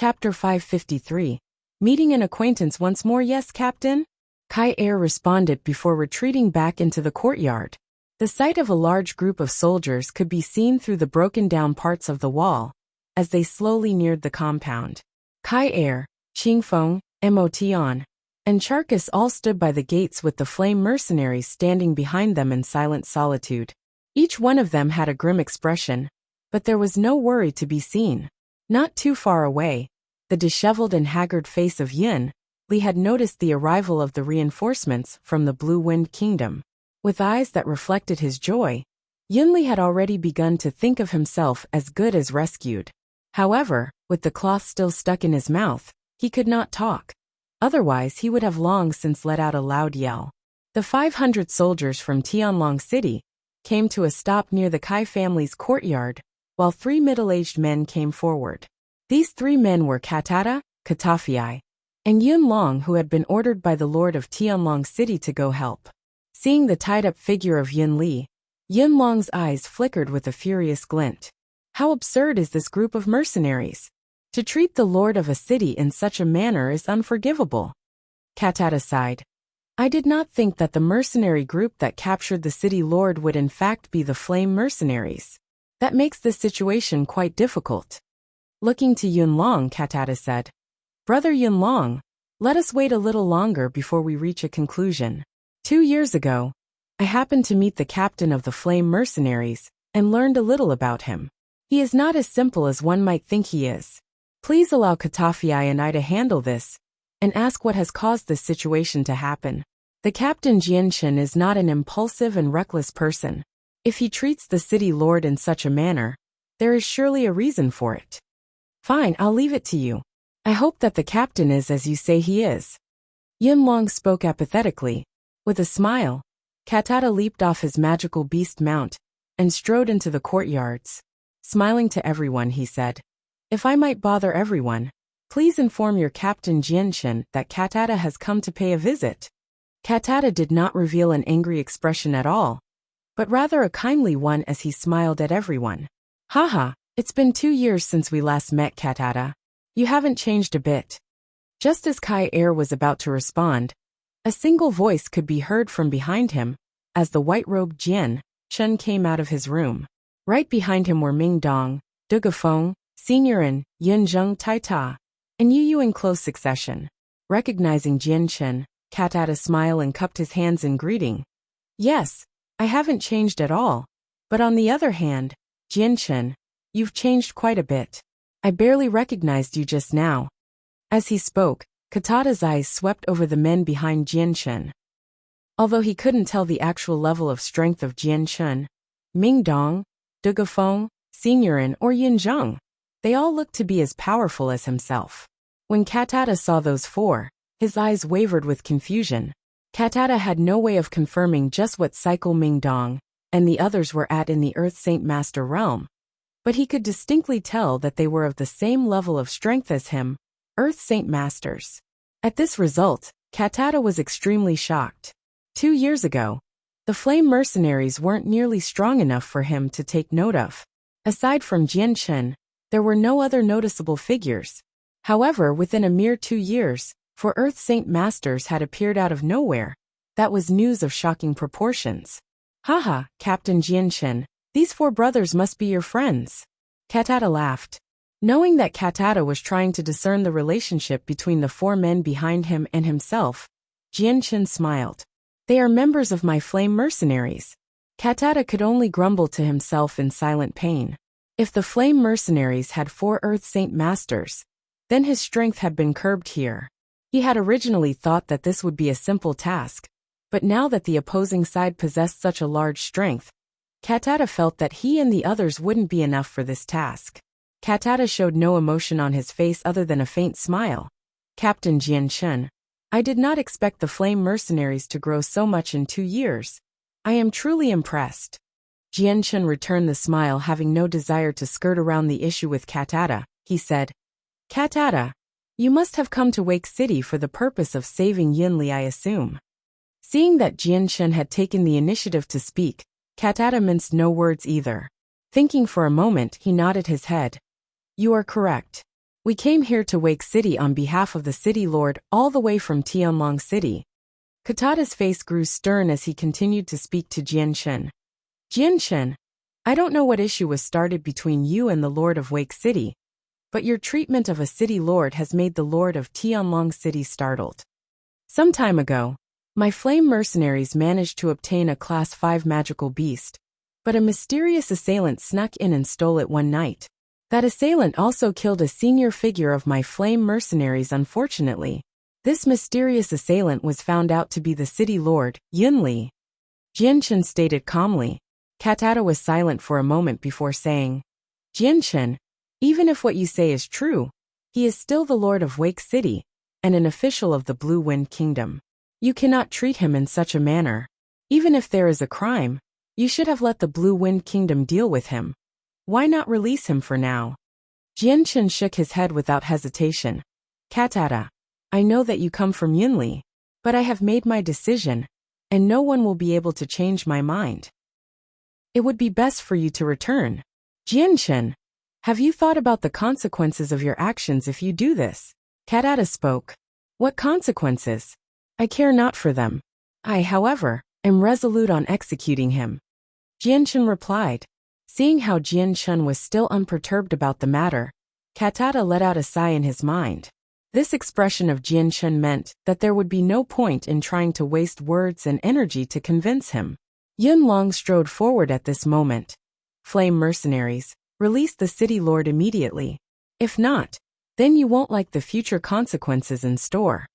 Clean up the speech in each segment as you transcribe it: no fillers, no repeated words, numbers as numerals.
Chapter 553. Meeting an acquaintance once more. Yes, Captain? Kai Er responded before retreating back into the courtyard. The sight of a large group of soldiers could be seen through the broken-down parts of the wall, as they slowly neared the compound. Kai Er, Qingfeng, Motion, and Charkis all stood by the gates with the flame mercenaries standing behind them in silent solitude. Each one of them had a grim expression, but there was no worry to be seen. Not too far away, the disheveled and haggard face of Yin Li had noticed the arrival of the reinforcements from the Blue Wind Kingdom. With eyes that reflected his joy, Yin Li had already begun to think of himself as good as rescued. However, with the cloth still stuck in his mouth, he could not talk. Otherwise he would have long since let out a loud yell. The 500 soldiers from Tianlong City came to a stop near the Kai family's courtyard, while 3 middle-aged men came forward. These 3 men were Katata, Katafei, and Yun Long, who had been ordered by the Lord of Tianlong City to go help. Seeing the tied-up figure of Yun Li, Yun Long's eyes flickered with a furious glint. How absurd is this group of mercenaries? To treat the lord of a city in such a manner is unforgivable. Katata sighed. I did not think that the mercenary group that captured the city lord would in fact be the flame mercenaries. That makes this situation quite difficult. Looking to Yun Long, Katata said, Brother Yun Long, let us wait a little longer before we reach a conclusion. 2 years ago, I happened to meet the captain of the flame mercenaries and learned a little about him. He is not as simple as one might think he is. Please allow Katafei and I to handle this and ask what has caused this situation to happen. The Captain Jianshen is not an impulsive and reckless person. If he treats the city lord in such a manner, there is surely a reason for it. Fine, I'll leave it to you. I hope that the captain is as you say he is. Yun Long spoke apathetically. With a smile, Katata leaped off his magical beast mount and strode into the courtyards. Smiling to everyone, he said, If I might bother everyone, please inform your Captain Jianshen that Katata has come to pay a visit. Katata did not reveal an angry expression at all, but rather a kindly one as he smiled at everyone. Haha, it's been 2 years since we last met, Katata. You haven't changed a bit. Just as Kai Er was about to respond, a single voice could be heard from behind him as the white-robed Jian Chen came out of his room. Right behind him were Ming Dong, Du Gafeng, Senior and Yin Zheng Taita, and Yu Yu in close succession. Recognizing Jian Chen, Katata smiled and cupped his hands in greeting. Yes, I haven't changed at all. But on the other hand, Jian Chen, you've changed quite a bit. I barely recognized you just now. As he spoke, Katata's eyes swept over the men behind Jian Chen. Although he couldn't tell the actual level of strength of Jian Chen, Ming Dong, Du Gafeng, Senior or Yin Zheng, they all looked to be as powerful as himself. When Katata saw those 4, his eyes wavered with confusion. Katata had no way of confirming just what cycle Ming Dong and the others were at in the Earth Saint Master realm, but he could distinctly tell that they were of the same level of strength as him, Earth Saint Masters. At this result, Katata was extremely shocked. 2 years ago, the flame mercenaries weren't nearly strong enough for him to take note of. Aside from Jian Chen, there were no other noticeable figures. However, within a mere 2 years, 4 Earth Saint Masters had appeared out of nowhere. That was news of shocking proportions. Haha, Captain Jianshen, these 4 brothers must be your friends. Katata laughed. Knowing that Katata was trying to discern the relationship between the 4 men behind him and himself, Jianshen smiled. They are members of my flame mercenaries. Katata could only grumble to himself in silent pain. If the flame mercenaries had 4 Earth Saint Masters, then his strength had been curbed here. He had originally thought that this would be a simple task, but now that the opposing side possessed such a large strength, Katata felt that he and the others wouldn't be enough for this task. Katata showed no emotion on his face other than a faint smile. Captain Jianshen, I did not expect the flame mercenaries to grow so much in 2 years. I am truly impressed. Jianshen returned the smile, having no desire to skirt around the issue with Katata. He said, Katata, you must have come to Wake City for the purpose of saving Yunli, I assume. Seeing that Jianshen had taken the initiative to speak, Katata minced no words either. Thinking for a moment, he nodded his head. You are correct. We came here to Wake City on behalf of the city lord all the way from Tianlong City. Katata's face grew stern as he continued to speak to Jianshen. Jianshen, I don't know what issue was started between you and the lord of Wake City, but your treatment of a city lord has made the lord of Tianlong City startled. Some time ago, my flame mercenaries managed to obtain a Class 5 magical beast, but a mysterious assailant snuck in and stole it one night. That assailant also killed a senior figure of my flame mercenaries unfortunately. This mysterious assailant was found out to be the city lord, Yunli. Jianshen stated calmly. Katata was silent for a moment before saying, Jianshen, even if what you say is true, he is still the lord of Wake City, and an official of the Blue Wind Kingdom. You cannot treat him in such a manner. Even if there is a crime, you should have let the Blue Wind Kingdom deal with him. Why not release him for now? Jianshen shook his head without hesitation. Katata, I know that you come from Yunli, but I have made my decision, and no one will be able to change my mind. It would be best for you to return. Jianshen, have you thought about the consequences of your actions if you do this? Katata spoke. What consequences? I care not for them. I, however, am resolute on executing him. Jianshen replied. Seeing how Jianshen was still unperturbed about the matter, Katata let out a sigh in his mind. This expression of Jianshen meant that there would be no point in trying to waste words and energy to convince him. Yunlong strode forward at this moment. Flame mercenaries, release the city lord immediately. If not, then you won't like the future consequences in store.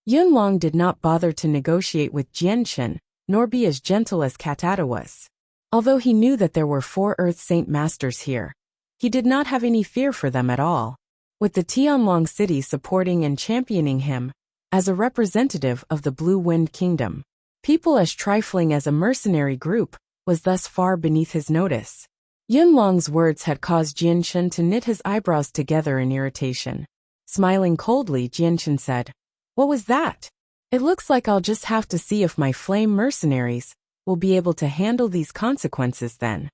Yunlong did not bother to negotiate with Jianshen, nor be as gentle as Katata was. Although he knew that there were 4 Earth Saint Masters here, he did not have any fear for them at all. With the Tianlong City supporting and championing him, as a representative of the Blue Wind Kingdom, people as trifling as a mercenary group was thus far beneath his notice. Yunlong's words had caused Jianshen to knit his eyebrows together in irritation. Smiling coldly, Jianshen said, What was that? It looks like I'll just have to see if my flame mercenaries will be able to handle these consequences then.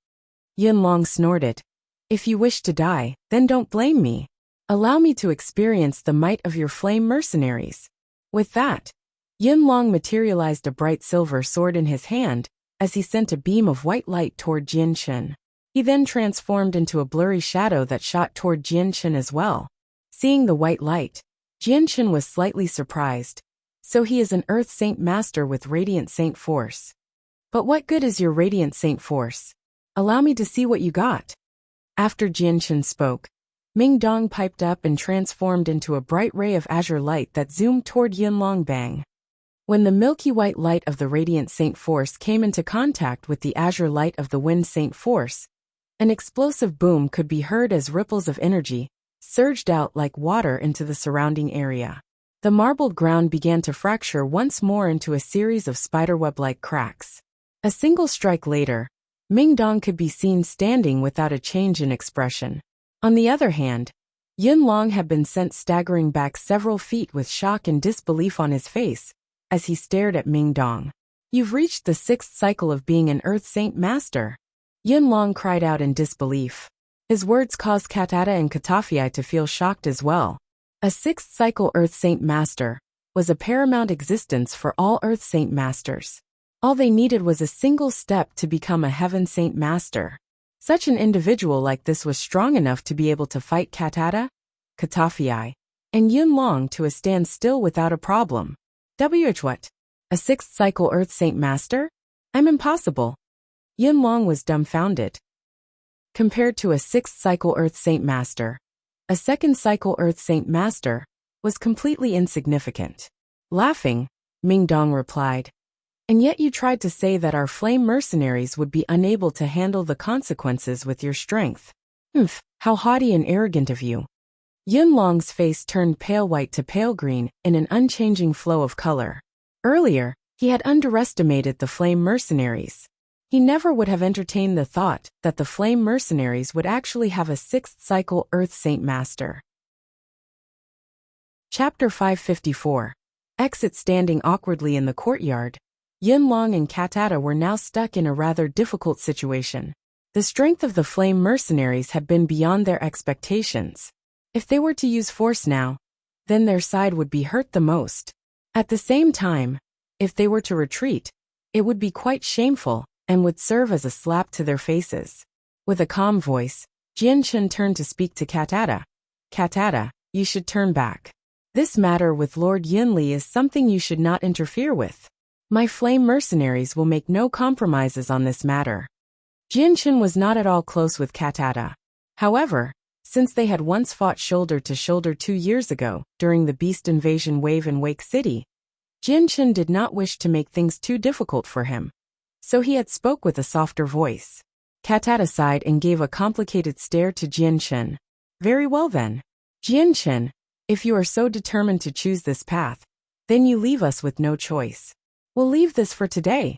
Yunlong snorted. If you wish to die, then don't blame me. Allow me to experience the might of your flame mercenaries. With that, Yunlong materialized a bright silver sword in his hand as he sent a beam of white light toward Jianshen. He then transformed into a blurry shadow that shot toward Jianshen as well. Seeing the white light, Jianshen was slightly surprised. So he is an Earth Saint Master with Radiant Saint Force. But what good is your Radiant Saint Force? Allow me to see what you got. After Jianshen spoke, Ming Dong piped up and transformed into a bright ray of azure light that zoomed toward Yunlong Bang. When the milky white light of the Radiant Saint Force came into contact with the azure light of the Wind Saint Force, an explosive boom could be heard as ripples of energy surged out like water into the surrounding area. The marbled ground began to fracture once more into a series of spiderweb-like cracks. A single strike later, Ming Dong could be seen standing without a change in expression. On the other hand, Yunlong had been sent staggering back several feet with shock and disbelief on his face as he stared at Ming Dong. You've reached the 6th cycle of being an Earth Saint Master. Yunlong cried out in disbelief. His words caused Katata and Katafii to feel shocked as well. A 6th cycle Earth Saint Master was a paramount existence for all Earth Saint Masters. All they needed was a single step to become a Heaven Saint Master. Such an individual like this was strong enough to be able to fight Katata, Katafii, and Yunlong to a standstill without a problem. What? A 6th cycle Earth Saint Master? I'm impossible. Yunlong was dumbfounded. Compared to a 6th cycle Earth Saint Master, a 2nd cycle Earth Saint Master was completely insignificant. Laughing, Ming Dong replied, And yet you tried to say that our flame mercenaries would be unable to handle the consequences with your strength. How haughty and arrogant of you. Yunlong's face turned pale white to pale green in an unchanging flow of color. Earlier, he had underestimated the flame mercenaries. He never would have entertained the thought that the flame mercenaries would actually have a 6th cycle Earth Saint Master. Chapter 554. Exit. Standing awkwardly in the courtyard, Yunlong and Katata were now stuck in a rather difficult situation. The strength of the flame mercenaries had been beyond their expectations. If they were to use force now, then their side would be hurt the most. At the same time, if they were to retreat, it would be quite shameful and would serve as a slap to their faces. With a calm voice, Jianchen turned to speak to Katata. Katata, you should turn back. This matter with Lord Yinli is something you should not interfere with. My flame mercenaries will make no compromises on this matter. Jianchen was not at all close with Katata. However, since they had once fought shoulder to shoulder 2 years ago, during the beast invasion wave in Wake City, Jianchen did not wish to make things too difficult for him. So he had spoke with a softer voice. Katata sighed and gave a complicated stare to Jianchen. Very well then. Jianchen, if you are so determined to choose this path, then you leave us with no choice. We'll leave this for today.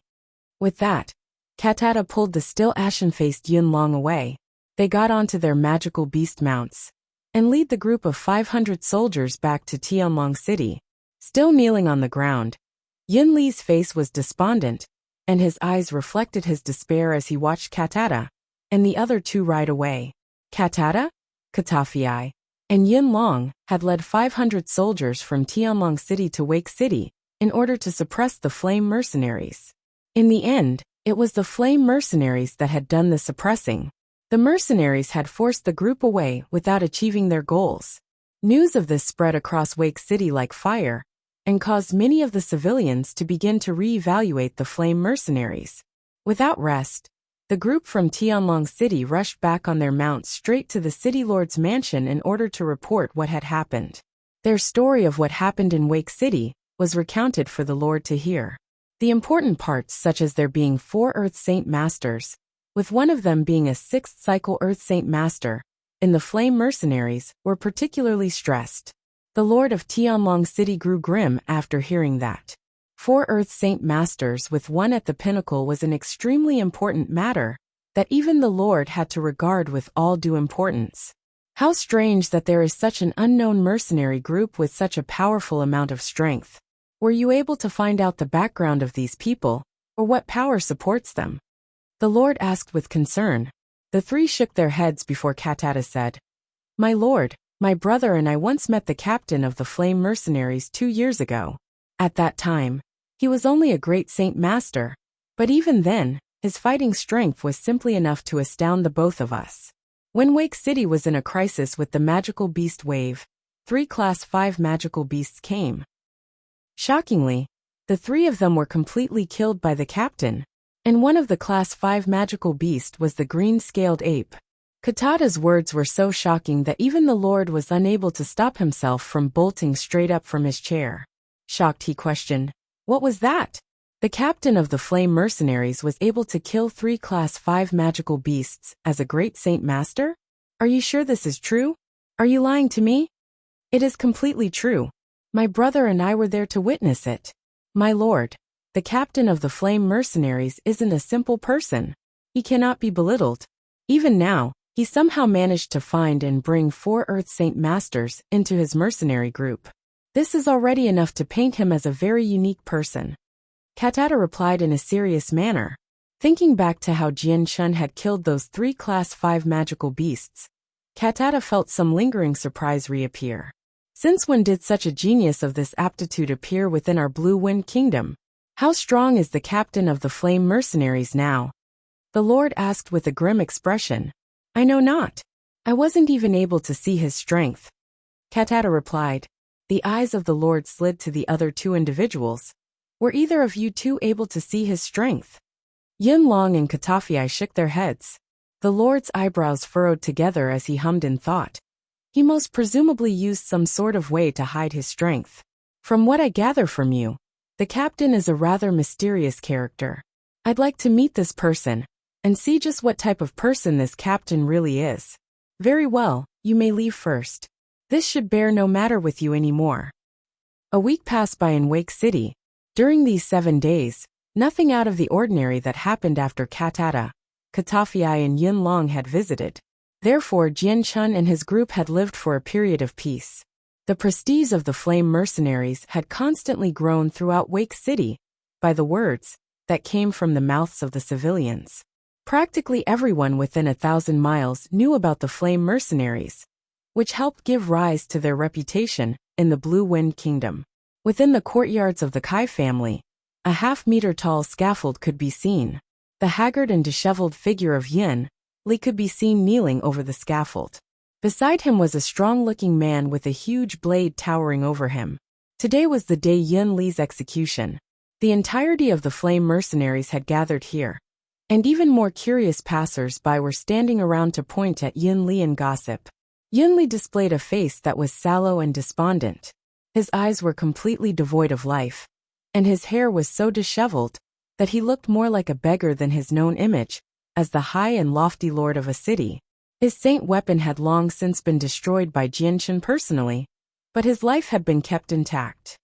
With that, Katata pulled the still ashen-faced Yunlong away. They got onto their magical beast mounts and lead the group of 500 soldiers back to Tianlong City. Still kneeling on the ground, Yinli's face was despondent, and his eyes reflected his despair as he watched Katata and the other two ride away. Katata, Katafei, and Yinlong had led 500 soldiers from Tianlong City to Wake City in order to suppress the flame mercenaries. In the end, it was the flame mercenaries that had done the suppressing. The mercenaries had forced the group away without achieving their goals. News of this spread across Wake City like fire, and caused many of the civilians to begin to re-evaluate the flame mercenaries. Without rest, the group from Tianlong City rushed back on their mounts straight to the city lord's mansion in order to report what had happened. Their story of what happened in Wake City was recounted for the lord to hear. The important parts, such as there being 4 Earth Saint Masters, with one of them being a 6th cycle Earth Saint Master, in the flame mercenaries, were particularly stressed. The lord of Tianlong City grew grim after hearing that. 4 Earth Saint Masters with one at the pinnacle was an extremely important matter that even the lord had to regard with all due importance. How strange that there is such an unknown mercenary group with such a powerful amount of strength. Were you able to find out the background of these people, or what power supports them? The lord asked with concern. The 3 shook their heads before Katata said, My lord, my brother and I once met the captain of the flame mercenaries 2 years ago. At that time, he was only a great Saint Master, but even then, his fighting strength was simply enough to astound the both of us. When Wake City was in a crisis with the magical beast wave, 3 Class 5 magical beasts came. Shockingly, the 3 of them were completely killed by the captain, and one of the Class 5 magical beasts was the green-scaled ape. Katata's words were so shocking that even the lord was unable to stop himself from bolting straight up from his chair. Shocked, he questioned, What was that? The captain of the flame mercenaries was able to kill 3 Class 5 magical beasts as a great Saint Master? Are you sure this is true? Are you lying to me? It is completely true. My brother and I were there to witness it. My lord, the captain of the flame mercenaries isn't a simple person. He cannot be belittled. Even now, he somehow managed to find and bring 4 Earth Saint Masters into his mercenary group. This is already enough to paint him as a very unique person. Katata replied in a serious manner. Thinking back to how Jianchen had killed those 3 Class 5 magical beasts, Katata felt some lingering surprise reappear. Since when did such a genius of this aptitude appear within our Blue Wind Kingdom? How strong is the captain of the flame mercenaries now? The lord asked with a grim expression. I know not. I wasn't even able to see his strength. Katata replied. The eyes of the lord slid to the other 2 individuals. Were either of you 2 able to see his strength? Yunlong and Katafei shook their heads. The lord's eyebrows furrowed together as he hummed in thought. He most presumably used some sort of way to hide his strength. From what I gather from you, the captain is a rather mysterious character. I'd like to meet this person and see just what type of person this captain really is. Very well, you may leave first. This should bear no matter with you anymore. A week passed by in Wake City. During these 7 days, nothing out of the ordinary that happened after Katata, Katafei and Yunlong had visited. Therefore, Jianchen and his group had lived for a period of peace. The prestige of the flame mercenaries had constantly grown throughout Wake City by the words that came from the mouths of the civilians. Practically everyone within 1,000 miles knew about the flame mercenaries. which helped give rise to their reputation in the Blue Wind Kingdom. Within the courtyards of the Kai family, a half-meter-tall scaffold could be seen. The haggard and disheveled figure of Yin Li could be seen kneeling over the scaffold. Beside him was a strong-looking man with a huge blade towering over him. Today was the day Yin Li's execution. The entirety of the Flame Mercenaries had gathered here, and even more curious passers-by were standing around to point at Yin Li and gossip. Yin Li displayed a face that was sallow and despondent. His eyes were completely devoid of life, and his hair was so disheveled that he looked more like a beggar than his known image as the high and lofty lord of a city. His saint weapon had long since been destroyed by Jianchen personally, but his life had been kept intact.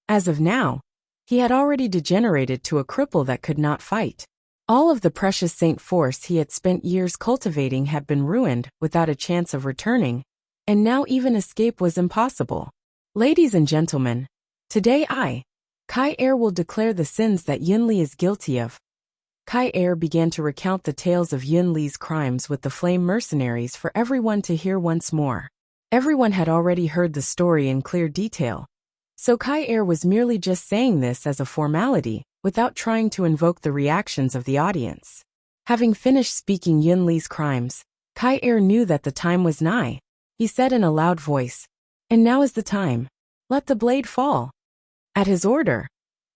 As of now, he had already degenerated to a cripple that could not fight. All of the precious saint force he had spent years cultivating had been ruined without a chance of returning, and now even escape was impossible. Ladies and gentlemen, today I, Kai Er, will declare the sins that Yin Li is guilty of. Kai Er began to recount the tales of Yin Li's crimes with the Flame Mercenaries for everyone to hear once more. Everyone had already heard the story in clear detail, so Kai Er was merely just saying this as a formality, without trying to invoke the reactions of the audience. Having finished speaking Yin Li's crimes, Kai Er knew that the time was nigh. He said in a loud voice, "And now is the time. Let the blade fall." At his order,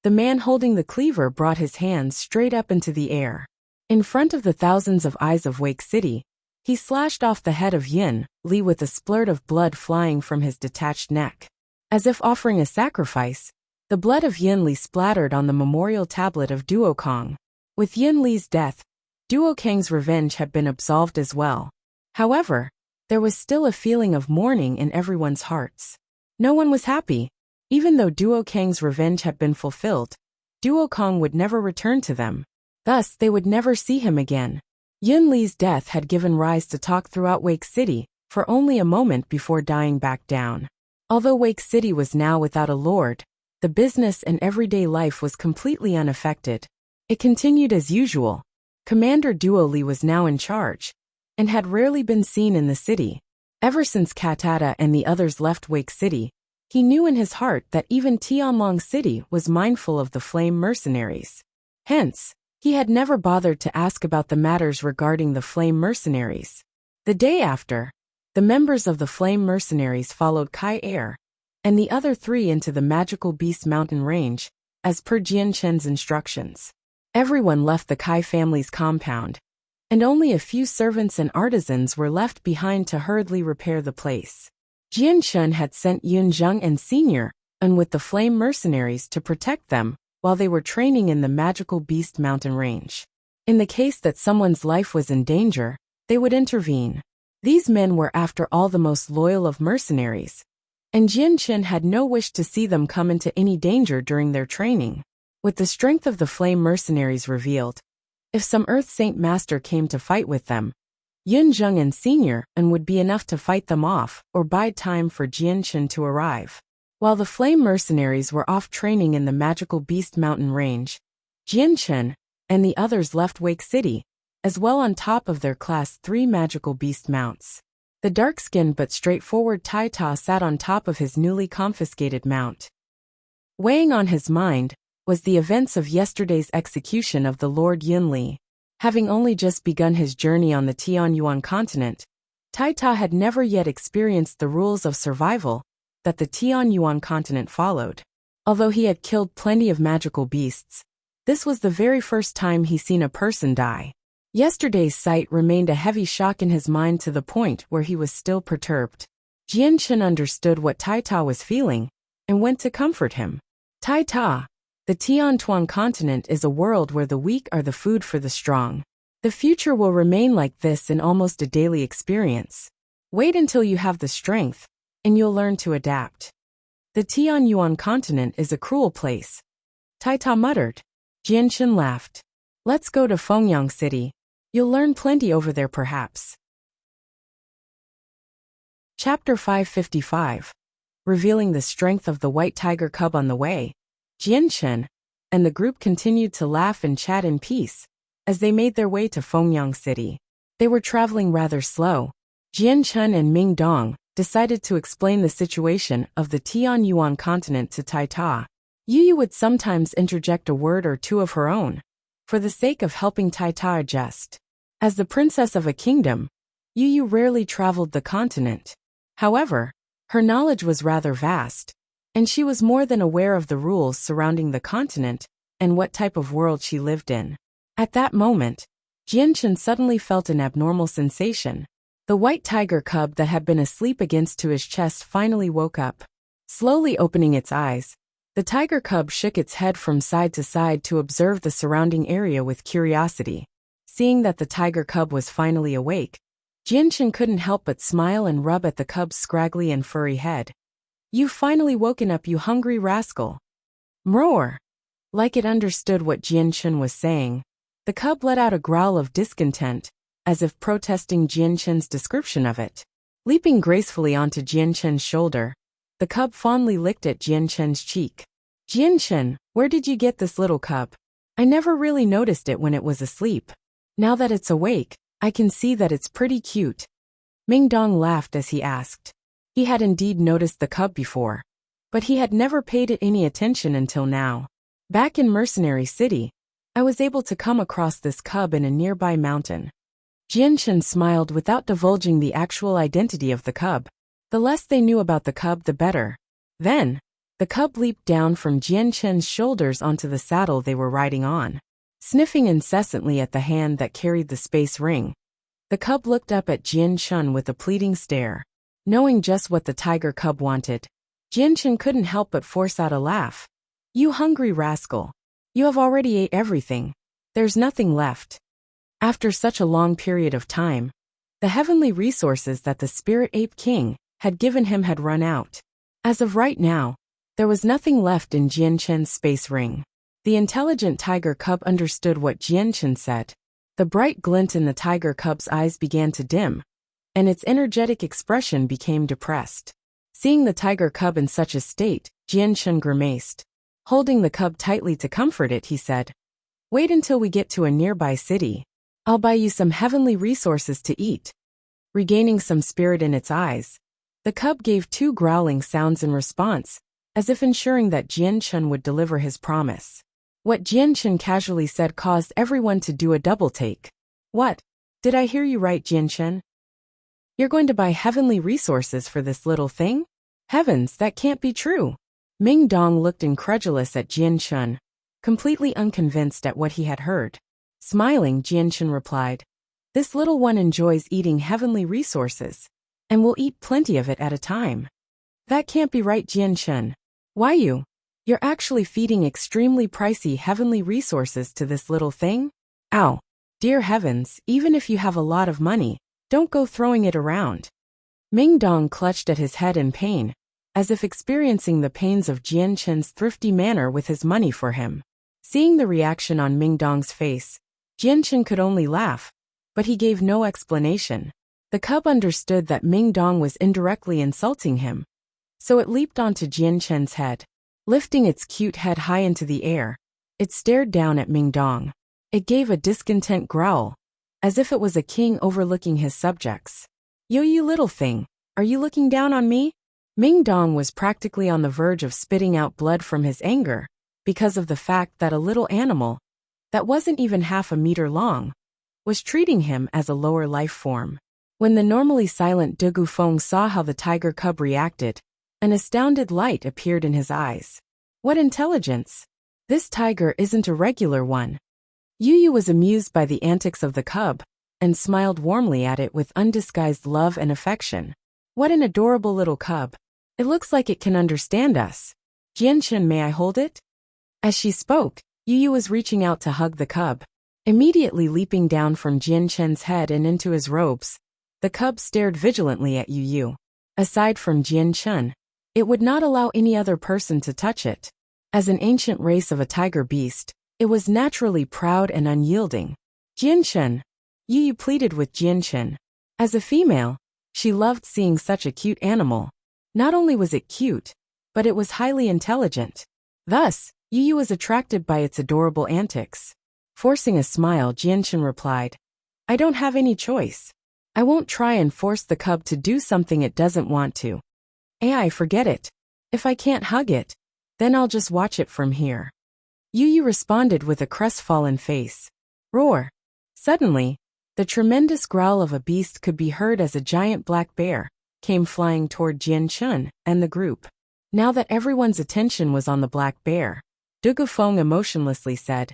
the man holding the cleaver brought his hands straight up into the air. In front of the thousands of eyes of Wake City, he slashed off the head of Yin Li with a splurt of blood flying from his detached neck. As if offering a sacrifice, the blood of Yin Li splattered on the memorial tablet of Duokang. With Yin Li's death, Duokang's revenge had been absolved as well. However, there was still a feeling of mourning in everyone's hearts. No one was happy. Even though Duokang's revenge had been fulfilled, Duokang would never return to them. Thus, they would never see him again. Yin Li's death had given rise to talk throughout Wake City for only a moment before dying back down. Although Wake City was now without a lord, the business and everyday life was completely unaffected. It continued as usual. Commander Duo Li was now in charge, and had rarely been seen in the city. Ever since Katata and the others left Wake City, he knew in his heart that even Tianlong City was mindful of the Flame Mercenaries. Hence, he had never bothered to ask about the matters regarding the Flame Mercenaries. The day after, the members of the Flame Mercenaries followed Kai Er and the other three into the Magical Beast Mountain Range, as per Jianchen's instructions. Everyone left the Kai family's compound, and only a few servants and artisans were left behind to hurriedly repair the place. Jianchen had sent Yun Zheng and Senior, and with the Flame Mercenaries to protect them while they were training in the Magical Beast Mountain Range. In the case that someone's life was in danger, they would intervene. These men were after all the most loyal of mercenaries, and Jianchen had no wish to see them come into any danger during their training. With the strength of the Flame Mercenaries revealed, if some Earth Saint Master came to fight with them, Yun Zheng and Senior would be enough to fight them off or bide time for Jianchen to arrive. While the Flame Mercenaries were off training in the Magical Beast Mountain Range, Jianchen and the others left Wake City, as well on top of their Class 3 Magical Beast mounts. The dark-skinned but straightforward Tai Ta sat on top of his newly confiscated mount. Weighing on his mind was the events of yesterday's execution of the Lord Yin Li. Having only just begun his journey on the Tianyuan continent, Tai Ta had never yet experienced the rules of survival that the Tianyuan continent followed. Although he had killed plenty of magical beasts, this was the very first time he seen a person die. Yesterday's sight remained a heavy shock in his mind to the point where he was still perturbed. Jianchen understood what Tai Ta was feeling and went to comfort him. Tai Ta, the Tiantuan continent is a world where the weak are the food for the strong. The future will remain like this in almost a daily experience. Wait until you have the strength, and you'll learn to adapt. The Tianyuan continent is a cruel place, Tai Ta muttered. Jianchen laughed. Let's go to Fengyang City. You'll learn plenty over there perhaps. Chapter 555. Revealing the strength of the white tiger cub on the way, Jianchen and the group continued to laugh and chat in peace as they made their way to Fengyang City. They were traveling rather slow. Jian Chun and Ming Dong decided to explain the situation of the Tianyuan continent to Tai Ta. Yu Yu would sometimes interject a word or two of her own, for the sake of helping Tai Ta adjust. As the princess of a kingdom, Yu Yu rarely traveled the continent. However, her knowledge was rather vast, and she was more than aware of the rules surrounding the continent and what type of world she lived in. At that moment, Jian Chun suddenly felt an abnormal sensation. The white tiger cub that had been asleep against to his chest finally woke up. Slowly opening its eyes, the tiger cub shook its head from side to side to observe the surrounding area with curiosity. Seeing that the tiger cub was finally awake, Jian Chun couldn't help but smile and rub at the cub's scraggly and furry head. "You've finally woken up, you hungry rascal." Roar! Like it understood what Jian Chun was saying, the cub let out a growl of discontent, as if protesting Jian Chun's description of it. Leaping gracefully onto Jian Chun's shoulder, the cub fondly licked at Jian Chun's cheek. "Jian Chun, where did you get this little cub? I never really noticed it when it was asleep. Now that it's awake, I can see that it's pretty cute." Ming Dong laughed as he asked. He had indeed noticed the cub before, but he had never paid it any attention until now. "Back in Mercenary City, I was able to come across this cub in a nearby mountain." Jian Chun smiled without divulging the actual identity of the cub. The less they knew about the cub, the better. Then, the cub leaped down from Jian Chun's shoulders onto the saddle they were riding on. Sniffing incessantly at the hand that carried the space ring, the cub looked up at Jian Chun with a pleading stare. Knowing just what the tiger cub wanted, Jian Chun couldn't help but force out a laugh. "You hungry rascal. You have already ate everything. There's nothing left." After such a long period of time, the heavenly resources that the Spirit Ape King had given him had run out. As of right now, there was nothing left in Jian Chun's space ring. The intelligent tiger cub understood what Jian Chun said. The bright glint in the tiger cub's eyes began to dim, and its energetic expression became depressed. Seeing the tiger cub in such a state, Jian Chun grimaced. Holding the cub tightly to comfort it, he said, "Wait until we get to a nearby city. I'll buy you some heavenly resources to eat." Regaining some spirit in its eyes, the cub gave two growling sounds in response, as if ensuring that Jian Chun would deliver his promise. What Jian Chun casually said caused everyone to do a double take. "What? Did I hear you right, Jian Chun? You're going to buy heavenly resources for this little thing? Heavens, that can't be true." Ming Dong looked incredulous at Jian Chun, completely unconvinced at what he had heard. Smiling, Jian Chun replied, "This little one enjoys eating heavenly resources, and will eat plenty of it at a time." "That can't be right, Jian Chun. Why you're actually feeding extremely pricey heavenly resources to this little thing? Ow. Dear heavens, even if you have a lot of money, don't go throwing it around." Ming Dong clutched at his head in pain, as if experiencing the pains of Jian Chun's thrifty manner with his money for him. Seeing the reaction on Ming Dong's face, Jian Chun could only laugh, but he gave no explanation. The cub understood that Ming Dong was indirectly insulting him, so it leaped onto Jian Chun's head. Lifting its cute head high into the air, it stared down at Ming Dong. It gave a discontent growl, as if it was a king overlooking his subjects. "Yo, you little thing, are you looking down on me?" Ming Dong was practically on the verge of spitting out blood from his anger, because of the fact that a little animal, that wasn't even half a meter long, was treating him as a lower life form. When the normally silent De Gufeng saw how the tiger cub reacted, an astounded light appeared in his eyes. "What intelligence! This tiger isn't a regular one." Yu Yu was amused by the antics of the cub, and smiled warmly at it with undisguised love and affection. "What an adorable little cub. It looks like it can understand us. Jian Chun, may I hold it?" As she spoke, Yu Yu was reaching out to hug the cub. Immediately leaping down from Jian Chun's head and into his robes, the cub stared vigilantly at Yu Yu. Aside from Jian Chun, it would not allow any other person to touch it. As an ancient race of a tiger beast, it was naturally proud and unyielding. "Jian Chun," Yu Yu pleaded with Jian Chun. As a female, she loved seeing such a cute animal. Not only was it cute, but it was highly intelligent. Thus, Yu Yu was attracted by its adorable antics. Forcing a smile, Jian Chun replied, "I don't have any choice. I won't try and force the cub to do something it doesn't want to. AI, forget it. If I can't hug it, then I'll just watch it from here. Yu responded with a crestfallen face. Roar. Suddenly, the tremendous growl of a beast could be heard as a giant black bear came flying toward Jianchun and the group. Now that everyone's attention was on the black bear, Dugufeng emotionlessly said,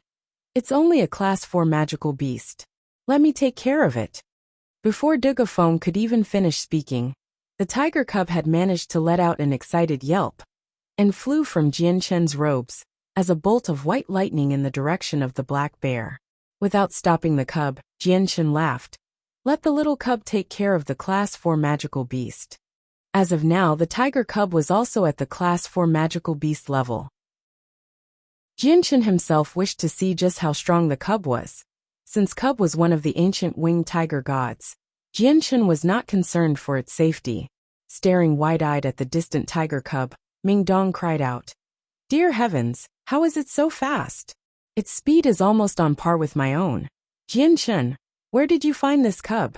"It's only a class 4 magical beast. Let me take care of it." Before Dugufeng could even finish speaking, the tiger cub had managed to let out an excited yelp and flew from Jianchun's robes as a bolt of white lightning in the direction of the black bear. Without stopping the cub, Jianchun laughed. Let the little cub take care of the class 4 magical beast. As of now, the tiger cub was also at the class 4 magical beast level. Jianchun himself wished to see just how strong the cub was. Since cub was one of the ancient winged tiger gods, Jianchun was not concerned for its safety. Staring wide-eyed at the distant tiger cub, Mingdong cried out, "Dear heavens, how is it so fast? Its speed is almost on par with my own. Jianchun, where did you find this cub?"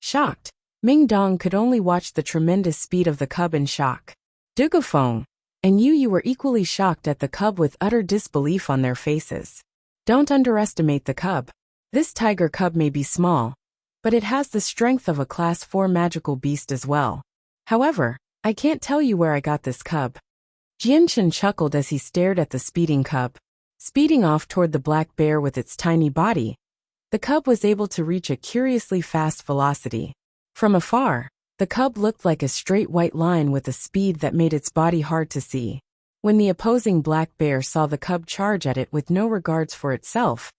Shocked, Mingdong could only watch the tremendous speed of the cub in shock. Dugufeng and Yu were equally shocked at the cub with utter disbelief on their faces. Don't underestimate the cub. This tiger cub may be small, but it has the strength of a class 4 magical beast as well. However, I can't tell you where I got this cub. Jianchun chuckled as he stared at the speeding cub. Speeding off toward the black bear with its tiny body, the cub was able to reach a curiously fast velocity. From afar, the cub looked like a straight white line with a speed that made its body hard to see. When the opposing black bear saw the cub charge at it with no regards for itself,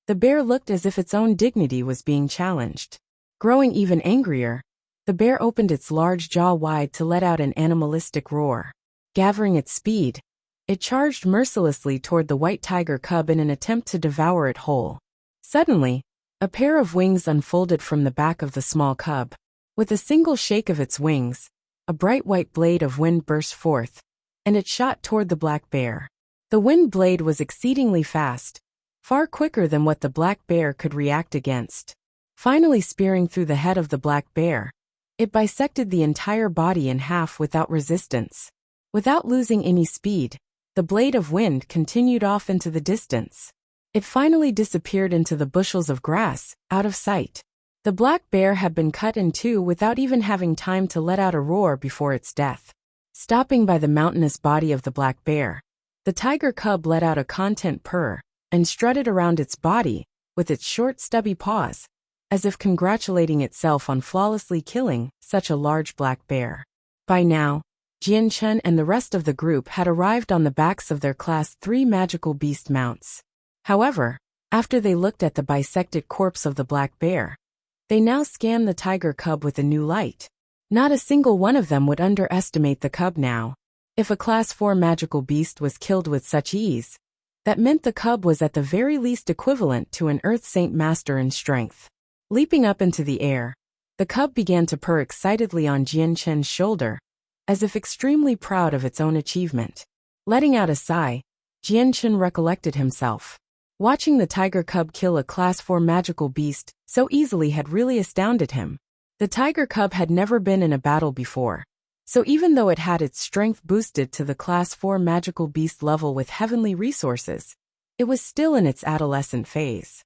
the bear looked as if its own dignity was being challenged. Growing even angrier, the bear opened its large jaw wide to let out an animalistic roar. Gathering its speed, it charged mercilessly toward the white tiger cub in an attempt to devour it whole. Suddenly, a pair of wings unfolded from the back of the small cub. With a single shake of its wings, a bright white blade of wind burst forth, and it shot toward the black bear. The wind blade was exceedingly fast, far quicker than what the black bear could react against. Finally spearing through the head of the black bear, it bisected the entire body in half without resistance. Without losing any speed, the blade of wind continued off into the distance. It finally disappeared into the bushels of grass, out of sight. The black bear had been cut in two without even having time to let out a roar before its death. Stopping by the mountainous body of the black bear, the tiger cub let out a content purr and strutted around its body with its short stubby paws, as if congratulating itself on flawlessly killing such a large black bear. By now, Jianchun and the rest of the group had arrived on the backs of their Class 3 magical beast mounts. However, after they looked at the bisected corpse of the black bear, they now scanned the tiger cub with a new light. Not a single one of them would underestimate the cub now. If a Class 4 magical beast was killed with such ease, that meant the cub was at the very least equivalent to an Earth Saint Master in strength. Leaping up into the air, the cub began to purr excitedly on Jianchun's shoulder, as if extremely proud of its own achievement. Letting out a sigh, Jianchun recollected himself. Watching the tiger cub kill a Class 4 magical beast so easily had really astounded him. The tiger cub had never been in a battle before, so even though it had its strength boosted to the Class 4 magical beast level with heavenly resources, it was still in its adolescent phase.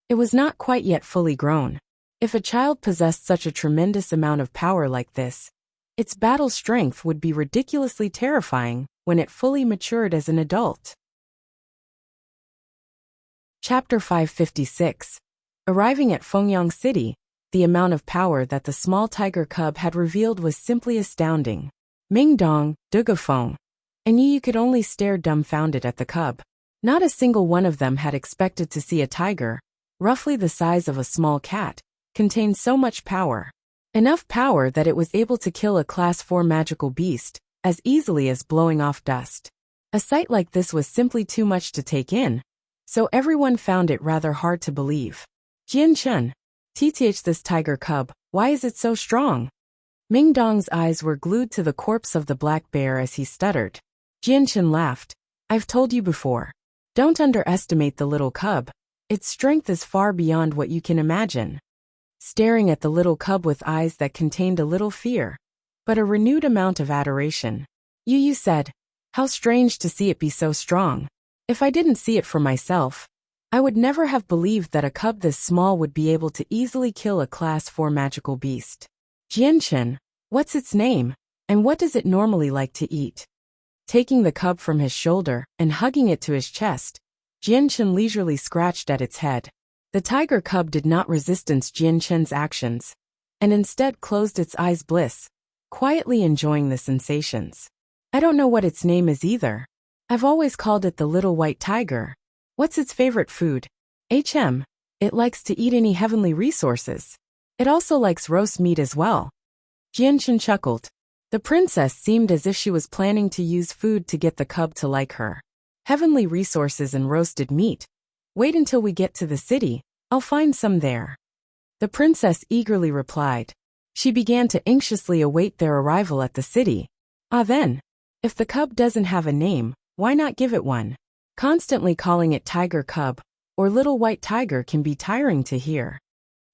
It was not quite yet fully grown. If a child possessed such a tremendous amount of power like this, its battle strength would be ridiculously terrifying when it fully matured as an adult. Chapter 556. Arriving at Fengyang City, the amount of power that the small tiger cub had revealed was simply astounding. Mingdong, Dugufeng, and Yu could only stare dumbfounded at the cub. Not a single one of them had expected to see a tiger, roughly the size of a small cat, contain so much power. Enough power that it was able to kill a Class 4 magical beast as easily as blowing off dust. A sight like this was simply too much to take in, so everyone found it rather hard to believe. Jianchun, TTH, this tiger cub, why is it so strong? Mingdong's eyes were glued to the corpse of the black bear as he stuttered. Jianchun laughed. I've told you before. Don't underestimate the little cub. Its strength is far beyond what you can imagine. staring at the little cub with eyes that contained a little fear, but a renewed amount of adoration. Yu said, "How strange to see it be so strong. If I didn't see it for myself, I would never have believed that a cub this small would be able to easily kill a Class 4 magical beast. Jianchen, what's its name, and what does it normally like to eat?" Taking the cub from his shoulder and hugging it to his chest, Jianchen leisurely scratched at its head. The tiger cub did not resist Jianchen's actions, and instead closed its eyes quietly enjoying the sensations. "I don't know what its name is either. I've always called it the little white tiger. What's its favorite food? It likes to eat any heavenly resources. It also likes roast meat as well." Jianchen chuckled. The princess seemed as if she was planning to use food to get the cub to like her. "Heavenly resources and roasted meat. Wait until we get to the city, I'll find some there." The princess eagerly replied. She began to anxiously await their arrival at the city. Then, if the cub doesn't have a name, why not give it one? Constantly calling it tiger cub or little white tiger can be tiring to hear.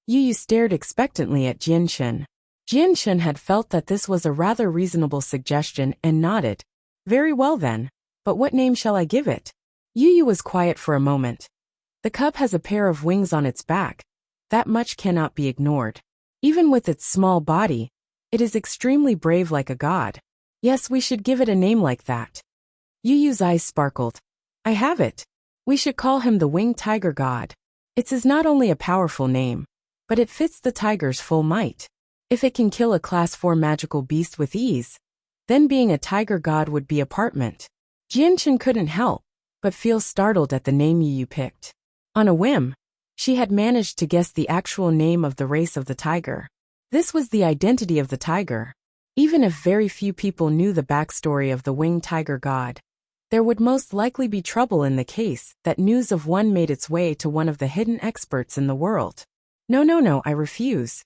Yu stared expectantly at Jianchen. Jianchen had felt that this was a rather reasonable suggestion and nodded. "Very well then, but what name shall I give it?" Yu was quiet for a moment. The cub has a pair of wings on its back. That much cannot be ignored. Even with its small body, it is extremely brave like a god. Yes, we should give it a name like that. Yu's eyes sparkled. "I have it. We should call him the winged tiger god. It's not only a powerful name, but it fits the tiger's full might. If it can kill a Class 4 magical beast with ease, then being a tiger god would be apartment." Jianchen couldn't help but feel startled at the name Yu picked. On a whim, she had managed to guess the actual name of the race of the tiger. This was the identity of the tiger. Even if very few people knew the backstory of the winged tiger god, there would most likely be trouble in the case that news of one made its way to one of the hidden experts in the world. No, I refuse.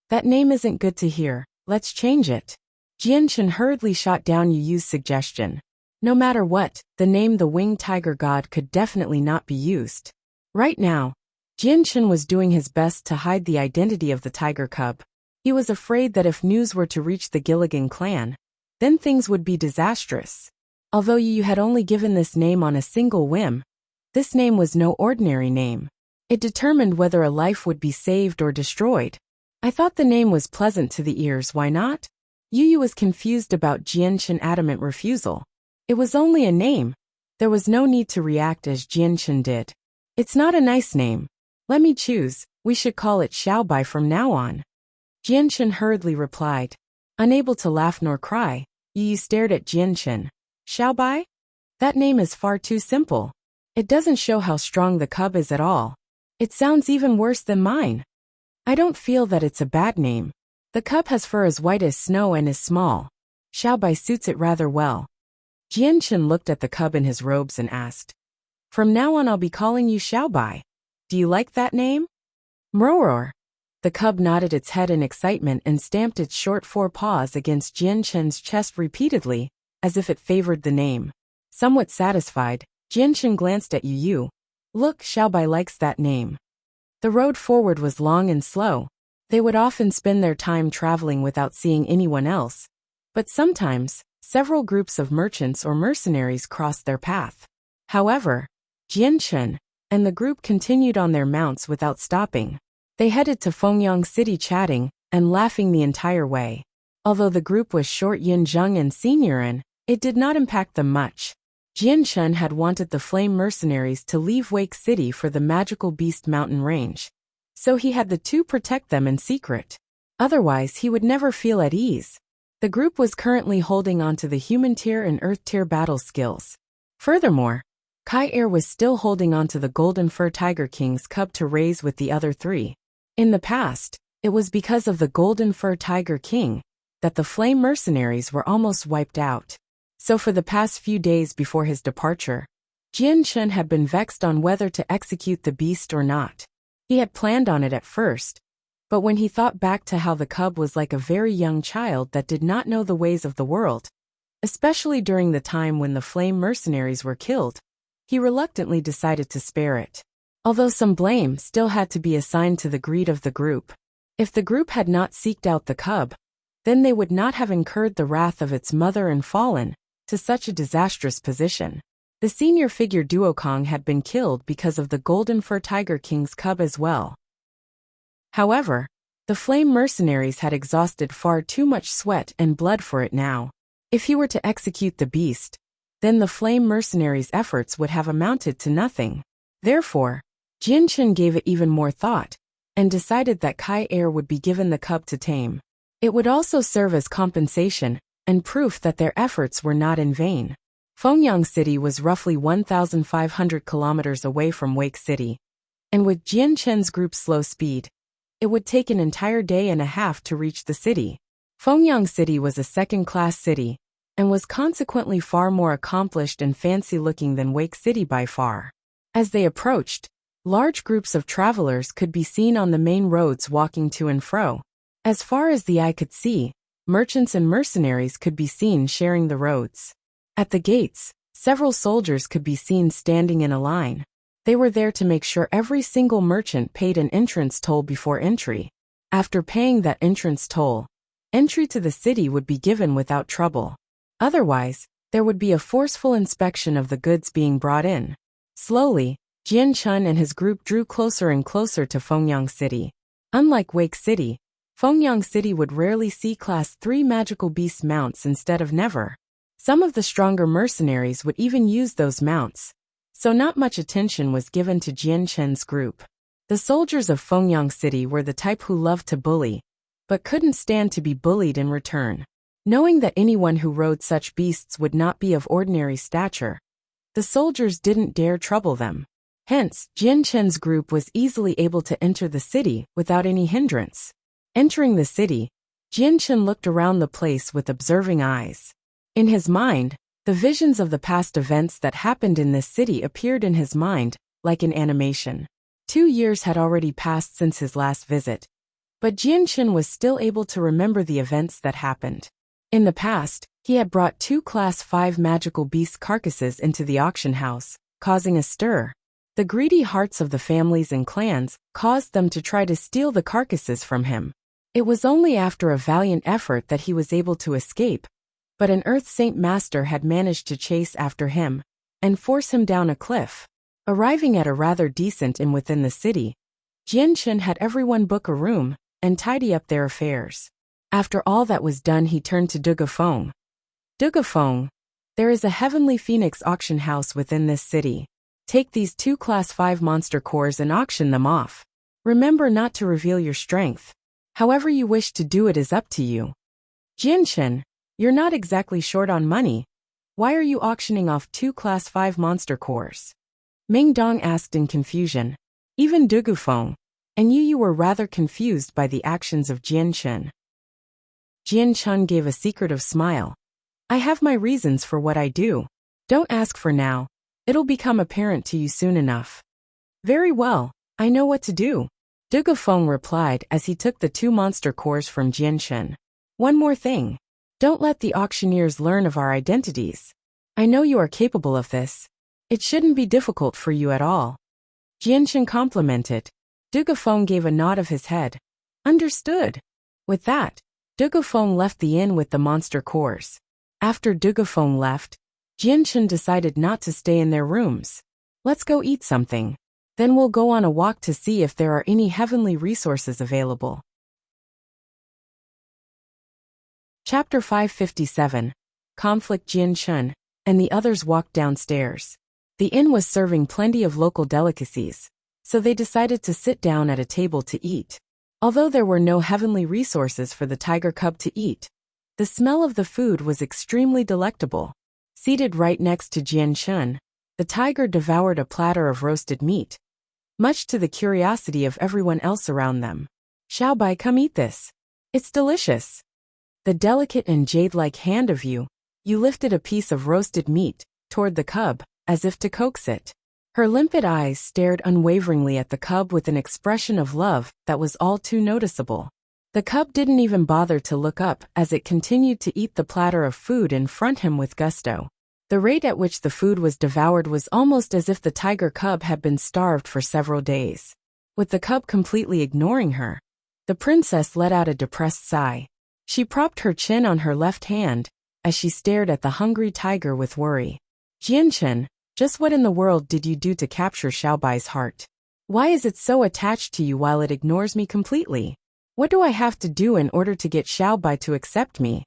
That name isn't good to hear, let's change it." Jianchen hurriedly shot down Yu's suggestion. No matter what, the name the winged tiger god could definitely not be used. Right now, Jianchen was doing his best to hide the identity of the tiger cub. He was afraid that if news were to reach the Gilligan clan, then things would be disastrous. Although Yu had only given this name on a single whim, this name was no ordinary name. It determined whether a life would be saved or destroyed. "I thought the name was pleasant to the ears, why not?" Yu was confused about Jianchen's adamant refusal. It was only a name. There was no need to react as Jianchen did. "It's not a nice name. Let me choose, we should call it Xiaobai from now on." Jianchen hurriedly replied. Unable to laugh nor cry, Yu stared at Jianchen. "Xiaobai? That name is far too simple. It doesn't show how strong the cub is at all. It sounds even worse than mine. I don't feel that it's a bad name. The cub has fur as white as snow and is small. Xiaobai suits it rather well." Jianchen looked at the cub in his robes and asked, "From now on I'll be calling you Xiaobai. Do you like that name?" "Mroror." The cub nodded its head in excitement and stamped its short forepaws against Jianchen's chest repeatedly, as if it favored the name. Somewhat satisfied, Jianchen glanced at Yu. "Look, Xiaobai likes that name." The road forward was long and slow. They would often spend their time traveling without seeing anyone else, but sometimes, several groups of merchants or mercenaries crossed their path. However, Jianchen and the group continued on their mounts without stopping. They headed to Fengyang City chatting and laughing the entire way. Although the group was short Yinzheng and Seniorin, it did not impact them much. Jianchen had wanted the flame mercenaries to leave Wake City for the magical beast mountain range, so he had the two protect them in secret. Otherwise he would never feel at ease. The group was currently holding on to the human tier and earth tier battle skills. Furthermore, Kai Er was still holding on to the golden fur tiger king's cub to raise with the other three. In the past, it was because of the golden fur tiger king that the flame mercenaries were almost wiped out. So for the past few days before his departure, Jianchen had been vexed on whether to execute the beast or not. He had planned on it at first, but when he thought back to how the cub was like a very young child that did not know the ways of the world, especially during the time when the flame mercenaries were killed, he reluctantly decided to spare it. although some blame still had to be assigned to the greed of the group. If the group had not seeked out the cub, then they would not have incurred the wrath of its mother and fallen to such a disastrous position. The senior figure Duokong had been killed because of the Golden Fur Tiger King's cub as well. However, the flame mercenaries had exhausted far too much sweat and blood for it now. If he were to execute the beast, then the flame mercenaries' efforts would have amounted to nothing. Therefore, Jianchen gave it even more thought, and decided that Kai Er would be given the cub to tame. It would also serve as compensation and proof that their efforts were not in vain. Fengyang City was roughly 1,500 kilometers away from Wake City, and with Jianchen's group's slow speed, it would take an entire day and a half to reach the city. Fengyang City was a second-class city, and was consequently far more accomplished and fancy-looking than Wake City by far. As they approached, large groups of travelers could be seen on the main roads walking to and fro. As far as the eye could see, merchants and mercenaries could be seen sharing the roads. At the gates, several soldiers could be seen standing in a line. They were there to make sure every single merchant paid an entrance toll before entry. After paying that entrance toll, entry to the city would be given without trouble. Otherwise, there would be a forceful inspection of the goods being brought in. Slowly, Jian Chun and his group drew closer and closer to Fengyang City. Unlike Wake City, Fengyang City would rarely see Class 3 magical beast mounts instead of never. Some of the stronger mercenaries would even use those mounts, so not much attention was given to Jian Chen's group. The soldiers of Fengyang City were the type who loved to bully, but couldn't stand to be bullied in return. Knowing that anyone who rode such beasts would not be of ordinary stature, the soldiers didn't dare trouble them. Hence, Jian Chen's group was easily able to enter the city without any hindrance. Entering the city, Jian Chen looked around the place with observing eyes. In his mind, the visions of the past events that happened in this city appeared in his mind, like an animation. 2 years had already passed since his last visit, but Jian Chen was still able to remember the events that happened. In the past, he had brought 2 Class 5 magical beast carcasses into the auction house, causing a stir. The greedy hearts of the families and clans caused them to try to steal the carcasses from him. It was only after a valiant effort that he was able to escape, but an Earth Saint Master had managed to chase after him and force him down a cliff. Arriving at a rather decent inn within the city, Jian Chen had everyone book a room and tidy up their affairs. After all that was done, he turned to Dugafeng. Dugafeng, there is a Heavenly Phoenix auction house within this city. Take these 2 Class 5 monster cores and auction them off. Remember not to reveal your strength. However you wish to do it is up to you. Jian Chen, you're not exactly short on money. Why are you auctioning off 2 Class 5 monster cores? Ming Dong asked in confusion. Even Dugufeng, and you were rather confused by the actions of Jian Chen. Jian Chen gave a secretive smile. I have my reasons for what I do. Don't ask for now. It'll become apparent to you soon enough. Very well, I know what to do. Dugafeng replied as he took the 2 monster cores from Jian Chen. One more thing. Don't let the auctioneers learn of our identities. I know you are capable of this. It shouldn't be difficult for you at all. Jian Chen complimented. Dugafeng gave a nod of his head. Understood. With that, Dugafeng left the inn with the monster cores. After Dugafeng left, Jian Chen decided not to stay in their rooms. Let's go eat something. Then we'll go on a walk to see if there are any heavenly resources available. Chapter 557. Conflict. Jian Chen and the others walked downstairs. The inn was serving plenty of local delicacies, so they decided to sit down at a table to eat. Although there were no heavenly resources for the tiger cub to eat, the smell of the food was extremely delectable. Seated right next to Jian Chen, the tiger devoured a platter of roasted meat, much to the curiosity of everyone else around them. Xiaobai, come eat this. It's delicious. The delicate and jade-like hand of you lifted a piece of roasted meat toward the cub, as if to coax it. Her limpid eyes stared unwaveringly at the cub with an expression of love that was all too noticeable. The cub didn't even bother to look up as it continued to eat the platter of food in front of him with gusto. The rate at which the food was devoured was almost as if the tiger cub had been starved for several days. With the cub completely ignoring her, the princess let out a depressed sigh. She propped her chin on her left hand as she stared at the hungry tiger with worry. Jianchen, just what in the world did you do to capture Xiaobai's heart? Why is it so attached to you while it ignores me completely? What do I have to do in order to get Xiaobai to accept me?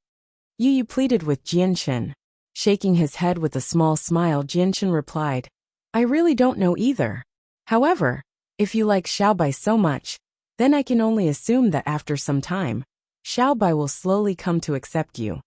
You pleaded with Jianchen. Shaking his head with a small smile, Jianchen replied, I really don't know either. However, if you like Xiaobai so much, then I can only assume that after some time, Xiaobai will slowly come to accept you.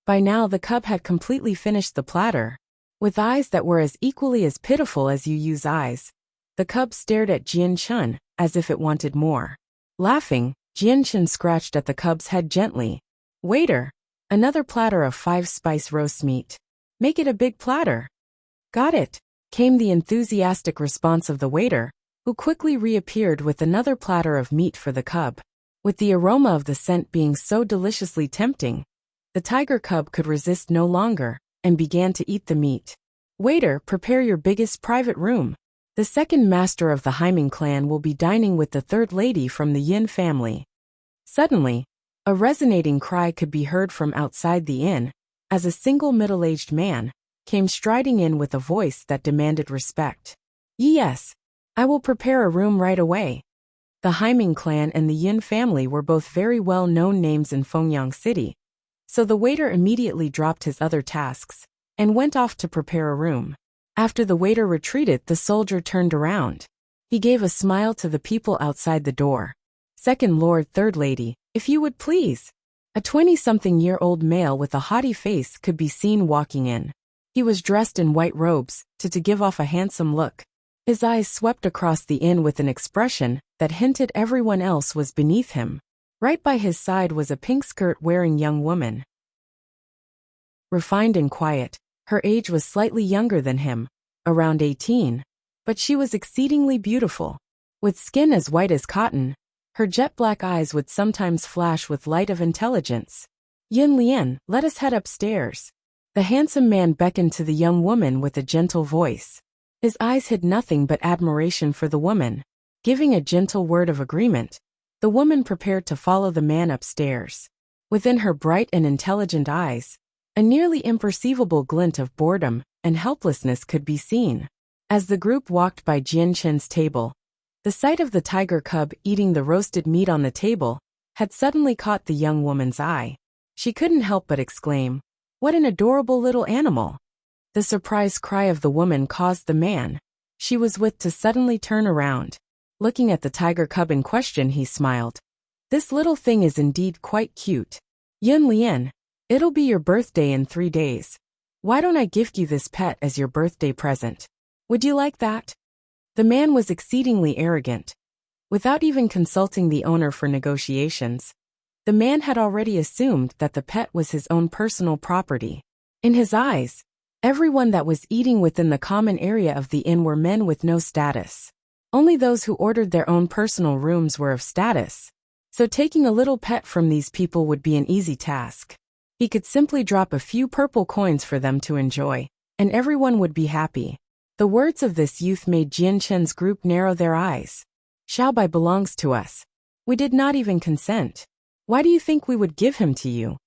By now the cub had completely finished the platter. With eyes that were as equally as pitiful as Yu's eyes, the cub stared at Jianchen as if it wanted more. Laughing, Jianchen scratched at the cub's head gently. Waiter, another platter of 5-spice roast meat. Make it a big platter. Got it, came the enthusiastic response of the waiter, who quickly reappeared with another platter of meat for the cub. With the aroma of the scent being so deliciously tempting, the tiger cub could resist no longer and began to eat the meat. Waiter, prepare your biggest private room. The second master of the Haiming clan will be dining with the third lady from the Yin family. Suddenly, a resonating cry could be heard from outside the inn, as a single middle-aged man came striding in with a voice that demanded respect. Yes, I will prepare a room right away. The Haiming clan and the Yin family were both very well-known names in Fengyang City, so the waiter immediately dropped his other tasks and went off to prepare a room. After the waiter retreated, the soldier turned around. He gave a smile to the people outside the door. Second Lord, third lady, if you would please. A 20-something-year-old male with a haughty face could be seen walking in. He was dressed in white robes to give off a handsome look. His eyes swept across the inn with an expression that hinted everyone else was beneath him. Right by his side was a pink skirt-wearing young woman. Refined and quiet, her age was slightly younger than him, around 18, but she was exceedingly beautiful. With skin as white as cotton, her jet-black eyes would sometimes flash with light of intelligence. Yin Lian, let us head upstairs. The handsome man beckoned to the young woman with a gentle voice. His eyes hid nothing but admiration for the woman. Giving a gentle word of agreement, the woman prepared to follow the man upstairs. Within her bright and intelligent eyes, a nearly imperceivable glint of boredom and helplessness could be seen. As the group walked by Jianchen's table, the sight of the tiger cub eating the roasted meat on the table had suddenly caught the young woman's eye. She couldn't help but exclaim, "What an adorable little animal!" The surprised cry of the woman caused the man she was with to suddenly turn around. Looking at the tiger cub in question, he smiled. "This little thing is indeed quite cute. Yun Lian, it'll be your birthday in 3 days. Why don't I gift you this pet as your birthday present? Would you like that?" The man was exceedingly arrogant. Without even consulting the owner for negotiations, the man had already assumed that the pet was his own personal property. In his eyes, everyone that was eating within the common area of the inn were men with no status. Only those who ordered their own personal rooms were of status. So taking a little pet from these people would be an easy task. He could simply drop a few purple coins for them to enjoy, and everyone would be happy. The words of this youth made Jianchen's group narrow their eyes. "Xiaobai belongs to us. We did not even consent. Why do you think we would give him to you?"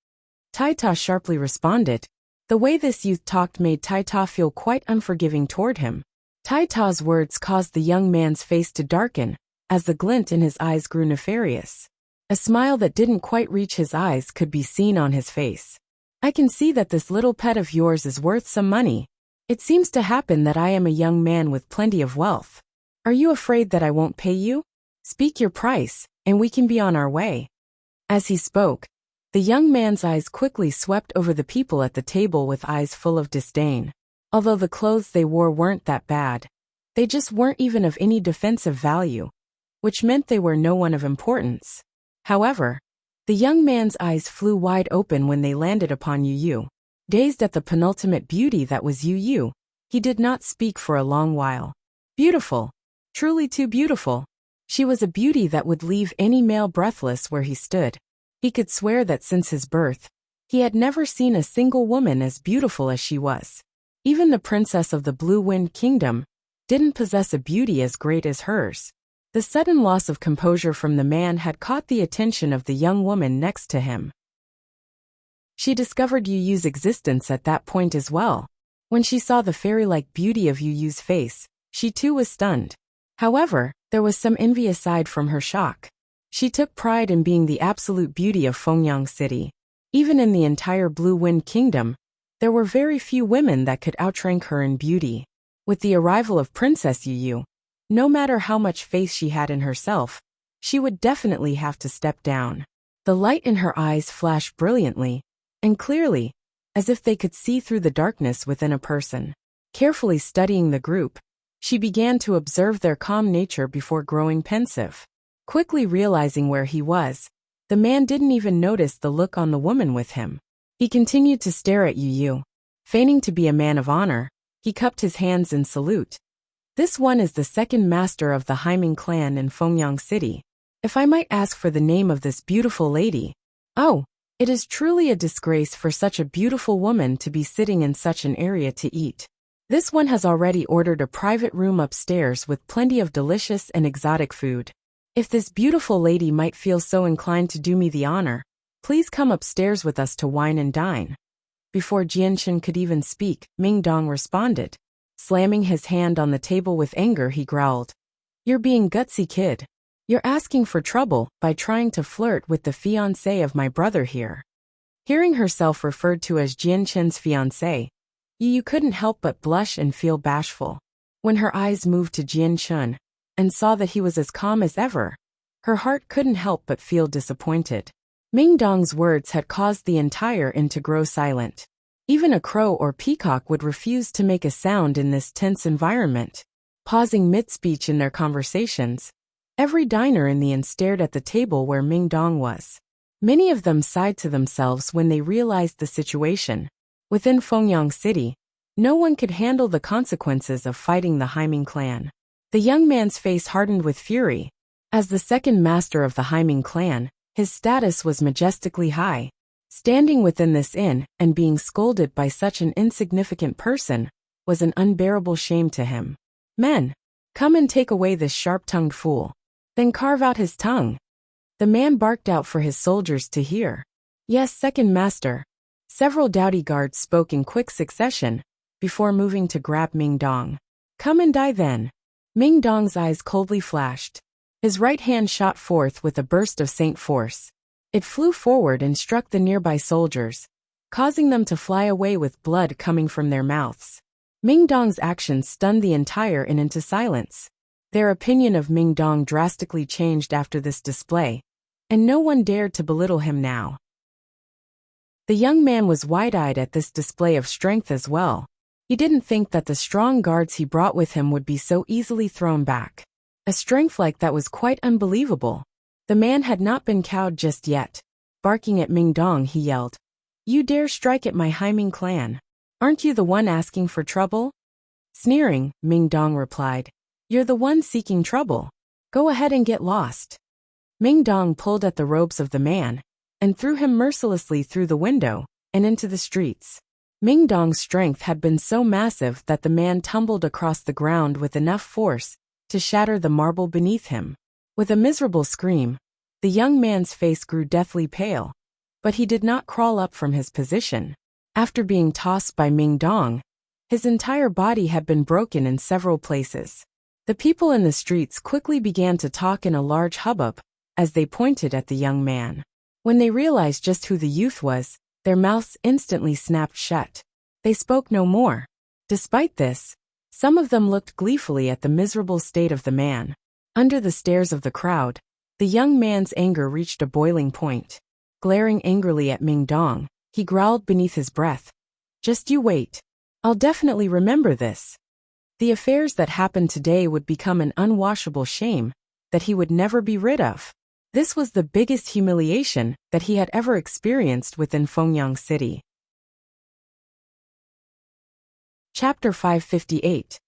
Tai Ta sharply responded. The way this youth talked made Tai Ta feel quite unforgiving toward him. Tai Ta's words caused the young man's face to darken, as the glint in his eyes grew nefarious. A smile that didn't quite reach his eyes could be seen on his face. "I can see that this little pet of yours is worth some money. It seems to happen that I am a young man with plenty of wealth. Are you afraid that I won't pay you? Speak your price, and we can be on our way." As he spoke, the young man's eyes quickly swept over the people at the table with eyes full of disdain. Although the clothes they wore weren't that bad, they just weren't even of any defensive value, which meant they were no one of importance. However, the young man's eyes flew wide open when they landed upon Yu. Dazed at the penultimate beauty that was Yu, he did not speak for a long while. Beautiful. Truly too beautiful. She was a beauty that would leave any male breathless where he stood. He could swear that since his birth, he had never seen a single woman as beautiful as she was. Even the princess of the Blue Wind Kingdom didn't possess a beauty as great as hers. The sudden loss of composure from the man had caught the attention of the young woman next to him. She discovered Yu Yu's existence at that point as well. When she saw the fairy-like beauty of Yu Yu's face, she too was stunned. However, there was some envy aside from her shock. She took pride in being the absolute beauty of Fengyang City. Even in the entire Blue Wind Kingdom, there were very few women that could outrank her in beauty. With the arrival of Princess Yu Yu, no matter how much faith she had in herself, she would definitely have to step down. The light in her eyes flashed brilliantly and clearly, as if they could see through the darkness within a person. Carefully studying the group, she began to observe their calm nature before growing pensive. Quickly realizing where he was, the man didn't even notice the look on the woman with him. He continued to stare at Yu Yu. Feigning to be a man of honor, he cupped his hands in salute. This one is the second master of the Haiming clan in Fengyang City. If I might ask for the name of this beautiful lady. Oh, it is truly a disgrace for such a beautiful woman to be sitting in such an area to eat. This one has already ordered a private room upstairs with plenty of delicious and exotic food. If this beautiful lady might feel so inclined to do me the honor, please come upstairs with us to wine and dine. Before Jianchen could even speak, Ming Dong responded. Slamming his hand on the table with anger, he growled. You're being gutsy, kid. You're asking for trouble by trying to flirt with the fiancé of my brother here. Hearing herself referred to as Jianchen's fiancé, Yu Yu couldn't help but blush and feel bashful. When her eyes moved to Jianchen and saw that he was as calm as ever, her heart couldn't help but feel disappointed. Ming Dong's words had caused the entire inn to grow silent. Even a crow or peacock would refuse to make a sound in this tense environment. Pausing mid-speech in their conversations, every diner in the inn stared at the table where Ming Dong was. Many of them sighed to themselves when they realized the situation. Within Fengyang City, no one could handle the consequences of fighting the Haiming clan. The young man's face hardened with fury. As the second master of the Haiming clan, his status was majestically high. Standing within this inn and being scolded by such an insignificant person was an unbearable shame to him. Men, come and take away this sharp-tongued fool. Then carve out his tongue. The man barked out for his soldiers to hear. Yes, second master. Several doughty guards spoke in quick succession, before moving to grab Ming Dong. Come and die then. Ming Dong's eyes coldly flashed. His right hand shot forth with a burst of saint force. It flew forward and struck the nearby soldiers, causing them to fly away with blood coming from their mouths. Ming Dong's actions stunned the entire inn into silence. Their opinion of Ming Dong drastically changed after this display, and no one dared to belittle him now. The young man was wide-eyed at this display of strength as well. He didn't think that the strong guards he brought with him would be so easily thrown back. A strength like that was quite unbelievable. The man had not been cowed just yet. Barking at Ming Dong, he yelled, You dare strike at my Haiming clan? Aren't you the one asking for trouble? Sneering, Ming Dong replied, You're the one seeking trouble. Go ahead and get lost. Ming Dong pulled at the robes of the man and threw him mercilessly through the window and into the streets. Ming Dong's strength had been so massive that the man tumbled across the ground with enough force to shatter the marble beneath him. With a miserable scream, the young man's face grew deathly pale, but he did not crawl up from his position. After being tossed by Ming Dong, his entire body had been broken in several places. The people in the streets quickly began to talk in a large hubbub as they pointed at the young man. When they realized just who the youth was, their mouths instantly snapped shut. They spoke no more. Despite this, some of them looked gleefully at the miserable state of the man. Under the stares of the crowd, the young man's anger reached a boiling point. Glaring angrily at Ming Dong, he growled beneath his breath, Just you wait. I'll definitely remember this. The affairs that happened today would become an unwashable shame that he would never be rid of. This was the biggest humiliation that he had ever experienced within Fengyang City. Chapter 558.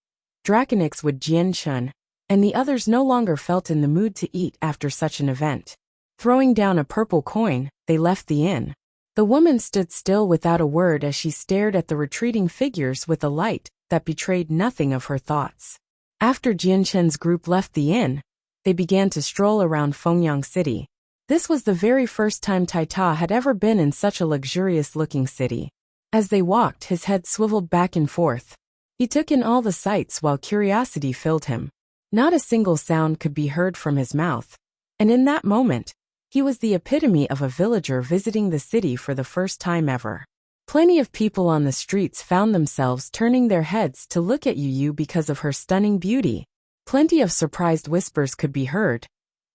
Draconix with Jianchen, and the others no longer felt in the mood to eat after such an event. Throwing down a purple coin, they left the inn. The woman stood still without a word as she stared at the retreating figures with a light that betrayed nothing of her thoughts. After Jianshen's group left the inn, they began to stroll around Fengyang City. This was the very first time Tai Ta had ever been in such a luxurious-looking city. As they walked, his head swiveled back and forth. He took in all the sights while curiosity filled him. Not a single sound could be heard from his mouth, and in that moment, he was the epitome of a villager visiting the city for the first time ever. Plenty of people on the streets found themselves turning their heads to look at Yu because of her stunning beauty. Plenty of surprised whispers could be heard,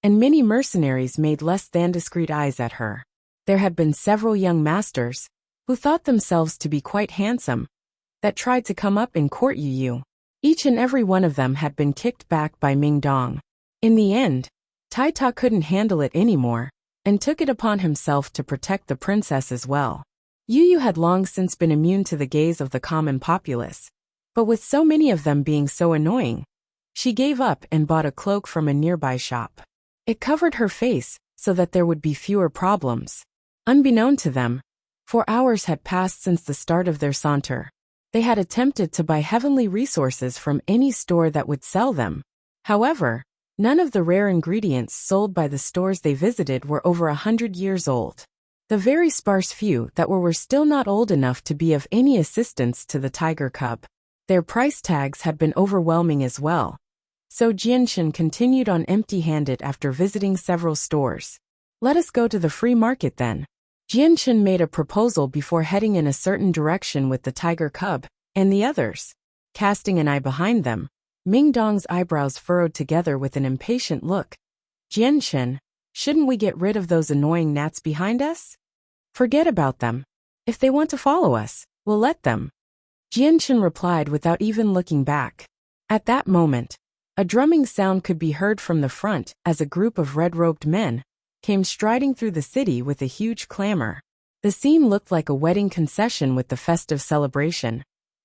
and many mercenaries made less than discreet eyes at her. There had been several young masters, who thought themselves to be quite handsome, that tried to come up and court Yu. Each and every one of them had been kicked back by Ming Dong. In the end, Tai Ta couldn't handle it anymore, and took it upon himself to protect the princess as well. Yu had long since been immune to the gaze of the common populace, but with so many of them being so annoying, she gave up and bought a cloak from a nearby shop. It covered her face so that there would be fewer problems. Unbeknown to them, 4 hours had passed since the start of their saunter. They had attempted to buy heavenly resources from any store that would sell them. However, none of the rare ingredients sold by the stores they visited were over 100 years old. The very sparse few that were still not old enough to be of any assistance to the tiger cub. Their price tags had been overwhelming as well. So Jianshen continued on empty-handed after visiting several stores. Let us go to the free market then. Jianshen made a proposal before heading in a certain direction with the tiger cub and the others. Casting an eye behind them, Ming Dong's eyebrows furrowed together with an impatient look. Jianshen, shouldn't we get rid of those annoying gnats behind us? Forget about them. If they want to follow us, we'll let them. Jianshen replied without even looking back. At that moment, a drumming sound could be heard from the front as a group of red-robed men came striding through the city with a huge clamor. The scene looked like a wedding concession with the festive celebration,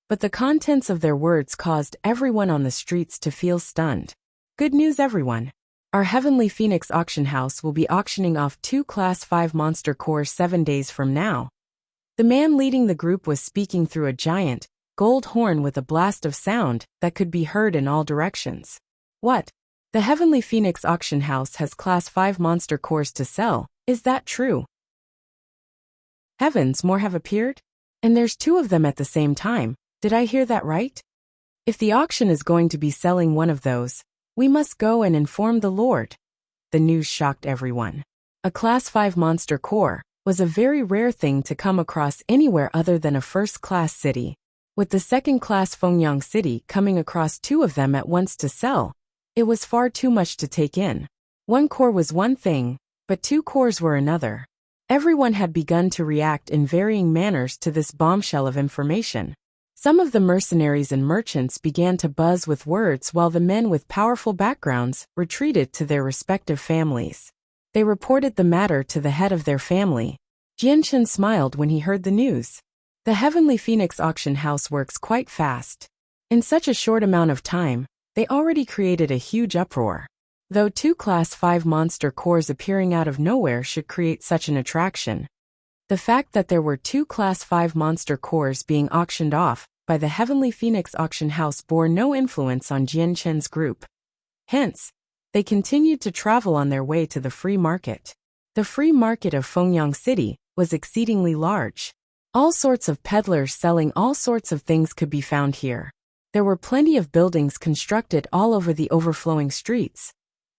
but the contents of their words caused everyone on the streets to feel stunned. Good news, everyone. Our Heavenly Phoenix auction house will be auctioning off 2 Class 5 monster cores 7 days from now. The man leading the group was speaking through a giant, gold horn with a blast of sound that could be heard in all directions. What? The Heavenly Phoenix auction house has Class 5 monster cores to sell, is that true? Heavens, more have appeared? And there's 2 of them at the same time, did I hear that right? If the auction is going to be selling one of those, we must go and inform the Lord. The news shocked everyone. A Class 5 monster core was a very rare thing to come across anywhere other than a first-class city. With the second-class Fengyang City coming across 2 of them at once to sell, it was far too much to take in. 1 core was one thing, but 2 cores were another. Everyone had begun to react in varying manners to this bombshell of information. Some of the mercenaries and merchants began to buzz with words while the men with powerful backgrounds retreated to their respective families. They reported the matter to the head of their family. Jianshen smiled when he heard the news. The Heavenly Phoenix auction house works quite fast. In such a short amount of time, they already created a huge uproar. Though 2 Class 5 monster cores appearing out of nowhere should create such an attraction, the fact that there were 2 Class 5 monster cores being auctioned off by the Heavenly Phoenix auction house bore no influence on Jianshen's group. Hence, they continued to travel on their way to the free market. The free market of Fengyang City was exceedingly large. All sorts of peddlers selling all sorts of things could be found here. There were plenty of buildings constructed all over the overflowing streets,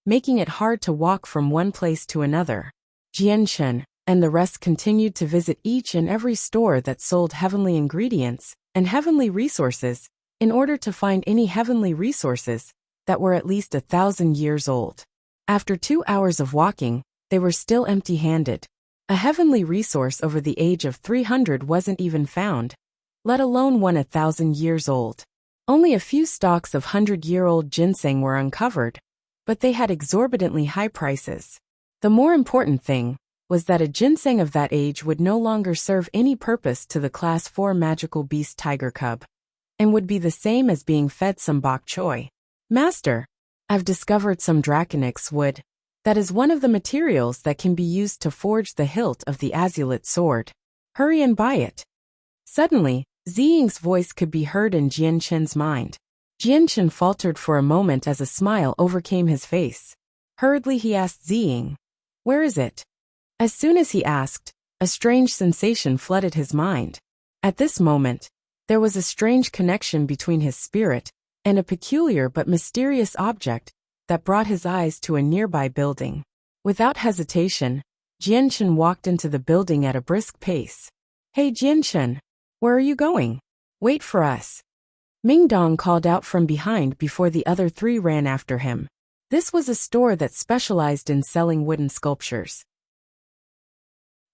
making it hard to walk from one place to another. Jianshen and the rest continued to visit each and every store that sold heavenly ingredients and heavenly resources in order to find any heavenly resources that were at least 1,000 years old. After 2 hours of walking, they were still empty-handed. A heavenly resource over the age of 300 wasn't even found, let alone one 1,000 years old. Only a few stalks of 100-year-old ginseng were uncovered, but they had exorbitantly high prices. The more important thing was that a ginseng of that age would no longer serve any purpose to the Class 4 magical beast tiger cub, and would be the same as being fed some bok choy. Master, I've discovered some draconix wood. That is one of the materials that can be used to forge the hilt of the azulate sword. Hurry and buy it. Suddenly, Ziying's voice could be heard in Jianshen's mind. Jianshen faltered for a moment as a smile overcame his face. Hurriedly he asked Ziying, "Where is it?" As soon as he asked, a strange sensation flooded his mind. At this moment, there was a strange connection between his spirit and a peculiar but mysterious object that brought his eyes to a nearby building. Without hesitation, Jianshen walked into the building at a brisk pace. "Hey Jianshen, where are you going? Wait for us." Mingdong called out from behind before the other three ran after him. This was a store that specialized in selling wooden sculptures.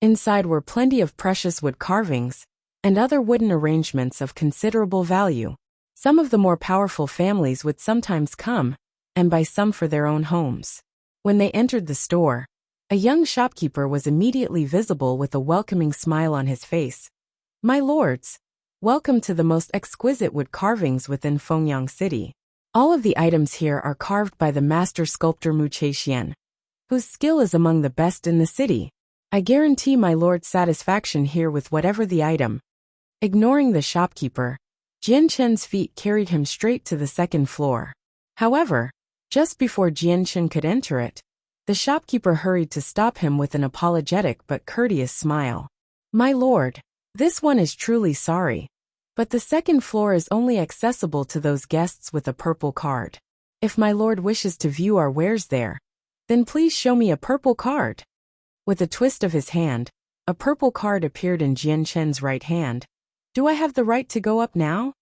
Inside were plenty of precious wood carvings and other wooden arrangements of considerable value. Some of the more powerful families would sometimes come and buy some for their own homes. When they entered the store, a young shopkeeper was immediately visible with a welcoming smile on his face. "My lords, welcome to the most exquisite wood carvings within Fengyang City. All of the items here are carved by the master sculptor Mu Chaixian, whose skill is among the best in the city. I guarantee my lord's satisfaction here with whatever the item." Ignoring the shopkeeper, Jianshen's feet carried him straight to the second floor. However, just before Jianshen could enter it, the shopkeeper hurried to stop him with an apologetic but courteous smile. "My lord, this one is truly sorry, but the second floor is only accessible to those guests with a purple card. If my lord wishes to view our wares there, then please show me a purple card." With a twist of his hand, a purple card appeared in Jianshen's right hand. "Do I have the right to go up now?"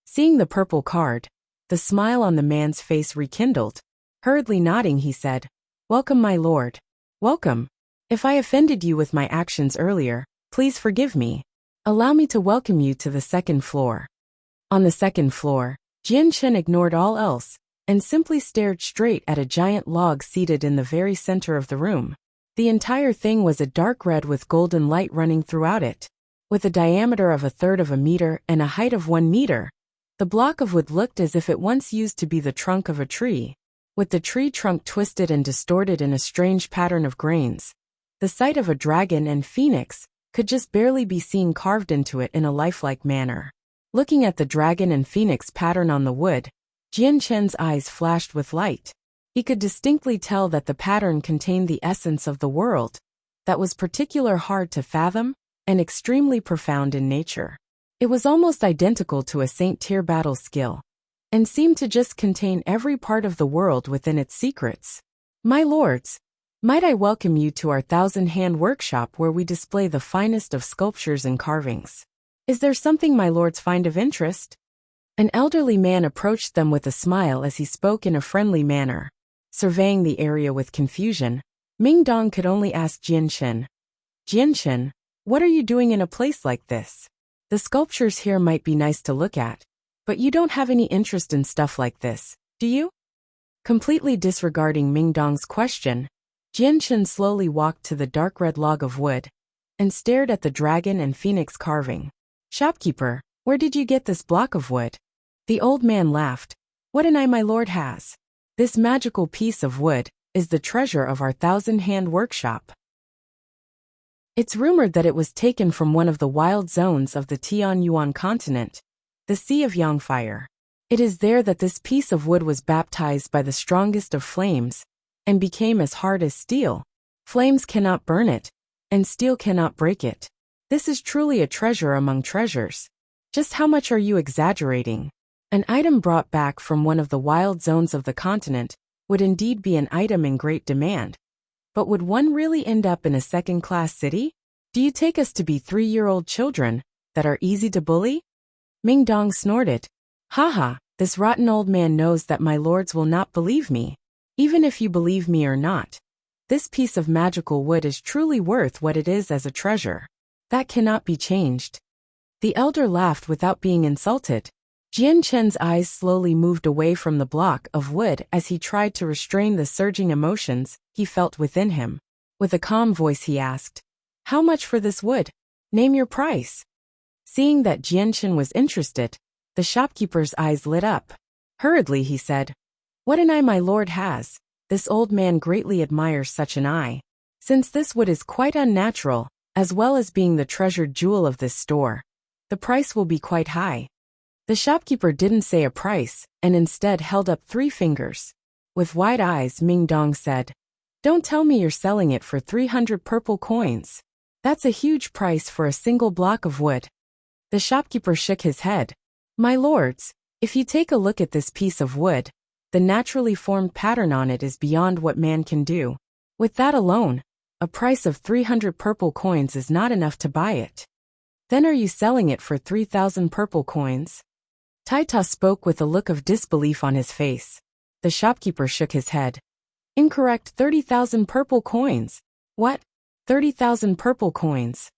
Seeing the purple card, the smile on the man's face rekindled. Hurriedly nodding, he said, "Welcome, my lord. Welcome. If I offended you with my actions earlier, please forgive me. Allow me to welcome you to the second floor." On the second floor, Jianshen ignored all else and simply stared straight at a giant log seated in the very center of the room. The entire thing was a dark red with golden light running throughout it. With a diameter of 1/3 of a meter and a height of 1 meter, the block of wood looked as if it once used to be the trunk of a tree. With the tree trunk twisted and distorted in a strange pattern of grains, the sight of a dragon and phoenix could just barely be seen carved into it in a lifelike manner. Looking at the dragon and phoenix pattern on the wood, Jianshen's eyes flashed with light. He could distinctly tell that the pattern contained the essence of the world, that was particularly hard to fathom and extremely profound in nature. It was almost identical to a Saint-Tier battle skill, and seemed to just contain every part of the world within its secrets. "My lords, might I welcome you to our 1,000-hand workshop where we display the finest of sculptures and carvings. Is there something my lords find of interest?" An elderly man approached them with a smile as he spoke in a friendly manner. Surveying the area with confusion, Mingdong could only ask Jianshen, "Jianshen, what are you doing in a place like this? The sculptures here might be nice to look at, but you don't have any interest in stuff like this, do you?" Completely disregarding Mingdong's question, Jianshen slowly walked to the dark red log of wood and stared at the dragon and phoenix carving. "Shopkeeper, where did you get this block of wood?" The old man laughed. "What an eye my lord has! This magical piece of wood is the treasure of our 1,000-hand workshop. It's rumored that it was taken from one of the wild zones of the Tianyuan continent, the Sea of Yangfire. It is there that this piece of wood was baptized by the strongest of flames and became as hard as steel. Flames cannot burn it, and steel cannot break it. This is truly a treasure among treasures. Just how much are you exaggerating? An item brought back from one of the wild zones of the continent would indeed be an item in great demand. But would one really end up in a second-class city? Do you take us to be 3-year-old children that are easy to bully?" Mingdong snorted. "Haha, this rotten old man knows that my lords will not believe me. Even if you believe me or not, this piece of magical wood is truly worth what it is as a treasure. That cannot be changed." The elder laughed without being insulted. Jianshen's eyes slowly moved away from the block of wood as he tried to restrain the surging emotions he felt within him. With a calm voice he asked, "How much for this wood? Name your price." Seeing that Jianshen was interested, the shopkeeper's eyes lit up. Hurriedly he said, "What an eye my lord has! This old man greatly admires such an eye. Since this wood is quite unnatural, as well as being the treasured jewel of this store. The price will be quite high. The shopkeeper didn't say a price, and instead held up 3 fingers. With wide eyes, Ming Dong said, "Don't tell me you're selling it for 300 purple coins. That's a huge price for a single block of wood." The shopkeeper shook his head. "My lords, if you take a look at this piece of wood, the naturally formed pattern on it is beyond what man can do. With that alone, a price of 300 purple coins is not enough to buy it. Then are you selling it for 3,000 purple coins?" Taita spoke with a look of disbelief on his face. The shopkeeper shook his head. "Incorrect, 30,000 purple coins." "What? 30,000 purple coins?"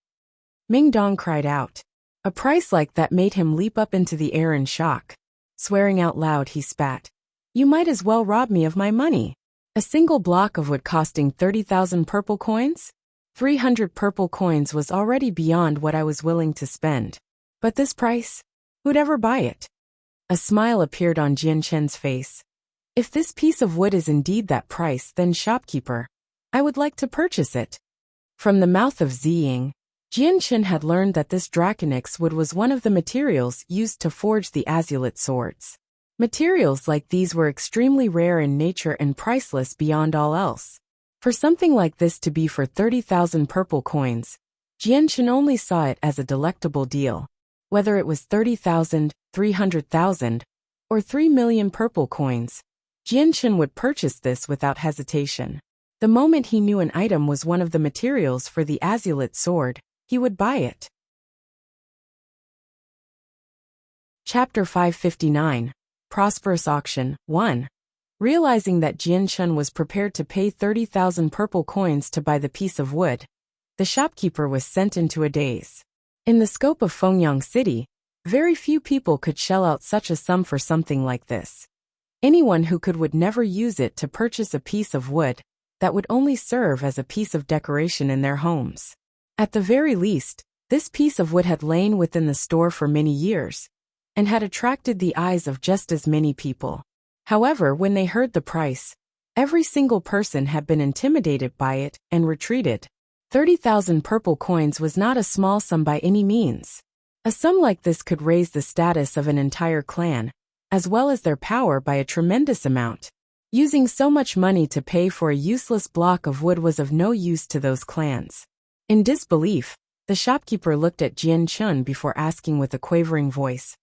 Ming Dong cried out. A price like that made him leap up into the air in shock. Swearing out loud, he spat. "You might as well rob me of my money. A single block of wood costing 30,000 purple coins? 300 purple coins was already beyond what I was willing to spend. But this price? Who'd ever buy it?" A smile appeared on Jian Chen's face. "If this piece of wood is indeed that price, then shopkeeper, I would like to purchase it." From the mouth of Ziying, Jian Chen had learned that this draconix wood was one of the materials used to forge the azulate swords. Materials like these were extremely rare in nature and priceless beyond all else. For something like this to be for 30,000 purple coins, Jian Chen only saw it as a delectable deal. Whether it was 30,000, 300,000, or 3 million purple coins, Jian Chen would purchase this without hesitation. The moment he knew an item was one of the materials for the azulate sword, he would buy it. Chapter 559, Prosperous Auction, 1. Realizing that Jian Chen was prepared to pay 30,000 purple coins to buy the piece of wood, the shopkeeper was sent into a daze. In the scope of Fengyang City, very few people could shell out such a sum for something like this. Anyone who could would never use it to purchase a piece of wood that would only serve as a piece of decoration in their homes. At the very least, this piece of wood had lain within the store for many years, and had attracted the eyes of just as many people. However, when they heard the price, every single person had been intimidated by it and retreated. 30,000 purple coins was not a small sum by any means. A sum like this could raise the status of an entire clan, as well as their power by a tremendous amount. Using so much money to pay for a useless block of wood was of no use to those clans. In disbelief, the shopkeeper looked at Jian Chen before asking with a quavering voice,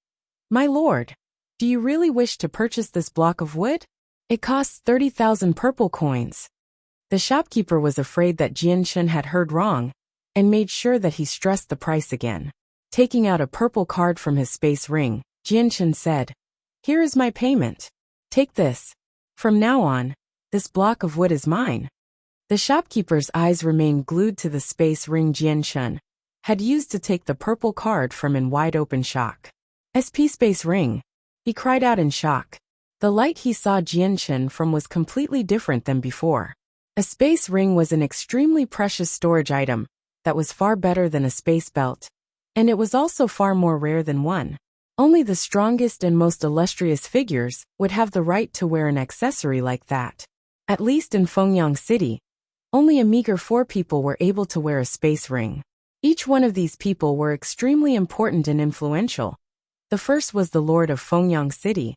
"My lord, do you really wish to purchase this block of wood? It costs 30,000 purple coins." The shopkeeper was afraid that Jian Chen had heard wrong, and made sure that he stressed the price again. Taking out a purple card from his space ring, Jian Chen said, "Here is my payment. Take this. From now on, this block of wood is mine." The shopkeeper's eyes remained glued to the space ring Jian Chen had used to take the purple card from in wide-open shock. "SP space ring," he cried out in shock. The light he saw Jian Chen from was completely different than before. A space ring was an extremely precious storage item that was far better than a space belt, and it was also far more rare than one. Only the strongest and most illustrious figures would have the right to wear an accessory like that. At least in Fengyang City, only a meager 4 people were able to wear a space ring. Each one of these people were extremely important and influential. The first was the lord of Fengyang City,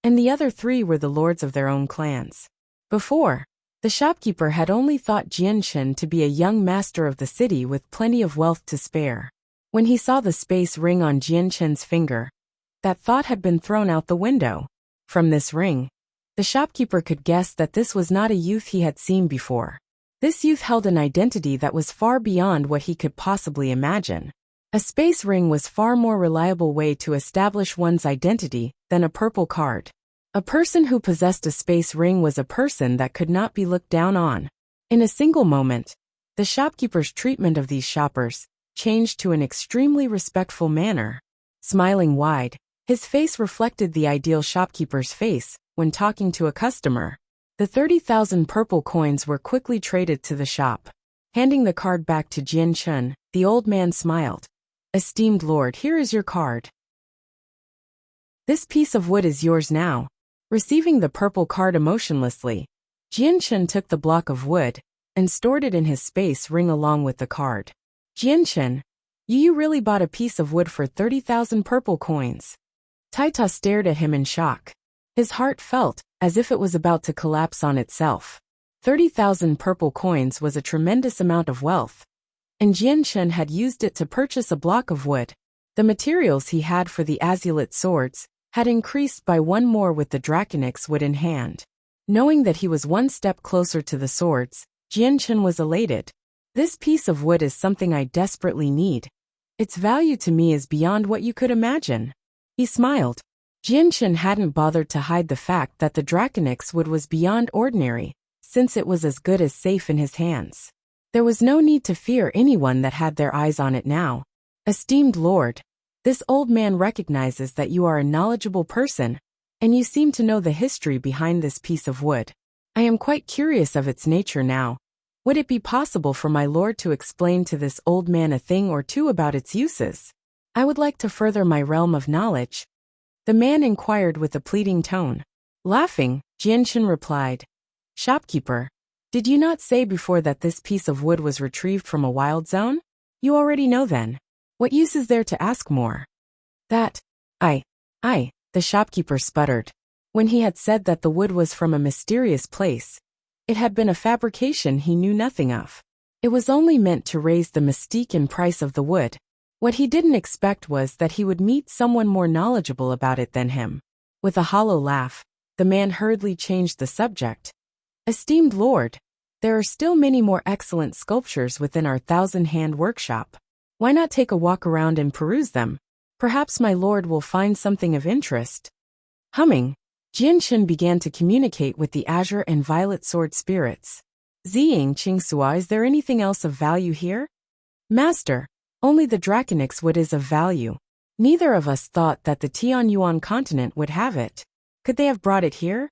and the other 3 were the lords of their own clans. Before, the shopkeeper had only thought Jian Chen to be a young master of the city with plenty of wealth to spare. When he saw the space ring on Jian Chen's finger, that thought had been thrown out the window. From this ring, the shopkeeper could guess that this was not a youth he had seen before. This youth held an identity that was far beyond what he could possibly imagine. A space ring was far more reliable way to establish one's identity than a purple card. A person who possessed a space ring was a person that could not be looked down on. In a single moment, the shopkeeper's treatment of these shoppers changed to an extremely respectful manner. Smiling wide, his face reflected the ideal shopkeeper's face when talking to a customer. The 30,000 purple coins were quickly traded to the shop. Handing the card back to Jian Chen, the old man smiled. "Esteemed lord, here is your card. This piece of wood is yours now." Receiving the purple card emotionlessly, Jian Chen took the block of wood and stored it in his space ring along with the card. Jianchen, you really bought a piece of wood for 30,000 purple coins. Taita stared at him in shock. His heart felt as if it was about to collapse on itself. 30,000 purple coins was a tremendous amount of wealth, and Jianchen had used it to purchase a block of wood. The materials he had for the azulate swords had increased by one more with the Draconix wood in hand. Knowing that he was one step closer to the swords, Jianchen was elated. This piece of wood is something I desperately need. Its value to me is beyond what you could imagine. He smiled. Jianchen hadn't bothered to hide the fact that the Draconix wood was beyond ordinary, since it was as good as safe in his hands. There was no need to fear anyone that had their eyes on it now. Esteemed Lord, this old man recognizes that you are a knowledgeable person, and you seem to know the history behind this piece of wood. I am quite curious of its nature now. Would it be possible for my lord to explain to this old man a thing or two about its uses? I would like to further my realm of knowledge. The man inquired with a pleading tone. Laughing, Jianchen replied, Shopkeeper, did you not say before that this piece of wood was retrieved from a wild zone? You already know then. What use is there to ask more? That, the shopkeeper sputtered. When he had said that the wood was from a mysterious place, it had been a fabrication he knew nothing of. It was only meant to raise the mystique and price of the wood. What he didn't expect was that he would meet someone more knowledgeable about it than him. With a hollow laugh, the man hurriedly changed the subject. Esteemed Lord, there are still many more excellent sculptures within our 1,000-hand workshop. Why not take a walk around and peruse them? Perhaps my lord will find something of interest. Humming, Jianchen began to communicate with the azure and violet sword spirits. Ziying Qingsua, is there anything else of value here? Master, only the Draconix wood is of value. Neither of us thought that the Tianyuan continent would have it. Could they have brought it here?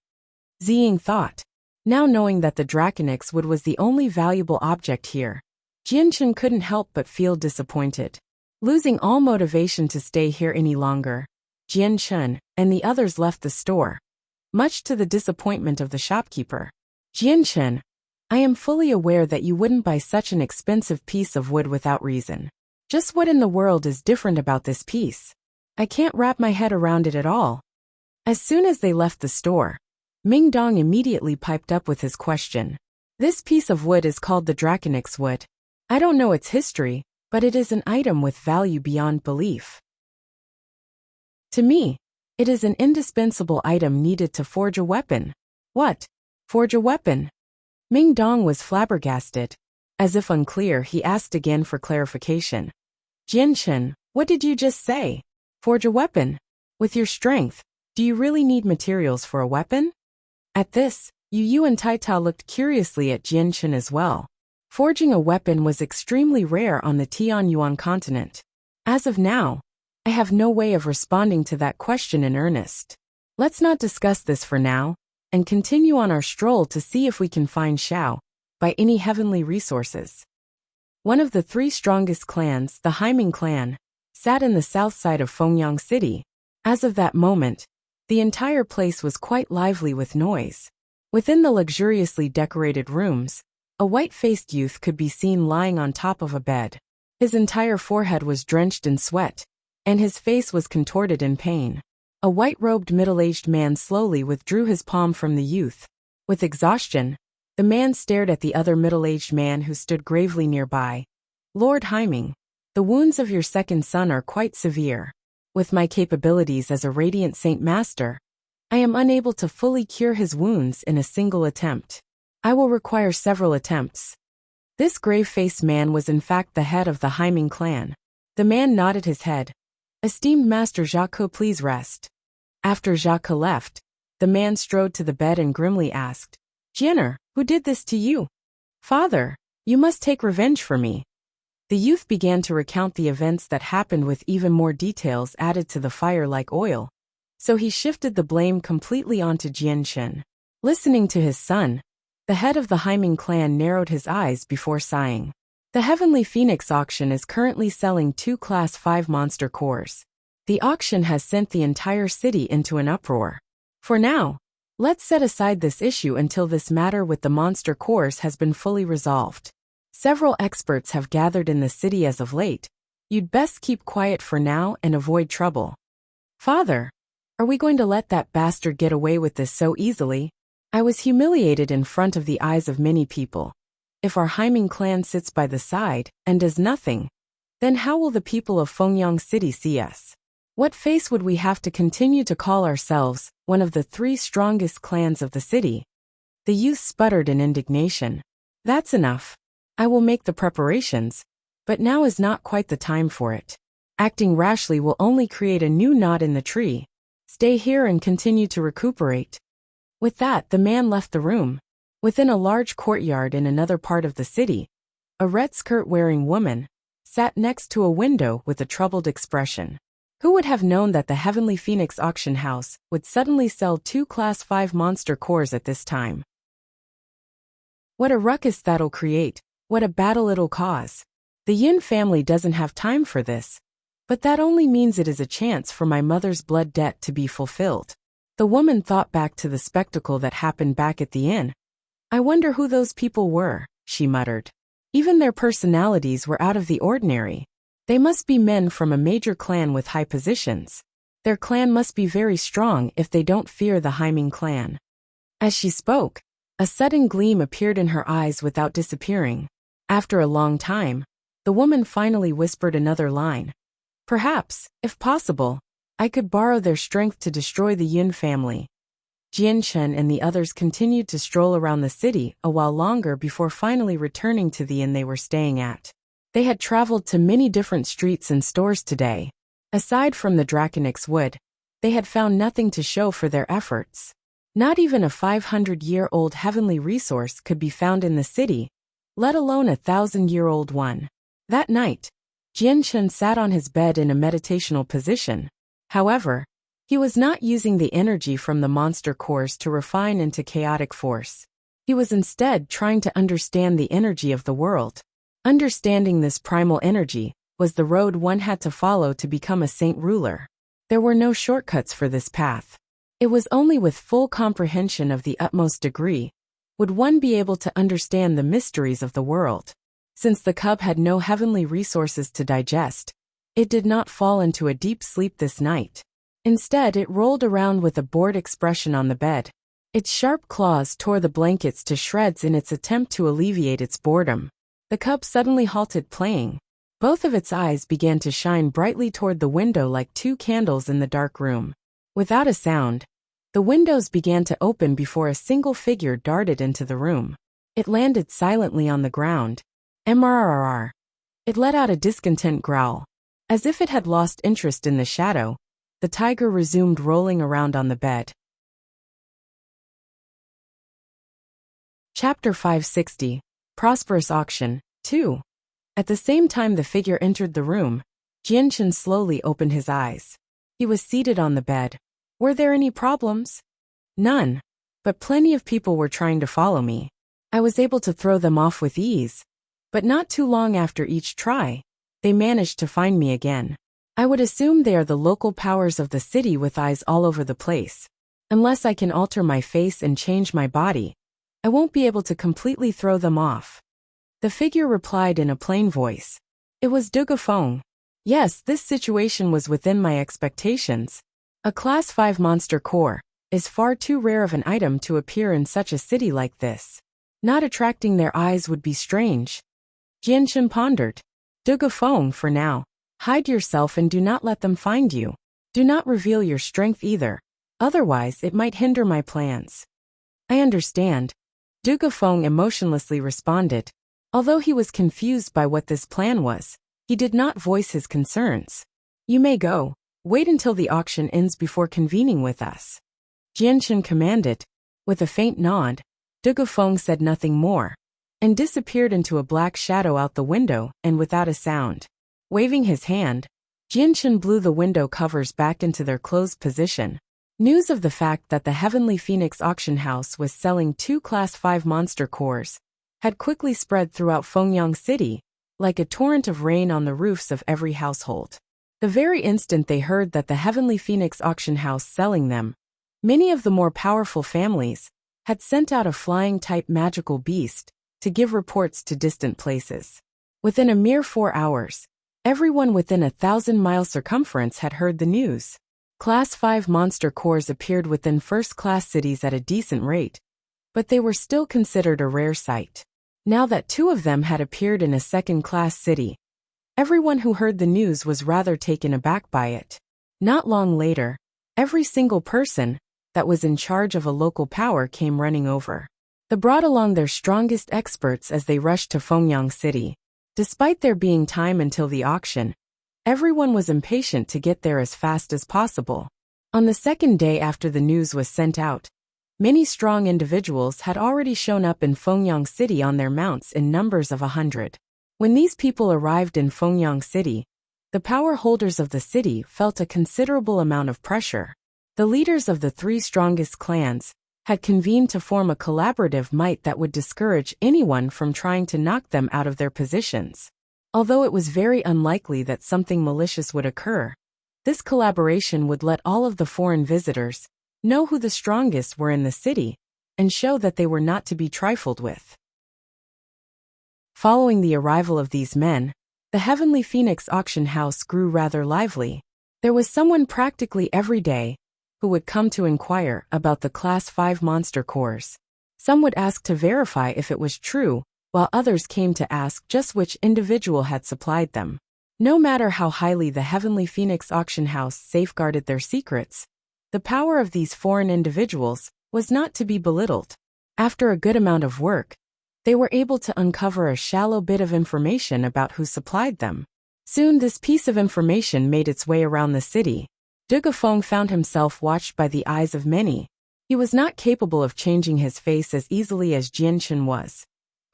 Ziying thought. Now knowing that the Draconix wood was the only valuable object here, Jianchen couldn't help but feel disappointed. Losing all motivation to stay here any longer, Jianchen and the others left the store, much to the disappointment of the shopkeeper. Jianchen, I am fully aware that you wouldn't buy such an expensive piece of wood without reason. Just what in the world is different about this piece? I can't wrap my head around it at all. As soon as they left the store, Ming Dong immediately piped up with his question. This piece of wood is called the Draconix wood. I don't know its history, but it is an item with value beyond belief. To me, it is an indispensable item needed to forge a weapon. What? Forge a weapon? Ming Dong was flabbergasted. As if unclear, he asked again for clarification. Jianchen, what did you just say? Forge a weapon? With your strength, do you really need materials for a weapon? At this, Yu and Taita looked curiously at Jianchen as well. Forging a weapon was extremely rare on the Tianyuan continent. As of now, I have no way of responding to that question in earnest. Let's not discuss this for now, and continue on our stroll to see if we can find Xiao, by any heavenly resources. One of the 3 strongest clans, the Haiming clan, sat in the south side of Fengyang City. As of that moment, the entire place was quite lively with noise. Within the luxuriously decorated rooms, a white-faced youth could be seen lying on top of a bed. His entire forehead was drenched in sweat, and his face was contorted in pain. A white-robed middle-aged man slowly withdrew his palm from the youth. With exhaustion, the man stared at the other middle-aged man who stood gravely nearby. Lord Haiming, the wounds of your second son are quite severe. With my capabilities as a Radiant Saint Master, I am unable to fully cure his wounds in a single attempt. I will require several attempts. This grave-faced man was in fact the head of the Haiming clan. The man nodded his head. Esteemed Master Jacques, please rest. After Jacques left, the man strode to the bed and grimly asked, Jenner, who did this to you? Father, you must take revenge for me. The youth began to recount the events that happened with even more details added to the fire like oil. So he shifted the blame completely onto Jianchen. Listening to his son, the head of the Haiming clan narrowed his eyes before sighing. The Heavenly Phoenix auction is currently selling 2 Class 5 monster cores. The auction has sent the entire city into an uproar. For now, let's set aside this issue until this matter with the monster cores has been fully resolved. Several experts have gathered in the city as of late. You'd best keep quiet for now and avoid trouble. Father, are we going to let that bastard get away with this so easily? I was humiliated in front of the eyes of many people. If our Haiming clan sits by the side and does nothing, then how will the people of Fengyang City see us? What face would we have to continue to call ourselves one of the 3 strongest clans of the city? The youth sputtered in indignation. That's enough. I will make the preparations, but now is not quite the time for it. Acting rashly will only create a new knot in the tree. Stay here and continue to recuperate. With that, the man left the room. Within a large courtyard in another part of the city, a red skirt-wearing woman sat next to a window with a troubled expression. Who would have known that the Heavenly Phoenix auction house would suddenly sell 2 Class 5 monster cores at this time? What a ruckus that'll create, what a battle it'll cause. The Yin family doesn't have time for this, but that only means it is a chance for my mother's blood debt to be fulfilled. The woman thought back to the spectacle that happened back at the inn. I wonder who those people were, she muttered. Even their personalities were out of the ordinary. They must be men from a major clan with high positions. Their clan must be very strong if they don't fear the Haiming clan. As she spoke, a sudden gleam appeared in her eyes without disappearing. After a long time, the woman finally whispered another line. Perhaps, if possible, I could borrow their strength to destroy the Yin family. Jianchen and the others continued to stroll around the city a while longer before finally returning to the inn they were staying at. They had traveled to many different streets and stores today. Aside from the Draconix wood, they had found nothing to show for their efforts. Not even a 500-year-old heavenly resource could be found in the city, let alone a 1,000-year-old one. That night, Jianchen sat on his bed in a meditational position. However, he was not using the energy from the monster cores to refine into chaotic force. He was instead trying to understand the energy of the world. Understanding this primal energy was the road one had to follow to become a saint ruler. There were no shortcuts for this path. It was only with full comprehension of the utmost degree would one be able to understand the mysteries of the world. Since the cub had no heavenly resources to digest, it did not fall into a deep sleep this night. Instead, it rolled around with a bored expression on the bed. Its sharp claws tore the blankets to shreds in its attempt to alleviate its boredom. The cub suddenly halted playing. Both of its eyes began to shine brightly toward the window like 2 candles in the dark room. Without a sound, the windows began to open before a single figure darted into the room. It landed silently on the ground. MRRR. It let out a discontent growl. As if it had lost interest in the shadow, the tiger resumed rolling around on the bed. Chapter 560. Prosperous Auction, 2. At the same time the figure entered the room, Jianchen slowly opened his eyes. He was seated on the bed. Were there any problems? None. But plenty of people were trying to follow me. I was able to throw them off with ease. But not too long after each try, they managed to find me again. I would assume they are the local powers of the city with eyes all over the place. Unless I can alter my face and change my body, I won't be able to completely throw them off. The figure replied in a plain voice. It was Dugafeng. Yes, this situation was within my expectations. A Class 5 monster core is far too rare of an item to appear in such a city like this. Not attracting their eyes would be strange. Jianchen pondered. Dugafeng, for now. Hide yourself and do not let them find you. Do not reveal your strength either. Otherwise, it might hinder my plans. I understand. Dugafeng emotionlessly responded. Although he was confused by what this plan was, he did not voice his concerns. You may go. Wait until the auction ends before convening with us. Jianchen commanded. With a faint nod, Dugafeng said nothing more, and disappeared into a black shadow out the window and without a sound. Waving his hand, Jianchen blew the window covers back into their closed position. News of the fact that the Heavenly Phoenix auction house was selling 2 Class 5 monster cores had quickly spread throughout Fengyang City, like a torrent of rain on the roofs of every household. The very instant they heard that the Heavenly Phoenix auction house selling them, many of the more powerful families had sent out a flying-type magical beast to give reports to distant places. Within a mere 4 hours, everyone within a 1,000-mile circumference had heard the news. Class 5 monster cores appeared within first-class cities at a decent rate, but they were still considered a rare sight. Now that 2 of them had appeared in a second-class city, everyone who heard the news was rather taken aback by it. Not long later, every single person that was in charge of a local power came running over. They brought along their strongest experts as they rushed to Fengyang City. Despite there being time until the auction, everyone was impatient to get there as fast as possible. On the second day after the news was sent out, many strong individuals had already shown up in Fengyang City on their mounts in numbers of 100. When these people arrived in Fengyang City, the power holders of the city felt a considerable amount of pressure. The leaders of the 3 strongest clans had convened to form a collaborative might that would discourage anyone from trying to knock them out of their positions. Although it was very unlikely that something malicious would occur, this collaboration would let all of the foreign visitors know who the strongest were in the city and show that they were not to be trifled with. Following the arrival of these men, the Heavenly Phoenix auction house grew rather lively. There was someone practically every day who would come to inquire about the Class 5 monster cores. Some would ask to verify if it was true, while others came to ask just which individual had supplied them. No matter how highly the Heavenly Phoenix auction house safeguarded their secrets, the power of these foreign individuals was not to be belittled. After a good amount of work, they were able to uncover a shallow bit of information about who supplied them. Soon this piece of information made its way around the city. Dugafeng found himself watched by the eyes of many. He was not capable of changing his face as easily as Jianchen was.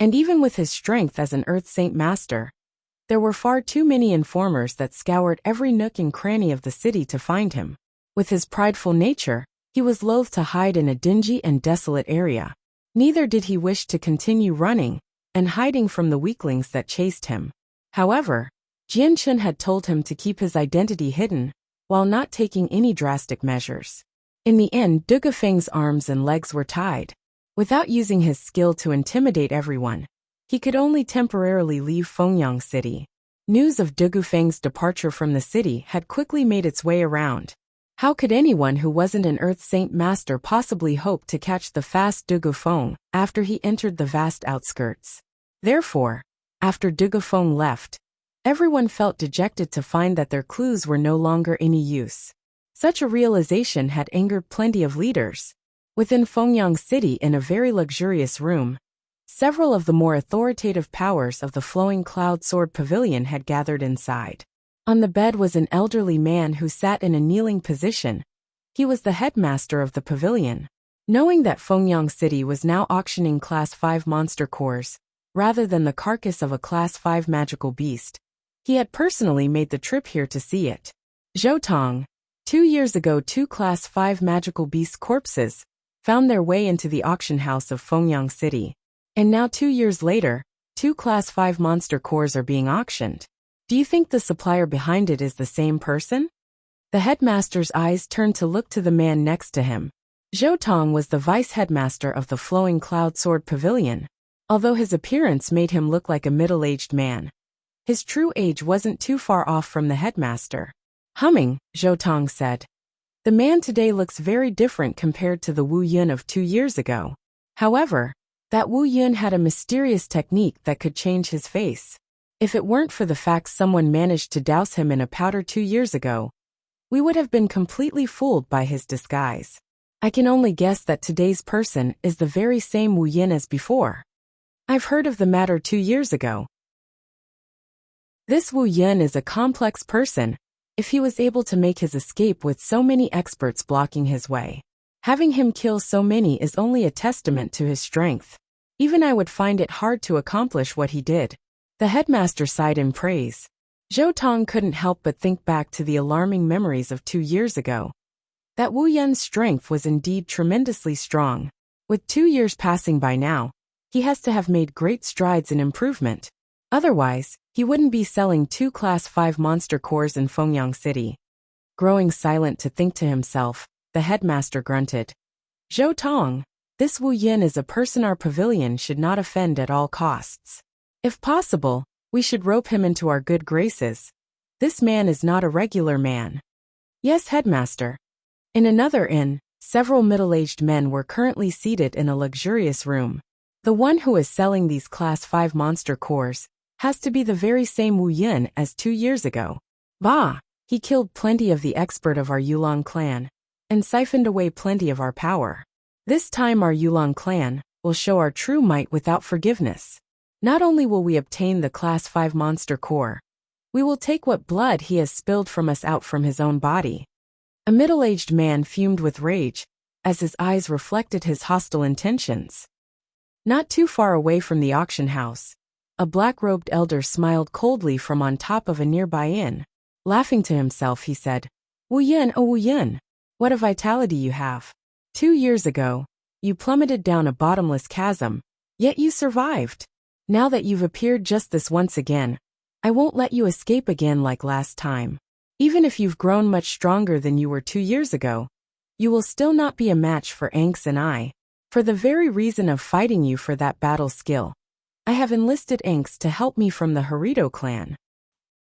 And even with his strength as an Earth Saint Master, there were far too many informers that scoured every nook and cranny of the city to find him. With his prideful nature, he was loath to hide in a dingy and desolate area. Neither did he wish to continue running and hiding from the weaklings that chased him. However, Jianchen had told him to keep his identity hidden, while not taking any drastic measures. In the end, Dugafeng's arms and legs were tied. Without using his skill to intimidate everyone, he could only temporarily leave Fengyang City. News of Dugafeng's departure from the city had quickly made its way around. How could anyone who wasn't an Earth Saint Master possibly hope to catch the fast Dugafeng after he entered the vast outskirts? Therefore, after Dugafeng left, everyone felt dejected to find that their clues were no longer any use. Such a realization had angered plenty of leaders. Within Fengyang City, in a very luxurious room, several of the more authoritative powers of the Flowing Cloud Sword Pavilion had gathered inside. On the bed was an elderly man who sat in a kneeling position. He was the headmaster of the pavilion. Knowing that Fengyang City was now auctioning Class 5 monster cores, rather than the carcass of a Class 5 magical beast, he had personally made the trip here to see it. Zhou Tong. 2 years ago, 2 Class 5 magical beast corpses found their way into the auction house of Fengyang City. And now 2 years later, 2 Class 5 monster cores are being auctioned. Do you think the supplier behind it is the same person? The headmaster's eyes turned to look to the man next to him. Zhou Tong was the vice headmaster of the Flowing Cloud Sword Pavilion. Although his appearance made him look like a middle-aged man, his true age wasn't too far off from the headmaster. Humming, Zhou Tong said. The man today looks very different compared to the Wu Yun of 2 years ago. However, that Wu Yun had a mysterious technique that could change his face. If it weren't for the fact someone managed to douse him in a powder 2 years ago, we would have been completely fooled by his disguise. I can only guess that today's person is the very same Wu Yin as before. I've heard of the matter 2 years ago. This Wu Yun is a complex person, if he was able to make his escape with so many experts blocking his way. Having him kill so many is only a testament to his strength. Even I would find it hard to accomplish what he did. The headmaster sighed in praise. Zhou Tong couldn't help but think back to the alarming memories of 2 years ago. That Wu Yun's strength was indeed tremendously strong. With 2 years passing by now, he has to have made great strides in improvement. Otherwise, he wouldn't be selling 2 Class 5 monster cores in Fengyang City. Growing silent to think to himself, the headmaster grunted. Zhou Tong, This Wu Yin is a person our pavilion should not offend at all costs. If possible, we should rope him into our good graces. This man is not a regular man. Yes, headmaster. In another inn, several middle-aged men were currently seated in a luxurious room. The one who is selling these Class 5 monster cores has to be the very same Wu Yin as 2 years ago. Bah! He killed plenty of the expert of our Yulong clan, and siphoned away plenty of our power. This time our Yulong clan will show our true might without forgiveness. Not only will we obtain the Class 5 monster core, we will take what blood he has spilled from us out from his own body. A middle-aged man fumed with rage, as his eyes reflected his hostile intentions. Not too far away from the auction house, a black-robed elder smiled coldly from on top of a nearby inn. Laughing to himself, he said, "Wu Yin, oh Wu Yin, what a vitality you have. 2 years ago, you plummeted down a bottomless chasm, yet you survived. Now that you've appeared just this once again, I won't let you escape again like last time. Even if you've grown much stronger than you were 2 years ago, you will still not be a match for Anx and I. For the very reason of fighting you for that battle skill, I have enlisted Anx to help me from the Harito clan."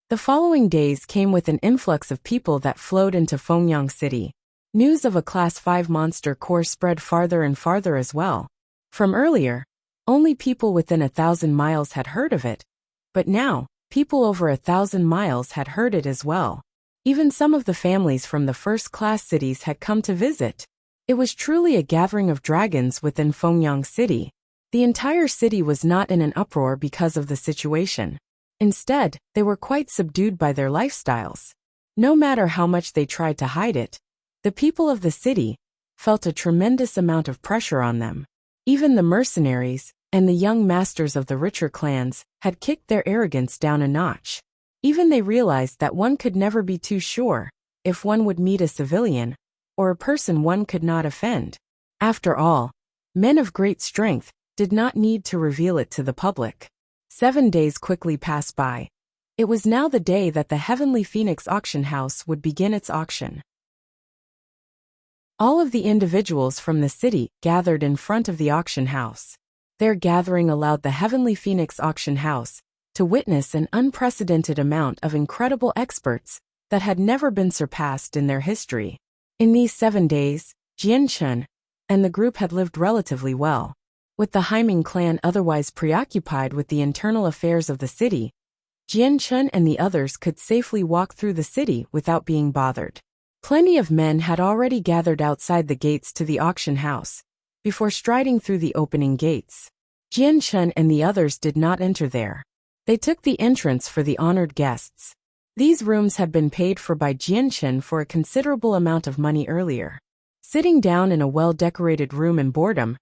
The following days came with an influx of people that flowed into Fengyang City. News of a Class 5 monster core spread farther and farther as well. From earlier, only people within 1,000 miles had heard of it. But now, people over 1,000 miles had heard it as well. Even some of the families from the first-class cities had come to visit. It was truly a gathering of dragons within Fengyang City. The entire city was not in an uproar because of the situation. Instead, they were quite subdued by their lifestyles. No matter how much they tried to hide it, the people of the city felt a tremendous amount of pressure on them. Even the mercenaries and the young masters of the richer clans had kicked their arrogance down a notch. Even they realized that one could never be too sure if one would meet a civilian or a person one could not offend. After all, men of great strength did not need to reveal it to the public. 7 days quickly passed by. It was now the day that the Heavenly Phoenix auction house would begin its auction. All of the individuals from the city gathered in front of the auction house. Their gathering allowed the Heavenly Phoenix auction house to witness an unprecedented amount of incredible experts that had never been surpassed in their history. In these 7 days, Jian Chun and the group had lived relatively well. With the Haiming clan otherwise preoccupied with the internal affairs of the city, Jian Chun and the others could safely walk through the city without being bothered. Plenty of men had already gathered outside the gates to the auction house before striding through the opening gates. Jian Chun and the others did not enter there. They took the entrance for the honored guests. These rooms had been paid for by Jian Chun for a considerable amount of money earlier. Sitting down in a well-decorated room in boredom,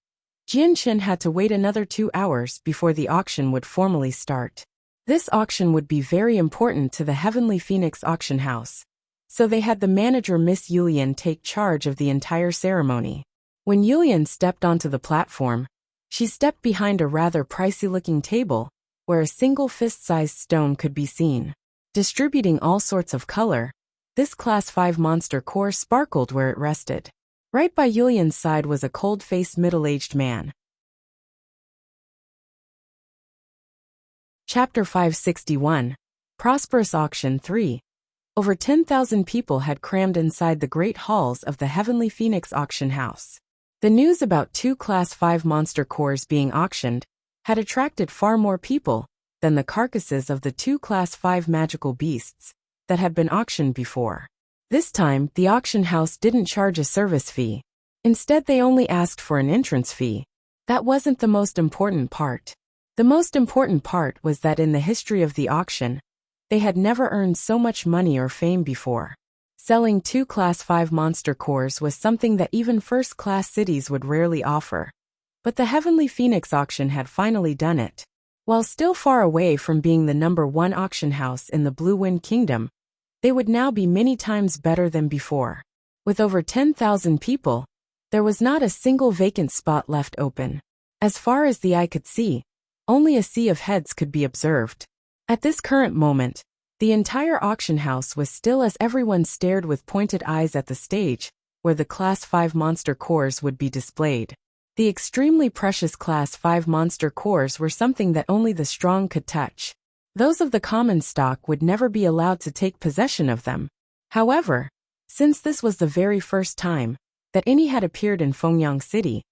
Jian Chun had to wait another 2 hours before the auction would formally start. This auction would be very important to the Heavenly Phoenix auction house, so they had the manager Miss Yulian take charge of the entire ceremony. When Yulian stepped onto the platform, she stepped behind a rather pricey-looking table where a single fist-sized stone could be seen. Distributing all sorts of color, this Class 5 monster core sparkled where it rested. Right by Yulian's side was a cold-faced middle-aged man. Chapter 561, Prosperous Auction 3. Over 10,000 people had crammed inside the great halls of the Heavenly Phoenix auction house. The news about 2 Class 5 monster cores being auctioned had attracted far more people than the carcasses of the 2 Class 5 magical beasts that had been auctioned before. This time, the auction house didn't charge a service fee. Instead, they only asked for an entrance fee. That wasn't the most important part. The most important part was that in the history of the auction, they had never earned so much money or fame before. Selling 2 Class 5 monster cores was something that even first-class cities would rarely offer. But the Heavenly Phoenix auction had finally done it. While still far away from being the #1 auction house in the Blue Wind Kingdom, they would now be many times better than before. With over 10,000 people, there was not a single vacant spot left open. As far as the eye could see, only a sea of heads could be observed. At this current moment, the entire auction house was still as everyone stared with pointed eyes at the stage, where the Class 5 monster cores would be displayed. The extremely precious Class 5 monster cores were something that only the strong could touch. Those of the common stock would never be allowed to take possession of them. However, since this was the very first time that any had appeared in Fengyang City,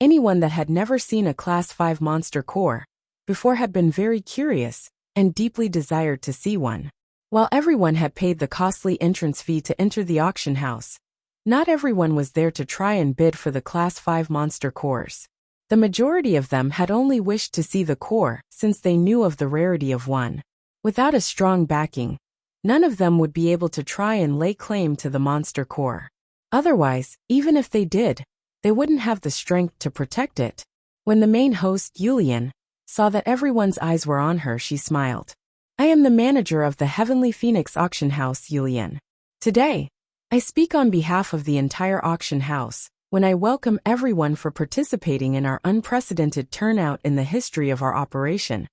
anyone that had never seen a Class 5 monster core before had been very curious and deeply desired to see one. While everyone had paid the costly entrance fee to enter the auction house, not everyone was there to try and bid for the Class 5 monster cores. The majority of them had only wished to see the core since they knew of the rarity of one. Without a strong backing, none of them would be able to try and lay claim to the monster core. Otherwise, even if they did, they wouldn't have the strength to protect it. When the main host, Yulian, saw that everyone's eyes were on her, she smiled. I am the manager of the Heavenly Phoenix Auction House, Yulian. Today, I speak on behalf of the entire auction house when I welcome everyone for participating in our unprecedented turnout in the history of our operation.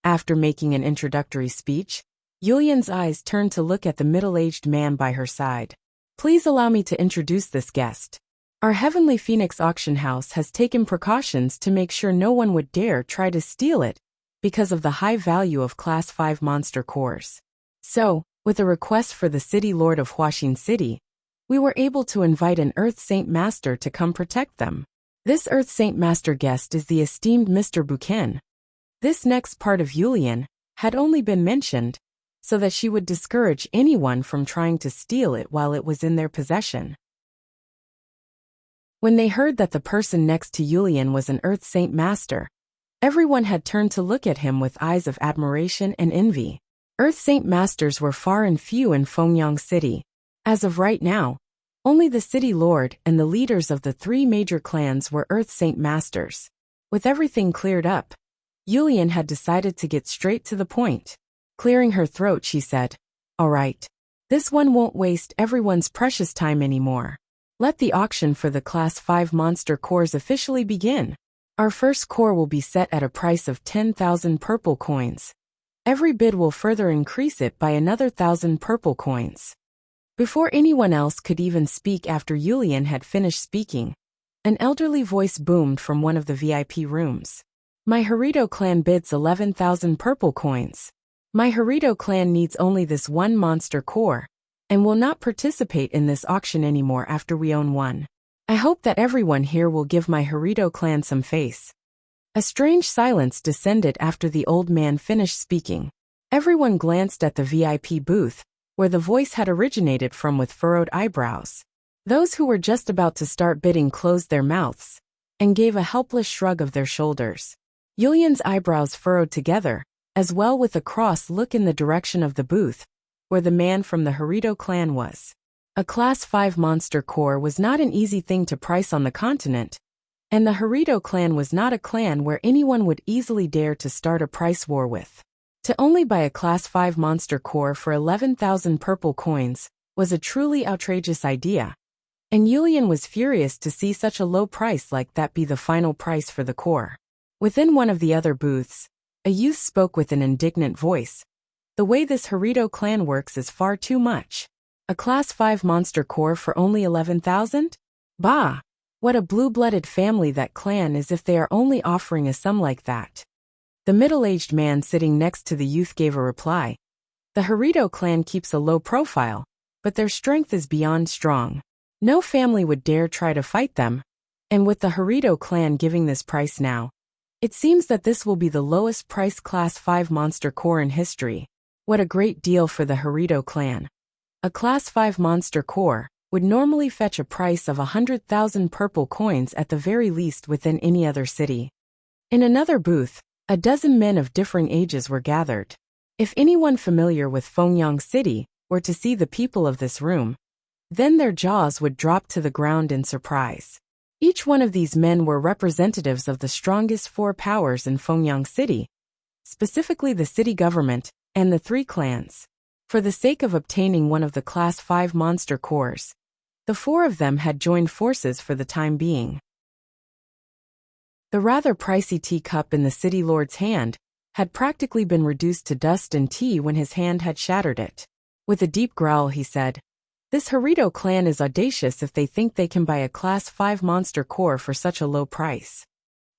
After making an introductory speech, Yulian's eyes turned to look at the middle-aged man by her side. Please allow me to introduce this guest. Our Heavenly Phoenix Auction House has taken precautions to make sure no one would dare try to steal it because of the high value of Class 5 monster cores. So, with a request for the City Lord of Huaxin City, we were able to invite an Earth Saint Master to come protect them. This Earth Saint Master guest is the esteemed Mr. Buchen. This next part of Yulian had only been mentioned so that she would discourage anyone from trying to steal it while it was in their possession. When they heard that the person next to Yulian was an Earth Saint Master, everyone had turned to look at him with eyes of admiration and envy. Earth Saint Masters were far and few in Fengyang City. As of right now, only the City Lord and the leaders of the 3 major clans were Earth Saint Masters. With everything cleared up, Yulian had decided to get straight to the point. Clearing her throat, she said, All right. This one won't waste everyone's precious time anymore. Let the auction for the Class 5 monster cores officially begin. Our first core will be set at a price of 10,000 purple coins. Every bid will further increase it by another 1,000 purple coins. Before anyone else could even speak after Yulian had finished speaking, an elderly voice boomed from one of the VIP rooms. My Harito clan bids 11,000 purple coins. My Harito clan needs only this one monster core, and will not participate in this auction anymore after we own one. I hope that everyone here will give my Harito clan some face. A strange silence descended after the old man finished speaking. Everyone glanced at the VIP booth, where the voice had originated from with furrowed eyebrows. Those who were just about to start bidding closed their mouths and gave a helpless shrug of their shoulders. Yulian's eyebrows furrowed together, as well with a cross look in the direction of the booth, where the man from the Harito clan was. A Class 5 monster core was not an easy thing to price on the continent, and the Harito clan was not a clan where anyone would easily dare to start a price war with. To only buy a Class 5 monster core for 11,000 purple coins was a truly outrageous idea, and Yulian was furious to see such a low price like that be the final price for the core. Within one of the other booths, a youth spoke with an indignant voice. The way this Harito clan works is far too much. A Class 5 monster core for only 11,000? Bah! What a blue-blooded family that clan is if they are only offering a sum like that. The middle-aged man sitting next to the youth gave a reply. The Harito clan keeps a low profile, but their strength is beyond strong. No family would dare try to fight them, and with the Harito clan giving this price now, it seems that this will be the lowest priced Class 5 monster core in history. What a great deal for the Harito clan. A Class 5 monster core would normally fetch a price of 100,000 purple coins at the very least within any other city. In another booth, a dozen men of differing ages were gathered. If anyone familiar with Fengyang City were to see the people of this room, then their jaws would drop to the ground in surprise. Each one of these men were representatives of the strongest 4 powers in Fengyang City, specifically the city government and the 3 clans. For the sake of obtaining one of the Class 5 monster cores, the 4 of them had joined forces for the time being. The rather pricey teacup in the city lord's hand had practically been reduced to dust and tea when his hand had shattered it. With a deep growl he said, This Harito clan is audacious if they think they can buy a Class 5 monster core for such a low price.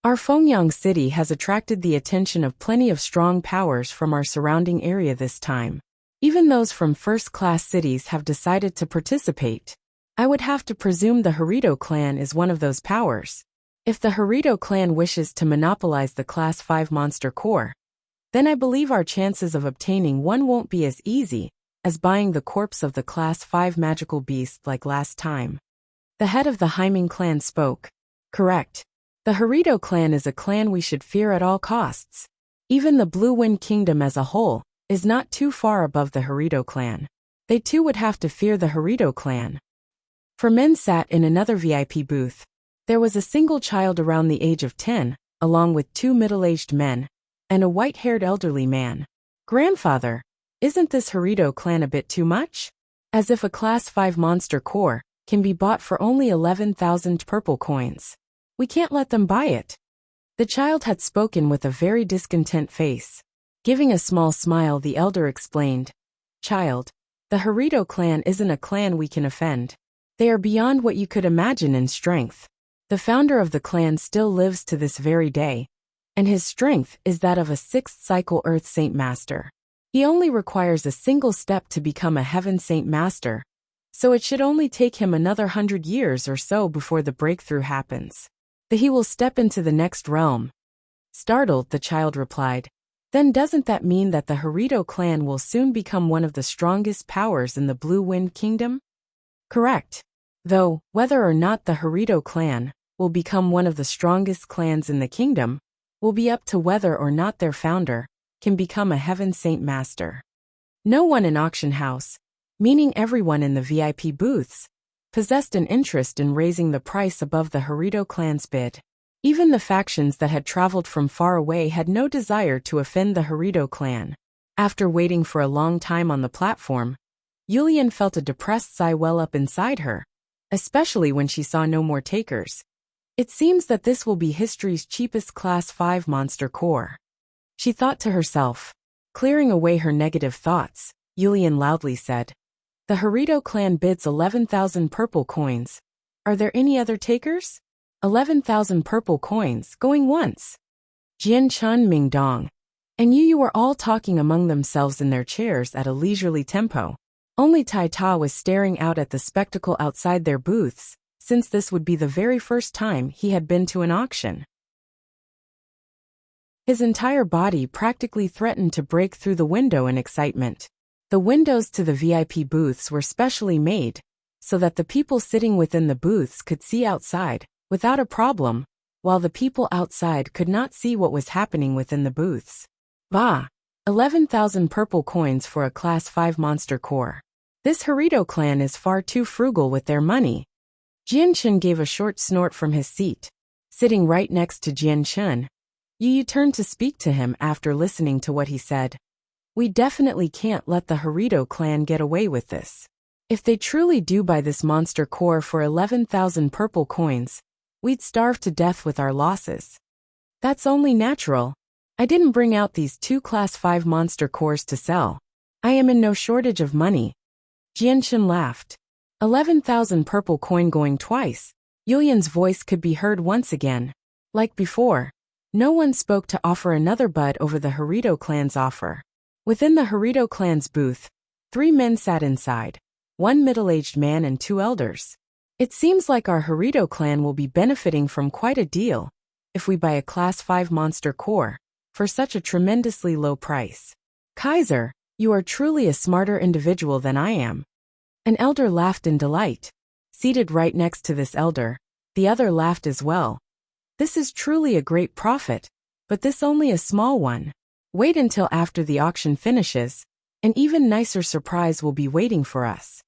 Our Fengyang city has attracted the attention of plenty of strong powers from our surrounding area this time. Even those from first-class cities have decided to participate. I would have to presume the Harito clan is one of those powers. If the Harito clan wishes to monopolize the Class 5 monster core, then I believe our chances of obtaining one won't be as easy as buying the corpse of the Class 5 magical beast like last time. The head of the Haiming clan spoke. Correct. The Harito clan is a clan we should fear at all costs. Even the Blue Wind Kingdom as a whole is not too far above the Harito clan. They too would have to fear the Harito clan. For men sat in another VIP booth. There was a single child around the age of 10, along with 2 middle-aged men, and a white-haired elderly man. Grandfather, isn't this Harito clan a bit too much? As if a Class 5 monster core can be bought for only 11,000 purple coins. We can't let them buy it. The child had spoken with a very discontent face. Giving a small smile, the elder explained. Child, the Harito clan isn't a clan we can offend. They are beyond what you could imagine in strength. The founder of the clan still lives to this very day, and his strength is that of a 6th cycle Earth Saint Master. He only requires a single step to become a Heaven Saint Master, so it should only take him another 100 years or so before the breakthrough happens. That he will step into the next realm. Startled, the child replied. Then doesn't that mean that the Harito clan will soon become one of the strongest powers in the Blue Wind Kingdom? Correct. Though, whether or not the Harito clan will become one of the strongest clans in the kingdom will be up to whether or not their founder can become a Heaven Saint Master. No one in auction house, meaning everyone in the VIP booths, possessed an interest in raising the price above the Harito clan's bid. Even the factions that had traveled from far away had no desire to offend the Harito clan. After waiting for a long time on the platform, Yulian felt a depressed sigh well up inside her, especially when she saw no more takers. It seems that this will be history's cheapest Class 5 monster core. She thought to herself. Clearing away her negative thoughts, Yulian loudly said. The Harito clan bids 11,000 purple coins. Are there any other takers? 11,000 purple coins, going once. Jian Chun Ming Dong. And you were all talking among themselves in their chairs at a leisurely tempo. Only Tai Ta was staring out at the spectacle outside their booths, since this would be the very first time he had been to an auction. His entire body practically threatened to break through the window in excitement. The windows to the VIP booths were specially made, so that the people sitting within the booths could see outside, without a problem, while the people outside could not see what was happening within the booths. Bah! 11,000 purple coins for a Class 5 monster core. This Harito clan is far too frugal with their money. Jianchen gave a short snort from his seat. Sitting right next to Jianchen, Yu turned to speak to him after listening to what he said. We definitely can't let the Harito clan get away with this. If they truly do buy this monster core for 11,000 purple coins, we'd starve to death with our losses. That's only natural. I didn't bring out these 2 Class 5 monster cores to sell. I am in no shortage of money. Jianchen laughed. 11,000 purple coin going twice. Yulian's voice could be heard once again. Like before, no one spoke to offer another bud over the Harito clan's offer. Within the Harito clan's booth, 3 men sat inside, 1 middle-aged man and 2 elders. It seems like our Harito clan will be benefiting from quite a deal if we buy a Class 5 monster core for such a tremendously low price. Kaiser, you are truly a smarter individual than I am. An elder laughed in delight. Seated right next to this elder, the other laughed as well. This is truly a great profit, but this only a small one. Wait until after the auction finishes. An even nicer surprise will be waiting for us.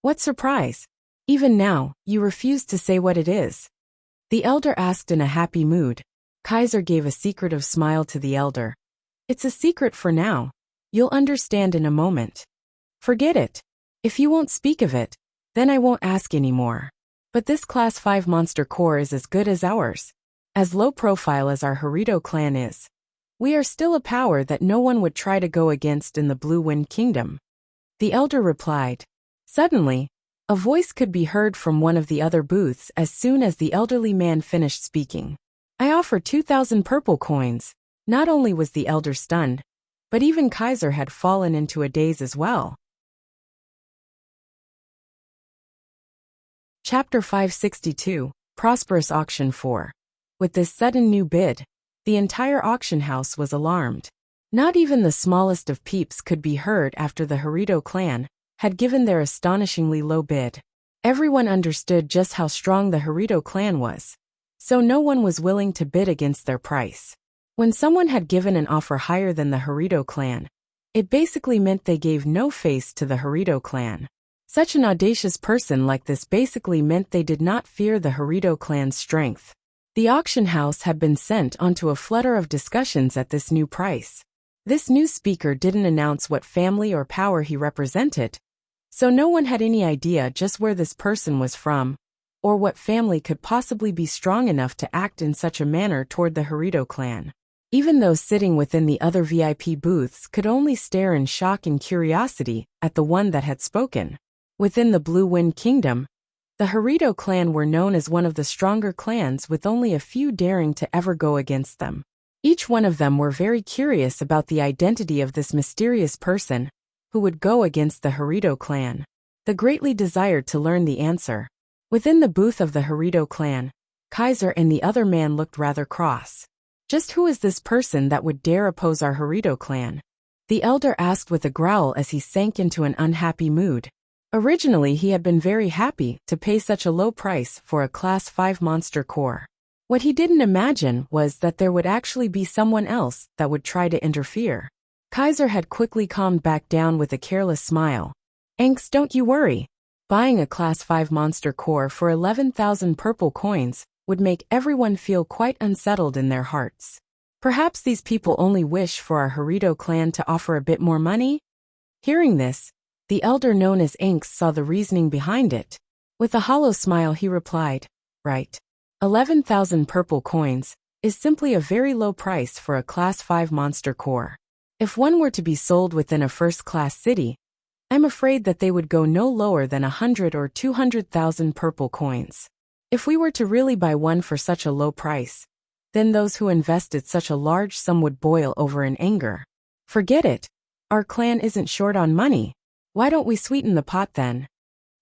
What surprise? Even now, you refuse to say what it is. The elder asked in a happy mood. Kaiser gave a secretive smile to the elder. It's a secret for now. You'll understand in a moment. Forget it. If you won't speak of it, then I won't ask anymore. But this Class 5 monster core is as good as ours. As low profile as our Harito clan is, we are still a power that no one would try to go against in the Blue Wind Kingdom. The elder replied. Suddenly, A voice could be heard from one of the other booths as soon as the elderly man finished speaking. I offer 2,000 purple coins. Not only was the elder stunned, but even Kaiser had fallen into a daze as well. Chapter 562, Prosperous Auction 4. With this sudden new bid, the entire auction house was alarmed. Not even the smallest of peeps could be heard after the Harito clan had given their astonishingly low bid. Everyone understood just how strong the Harito clan was, so no one was willing to bid against their price. When someone had given an offer higher than the Harito clan, it basically meant they gave no face to the Harito clan. Such an audacious person like this basically meant they did not fear the Harito clan's strength. The auction house had been sent onto a flutter of discussions at this new price. This new speaker didn't announce what family or power he represented, so no one had any idea just where this person was from, or what family could possibly be strong enough to act in such a manner toward the Harito clan. Even those sitting within the other VIP booths could only stare in shock and curiosity at the one that had spoken. Within the Blue Wind Kingdom, the Harito clan were known as one of the stronger clans with only a few daring to ever go against them. Each one of them were very curious about the identity of this mysterious person who would go against the Harito clan. They greatly desired to learn the answer. Within the booth of the Harito clan, Kaiser and the other man looked rather cross. Just who is this person that would dare oppose our Harito clan? The elder asked with a growl as he sank into an unhappy mood. Originally he had been very happy to pay such a low price for a Class 5 monster core. What he didn't imagine was that there would actually be someone else that would try to interfere. Kaiser had quickly calmed back down with a careless smile. "Angst, don't you worry. Buying a Class 5 monster core for 11,000 purple coins would make everyone feel quite unsettled in their hearts. Perhaps these people only wish for our Harito clan to offer a bit more money?" Hearing this, the elder known as Angst saw the reasoning behind it. With a hollow smile he replied, "Right. 11,000 purple coins is simply a very low price for a Class 5 monster core. If one were to be sold within a first-class city, I'm afraid that they would go no lower than 100 or 200,000 purple coins. If we were to really buy one for such a low price, then those who invested such a large sum would boil over in anger. Forget it. Our clan isn't short on money. Why don't we sweeten the pot then?"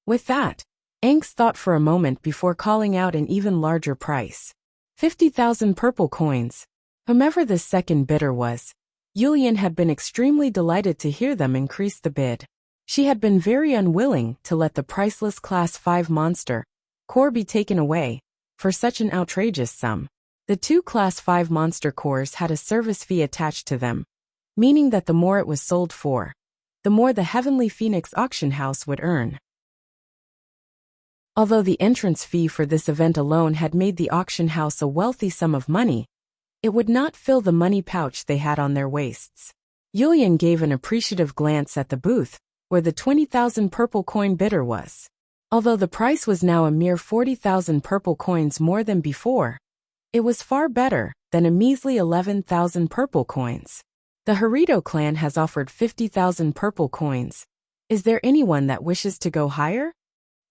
With that, Angst thought for a moment before calling out an even larger price. 50,000 purple coins. Whomever this second bidder was, Yulian had been extremely delighted to hear them increase the bid. She had been very unwilling to let the priceless Class 5 monster core be taken away for such an outrageous sum. The two Class 5 monster cores had a service fee attached to them, meaning that the more it was sold for, the more the Heavenly Phoenix auction house would earn. Although the entrance fee for this event alone had made the auction house a wealthy sum of money, it would not fill the money pouch they had on their waists. Yulian gave an appreciative glance at the booth, where the 20,000 purple coin bidder was. Although the price was now a mere 40,000 purple coins more than before, it was far better than a measly 11,000 purple coins. The Harito clan has offered 50,000 purple coins. Is there anyone that wishes to go higher?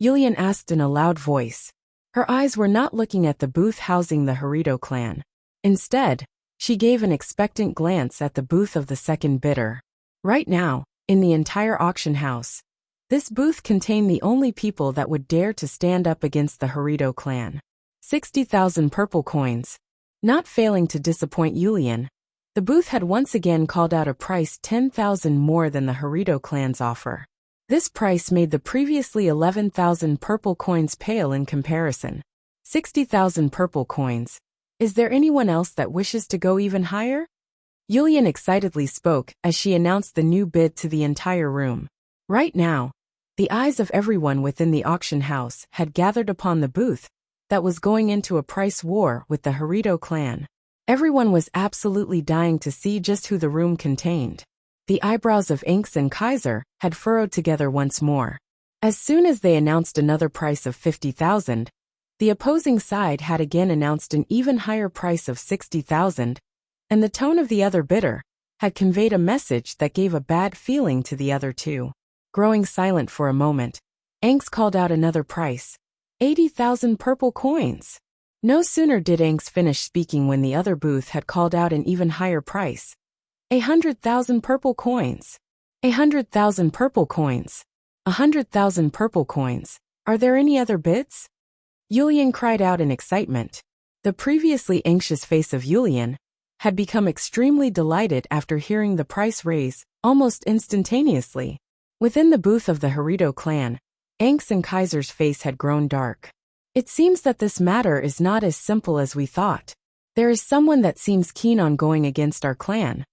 Yulian asked in a loud voice. Her eyes were not looking at the booth housing the Harito clan. Instead, she gave an expectant glance at the booth of the second bidder. Right now, in the entire auction house, this booth contained the only people that would dare to stand up against the Harito clan. 60,000 purple coins. Not failing to disappoint Yulian, the booth had once again called out a price 10,000 more than the Harito clan's offer. This price made the previously 11,000 purple coins pale in comparison. 60,000 purple coins. Is there anyone else that wishes to go even higher? Yulian excitedly spoke as she announced the new bid to the entire room. Right now, the eyes of everyone within the auction house had gathered upon the booth that was going into a price war with the Harito clan. Everyone was absolutely dying to see just who the room contained. The eyebrows of Angst and Kaiser had furrowed together once more. As soon as they announced another price of 50,000, the opposing side had again announced an even higher price of 60,000, and the tone of the other bidder had conveyed a message that gave a bad feeling to the other two. Growing silent for a moment, Anx called out another price. 80,000 purple coins. No sooner did Anx finish speaking when the other booth had called out an even higher price. 100,000 purple coins. 100,000 purple coins. 100,000 purple coins. Are there any other bids? Yulian cried out in excitement. The previously anxious face of Yulian had become extremely delighted after hearing the price raise, almost instantaneously. Within the booth of the Haruto clan, Anx and Kaiser's face had grown dark. It seems that this matter is not as simple as we thought. There is someone that seems keen on going against our clan.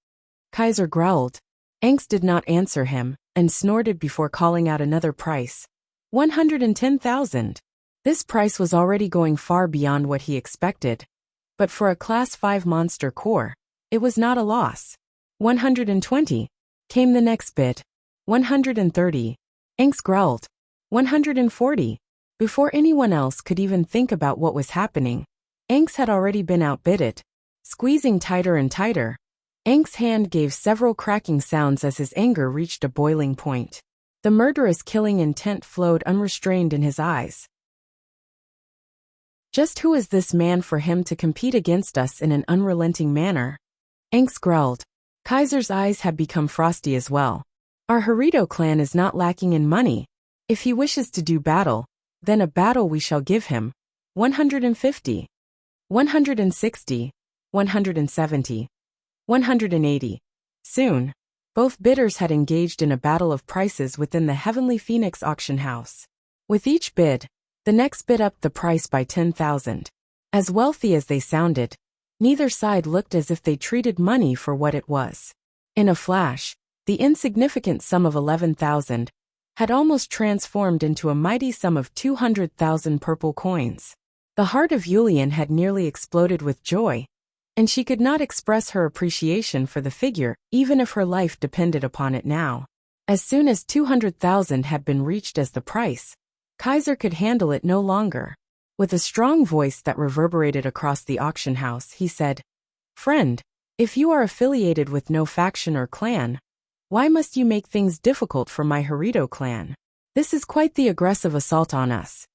Kaiser growled. Anx did not answer him, and snorted before calling out another price. 110,000. This price was already going far beyond what he expected. But for a Class 5 monster core, it was not a loss. 120. Came the next bid. 130. Anx growled. 140. Before anyone else could even think about what was happening, Anx had already been outbidded. Squeezing tighter and tighter, Anx's hand gave several cracking sounds as his anger reached a boiling point. The murderous killing intent flowed unrestrained in his eyes. Just who is this man for him to compete against us in an unrelenting manner? Anx growled. Kaiser's eyes had become frosty as well. Our Haruto clan is not lacking in money. If he wishes to do battle, then a battle we shall give him. 150. 160. 170. 180. Soon, both bidders had engaged in a battle of prices within the Heavenly Phoenix auction house. With each bid, the next bid upped the price by 10,000. As wealthy as they sounded, neither side looked as if they treated money for what it was. In a flash, the insignificant sum of 11,000 had almost transformed into a mighty sum of 200,000 purple coins. The heart of Yulian had nearly exploded with joy, and she could not express her appreciation for the figure even if her life depended upon it now. As soon as 200,000 had been reached as the price, Kaiser could handle it no longer. With a strong voice that reverberated across the auction house, he said, "Friend, if you are affiliated with no faction or clan, why must you make things difficult for my Haruto clan? This is quite the aggressive assault on us."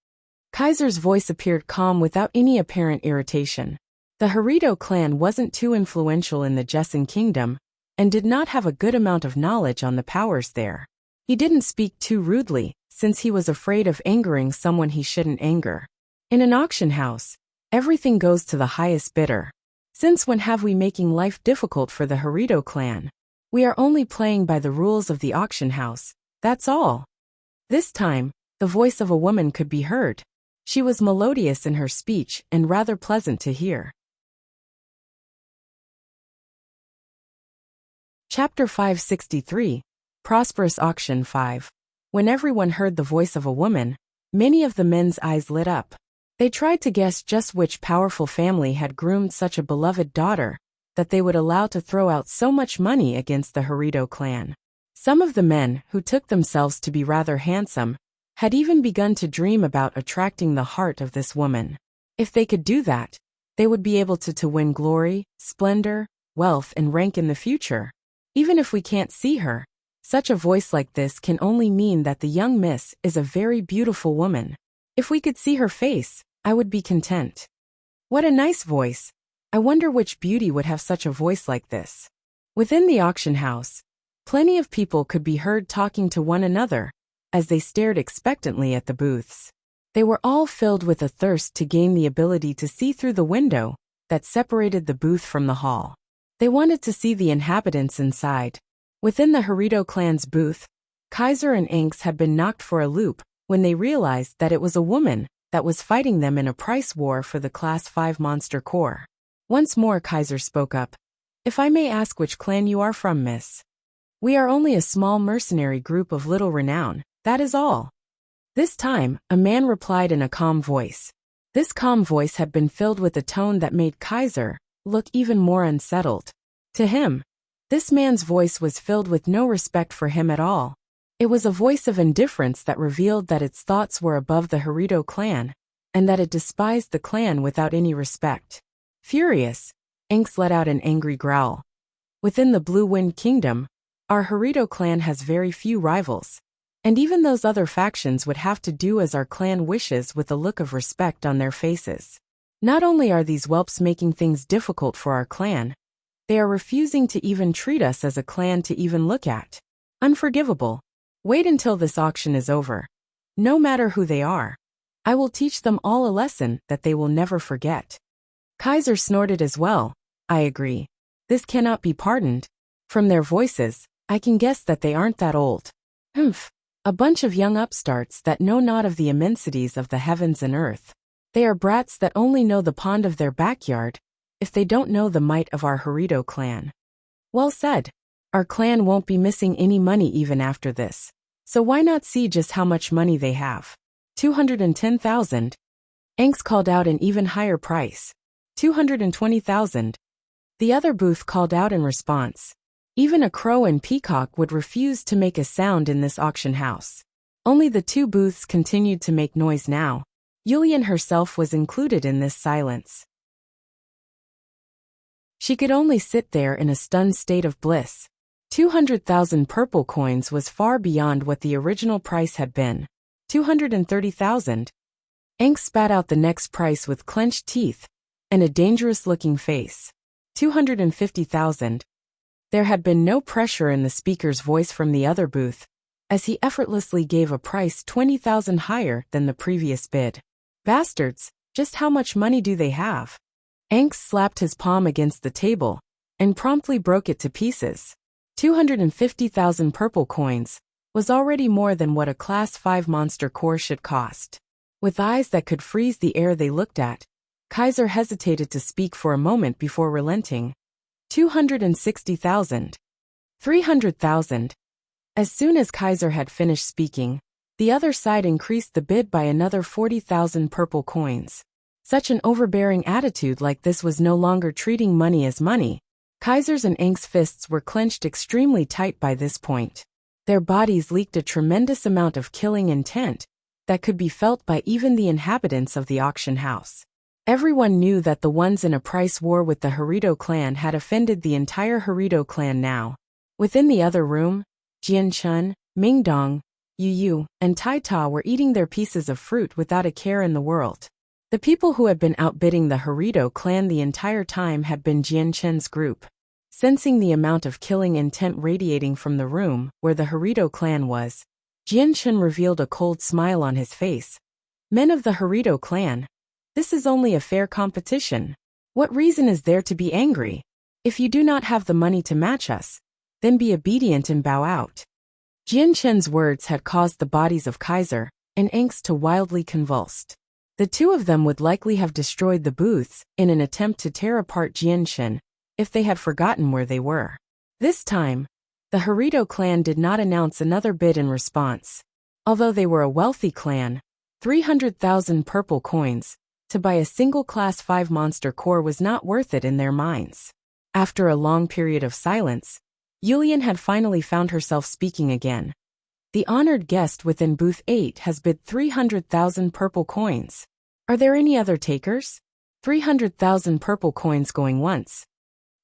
Kaiser's voice appeared calm without any apparent irritation. The Haruto clan wasn't too influential in the Jessen kingdom, and did not have a good amount of knowledge on the powers there. He didn't speak too rudely, since he was afraid of angering someone he shouldn't anger. In an auction house, everything goes to the highest bidder. Since when have we making life difficult for the Haruto clan? We are only playing by the rules of the auction house, that's all. This time, the voice of a woman could be heard. She was melodious in her speech and rather pleasant to hear. Chapter 563. Prosperous Auction 5. When everyone heard the voice of a woman, many of the men's eyes lit up. They tried to guess just which powerful family had groomed such a beloved daughter that they would allow to throw out so much money against the Haruto clan. Some of the men, who took themselves to be rather handsome, had even begun to dream about attracting the heart of this woman. If they could do that, they would be able to win glory, splendor, wealth, and rank in the future. Even if we can't see her, such a voice like this can only mean that the young miss is a very beautiful woman. If we could see her face, I would be content. What a nice voice. I wonder which beauty would have such a voice like this. Within the auction house, plenty of people could be heard talking to one another, as they stared expectantly at the booths. They were all filled with a thirst to gain the ability to see through the window that separated the booth from the hall. They wanted to see the inhabitants inside. Within the Haruto clan's booth, Kaiser and Anx had been knocked for a loop when they realized that it was a woman that was fighting them in a price war for the Class 5 monster core. Once more Kaiser spoke up. "If I may ask which clan you are from, miss?" "We are only a small mercenary group of little renown, that is all." This time, a man replied in a calm voice. This calm voice had been filled with a tone that made Kaiser look even more unsettled. To him, this man's voice was filled with no respect for him at all. It was a voice of indifference that revealed that its thoughts were above the Haruto clan, and that it despised the clan without any respect. Furious, Anx let out an angry growl. "Within the Blue Wind Kingdom, our Haruto clan has very few rivals, And even those other factions would have to do as our clan wishes with a look of respect on their faces. Not only are these whelps making things difficult for our clan, they are refusing to even treat us as a clan to even look at. Unforgivable. Wait until this auction is over. No matter who they are, I will teach them all a lesson that they will never forget. Kaiser snorted as well. I agree. This cannot be pardoned. From their voices, I can guess that they aren't that old. Humph. A bunch of young upstarts that know not of the immensities of the heavens and earth. They are brats that only know the pond of their backyard, if they don't know the might of our Haruto clan. Well said. Our clan won't be missing any money even after this. So why not see just how much money they have? 210,000. Anx called out an even higher price. 220,000. The other booth called out in response. Even a crow and peacock would refuse to make a sound in this auction house. Only the two booths continued to make noise now. Yulian herself was included in this silence. She could only sit there in a stunned state of bliss. 200,000 purple coins was far beyond what the original price had been. 230,000. Anx spat out the next price with clenched teeth and a dangerous-looking face. 250,000. There had been no pressure in the speaker's voice from the other booth, as he effortlessly gave a price 20,000 higher than the previous bid. Bastards, just how much money do they have? Anx slapped his palm against the table and promptly broke it to pieces. 250,000 purple coins was already more than what a Class 5 monster core should cost. With eyes that could freeze the air they looked at, Kaiser hesitated to speak for a moment before relenting. 260,000. 300,000. As soon as Kaiser had finished speaking, the other side increased the bid by another 40,000 purple coins. Such an overbearing attitude like this was no longer treating money as money. Kaiser's and Anx's fists were clenched extremely tight by this point. Their bodies leaked a tremendous amount of killing intent that could be felt by even the inhabitants of the auction house. Everyone knew that the ones in a price war with the Haruto clan had offended the entire Haruto clan now. Within the other room, Jian Chun, Mingdong, Yu Yu, and Tai Ta were eating their pieces of fruit without a care in the world. The people who had been outbidding the Haruto clan the entire time had been Jian Chun's group. Sensing the amount of killing intent radiating from the room where the Haruto clan was, Jian Chun revealed a cold smile on his face. Men of the Haruto clan, this is only a fair competition. What reason is there to be angry? If you do not have the money to match us, then be obedient and bow out. Jian Chun's words had caused the bodies of Kaiser and Anx to wildly convulse. The two of them would likely have destroyed the booths in an attempt to tear apart Jian Chun if they had forgotten where they were. This time, the Haruto clan did not announce another bid in response. Although they were a wealthy clan, 300,000 purple coins to buy a single Class 5 monster core was not worth it in their minds. After a long period of silence, Yulian had finally found herself speaking again. The honored guest within booth 8 has bid 300,000 purple coins. Are there any other takers? 300,000 purple coins going once.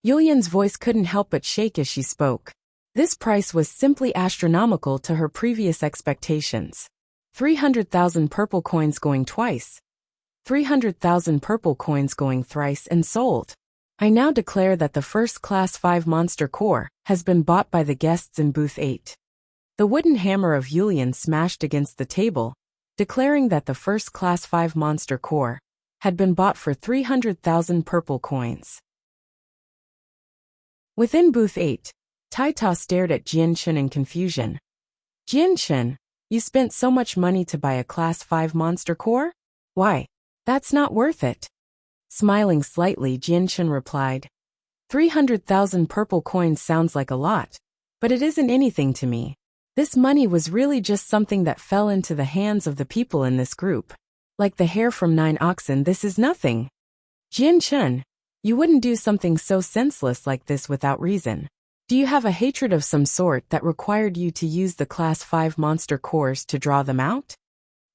Yulian's voice couldn't help but shake as she spoke. This price was simply astronomical to her previous expectations. 300,000 purple coins going twice. 300,000 purple coins going thrice and sold. I now declare that the first Class 5 monster core has been bought by the guests in booth 8. The wooden hammer of Yulian smashed against the table, declaring that the first Class 5 monster core had been bought for 300,000 purple coins. Within booth 8, Tai Ta stared at Jian Chun in confusion. Jian Chun, you spent so much money to buy a Class 5 monster core? Why? That's not worth it. Smiling slightly, Jian Chun replied. 300,000 purple coins sounds like a lot, but it isn't anything to me. This money was really just something that fell into the hands of the people in this group. Like the hair from 9 oxen, this is nothing. Jian Chun, you wouldn't do something so senseless like this without reason. Do you have a hatred of some sort that required you to use the Class 5 monster cores to draw them out?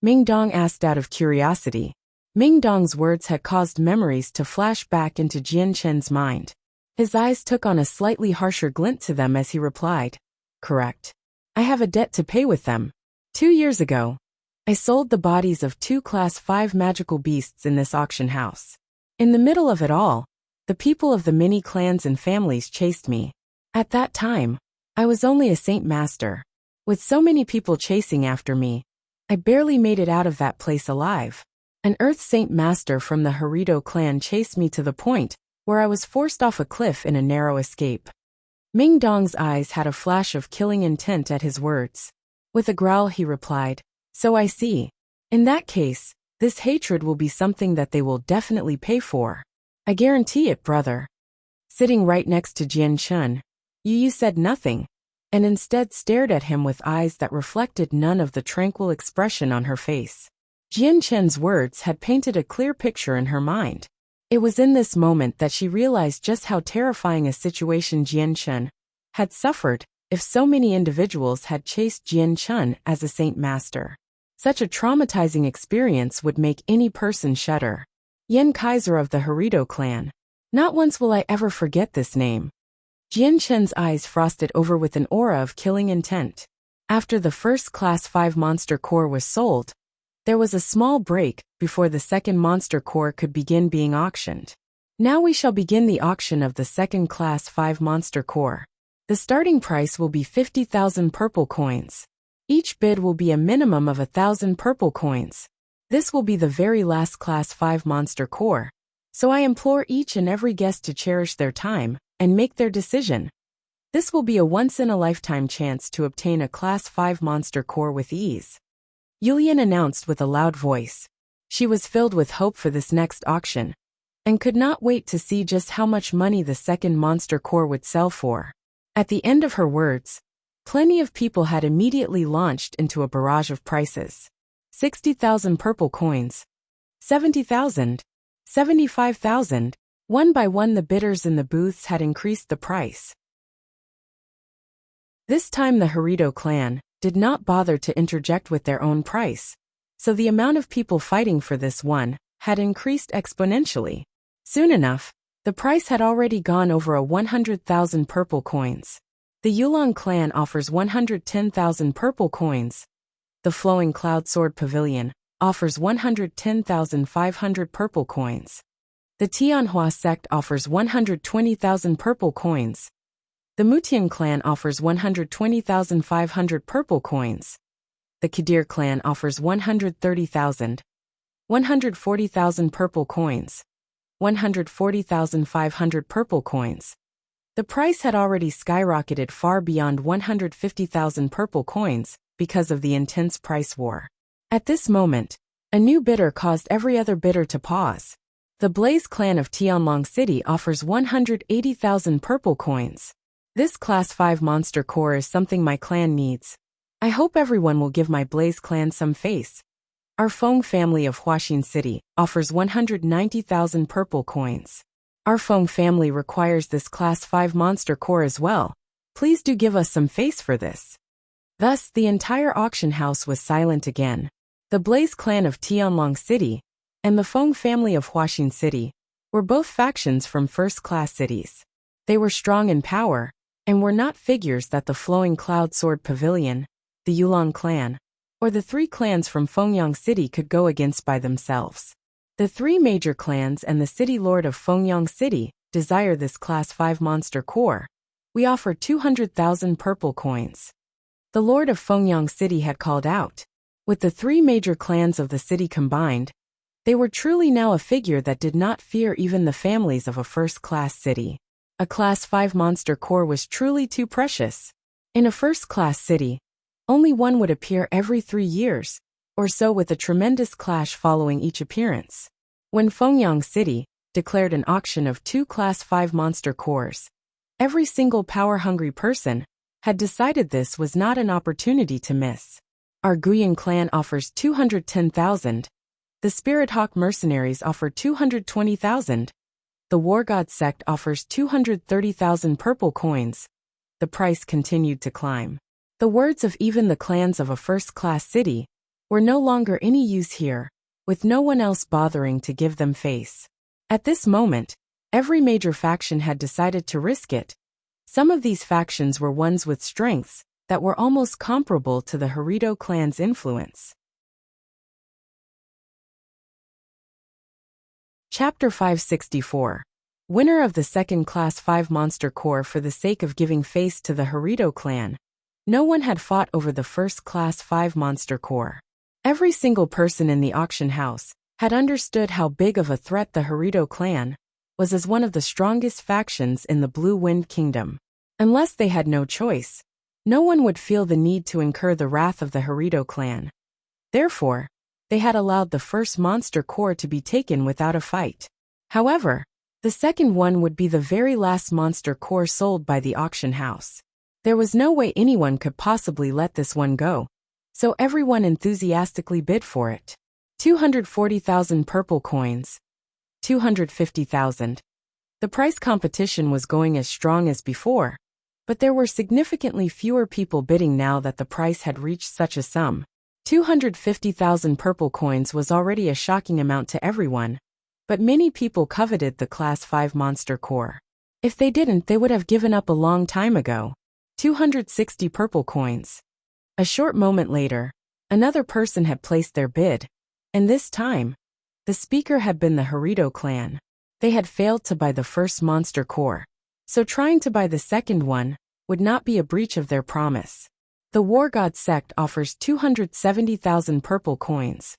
Mingdong asked out of curiosity. Mingdong's words had caused memories to flash back into Jian Chun's mind. His eyes took on a slightly harsher glint to them as he replied, correct. I have a debt to pay with them. 2 years ago, I sold the bodies of 2 Class 5 magical beasts in this auction house. In the middle of it all, the people of the many clans and families chased me. At that time, I was only a Saint Master. With so many people chasing after me, I barely made it out of that place alive. An Earth Saint Master from the Harito clan chased me to the point where I was forced off a cliff in a narrow escape. Ming Dong's eyes had a flash of killing intent at his words. With a growl he replied, "So I see. In that case, this hatred will be something that they will definitely pay for. I guarantee it, brother." Sitting right next to Jian Chun, Yu said nothing, and instead stared at him with eyes that reflected none of the tranquil expression on her face. Jian Chen's words had painted a clear picture in her mind. It was in this moment that she realized just how terrifying a situation Jian Chen had suffered if so many individuals had chased Jian Chun as a Saint Master. Such a traumatizing experience would make any person shudder. Yan Kaiser of the Harito clan. Not once will I ever forget this name. Jian Chen's eyes frosted over with an aura of killing intent. After the first Class 5 monster core was sold, there was a small break before the second monster core could begin being auctioned. Now we shall begin the auction of the second Class 5 monster core. The starting price will be 50,000 purple coins. Each bid will be a minimum of 1,000 purple coins. This will be the very last Class 5 monster core, so I implore each and every guest to cherish their time and make their decision. This will be a once-in-a-lifetime chance to obtain a Class 5 monster core with ease. Yulian announced with a loud voice. She was filled with hope for this next auction, and could not wait to see just how much money the second monster core would sell for. At the end of her words, plenty of people had immediately launched into a barrage of prices. 60,000 purple coins. 70,000. 75,000. One by one the bidders in the booths had increased the price. This time the Harito clan did not bother to interject with their own price, so the amount of people fighting for this one had increased exponentially. Soon enough, the price had already gone over a 100,000 purple coins. The Yulong clan offers 110,000 purple coins. The Flowing Cloud Sword Pavilion offers 110,500 purple coins. The Tianhua sect offers 120,000 purple coins. The Mutian clan offers 120,500 purple coins. The Kadir clan offers 130,000. 140,000 purple coins. 140,500 purple coins. The price had already skyrocketed far beyond 150,000 purple coins because of the intense price war. At this moment, a new bidder caused every other bidder to pause. The Blaze clan of Tianlong City offers 180,000 purple coins. This Class 5 monster core is something my clan needs. I hope everyone will give my Blaze clan some face. Our Feng family of Huaxin City offers 190,000 purple coins. Our Feng family requires this Class 5 monster core as well. Please do give us some face for this. Thus, the entire auction house was silent again. The Blaze clan of Tianlong City and the Feng family of Huaxin City were both factions from first-class cities. They were strong in power, and were not figures that the Flowing Cloud Sword Pavilion, the Yulong clan, or the 3 clans from Fengyang City could go against by themselves. The 3 major clans and the city lord of Fengyang City desire this Class 5 monster core. We offer 200,000 purple coins. The lord of Fengyang City had called out. With the 3 major clans of the city combined, they were truly now a figure that did not fear even the families of a first-class city. A Class 5 monster core was truly too precious. In a first-class city, only one would appear every 3 years, or so, with a tremendous clash following each appearance. When Fengyang City declared an auction of 2 Class 5 monster cores, every single power-hungry person had decided this was not an opportunity to miss. Our Guyan clan offers 210,000. The Spirit Hawk mercenaries offer 220,000. The War God sect offers 230,000 purple coins. The price continued to climb. The words of even the clans of a first-class city were no longer any use here, with no one else bothering to give them face. At this moment, every major faction had decided to risk it. Some of these factions were ones with strengths that were almost comparable to the Haruto clan's influence. Chapter 564. Winner of the second Class 5 Monster Core. For the sake of giving face to the Haruto clan, no one had fought over the first Class 5 Monster Core. Every single person in the auction house had understood how big of a threat the Haruto clan was as one of the strongest factions in the Blue Wind Kingdom. Unless they had no choice, no one would feel the need to incur the wrath of the Haruto clan. Therefore, they had allowed the first Monster Core to be taken without a fight. However, the second one would be the very last Monster Core sold by the auction house. There was no way anyone could possibly let this one go, so everyone enthusiastically bid for it. 240,000 purple coins. 250,000. The price competition was going as strong as before, but there were significantly fewer people bidding now that the price had reached such a sum. 250,000 purple coins was already a shocking amount to everyone, but many people coveted the Class 5 Monster Core. If they didn't, they would have given up a long time ago. 260 purple coins. A short moment later, another person had placed their bid, and this time, the speaker had been the Haruto clan. They had failed to buy the first Monster Core, so trying to buy the second one would not be a breach of their promise. The War God sect offers 270,000 purple coins.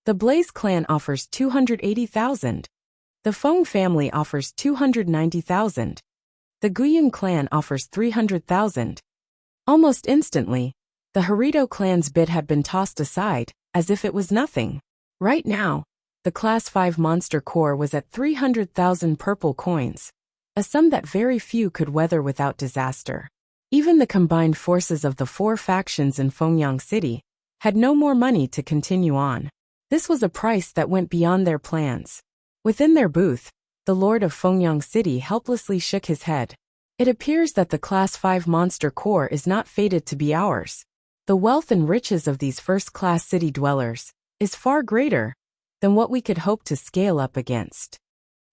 The Blaze clan offers 280,000. The Feng family offers 290,000. The Guiyun clan offers 300,000. Almost instantly, the Haruto clan's bid had been tossed aside, as if it was nothing. Right now, the Class 5 Monster Core was at 300,000 purple coins, a sum that very few could weather without disaster. Even the combined forces of the four factions in Fengyang City had no more money to continue on. This was a price that went beyond their plans. Within their booth, the Lord of Fengyang City helplessly shook his head. It appears that the Class 5 Monster Core is not fated to be ours. The wealth and riches of these first-class city dwellers is far greater than what we could hope to scale up against.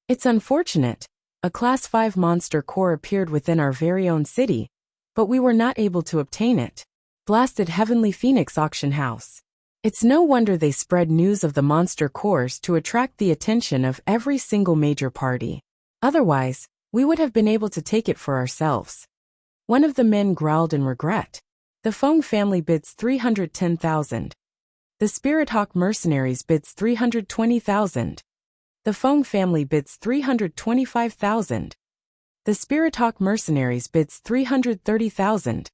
It's unfortunate, a Class 5 Monster Core appeared within our very own city, but we were not able to obtain it. Blasted Heavenly Phoenix Auction House. It's no wonder they spread news of the Monster Cores to attract the attention of every single major party. Otherwise, we would have been able to take it for ourselves. One of the men growled in regret. The Feng family bids 310,000. The Spirit Hawk mercenaries bids 320,000. The Feng family bids 325,000. The Spirit Hawk mercenaries bids 330,000.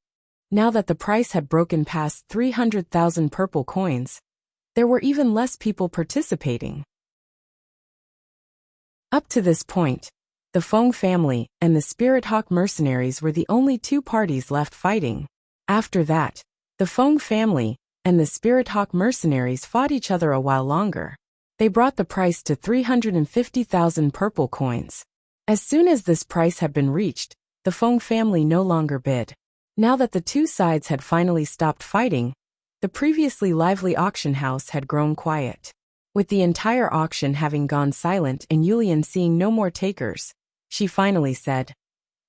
Now that the price had broken past 300,000 purple coins, there were even less people participating. Up to this point, the Feng family and the Spirit Hawk mercenaries were the only two parties left fighting. After that, the Feng family and the Spirit Hawk mercenaries fought each other a while longer. They brought the price to 350,000 purple coins. As soon as this price had been reached, the Feng family no longer bid. Now that the two sides had finally stopped fighting, the previously lively auction house had grown quiet. With the entire auction having gone silent and Yulian seeing no more takers, she finally said,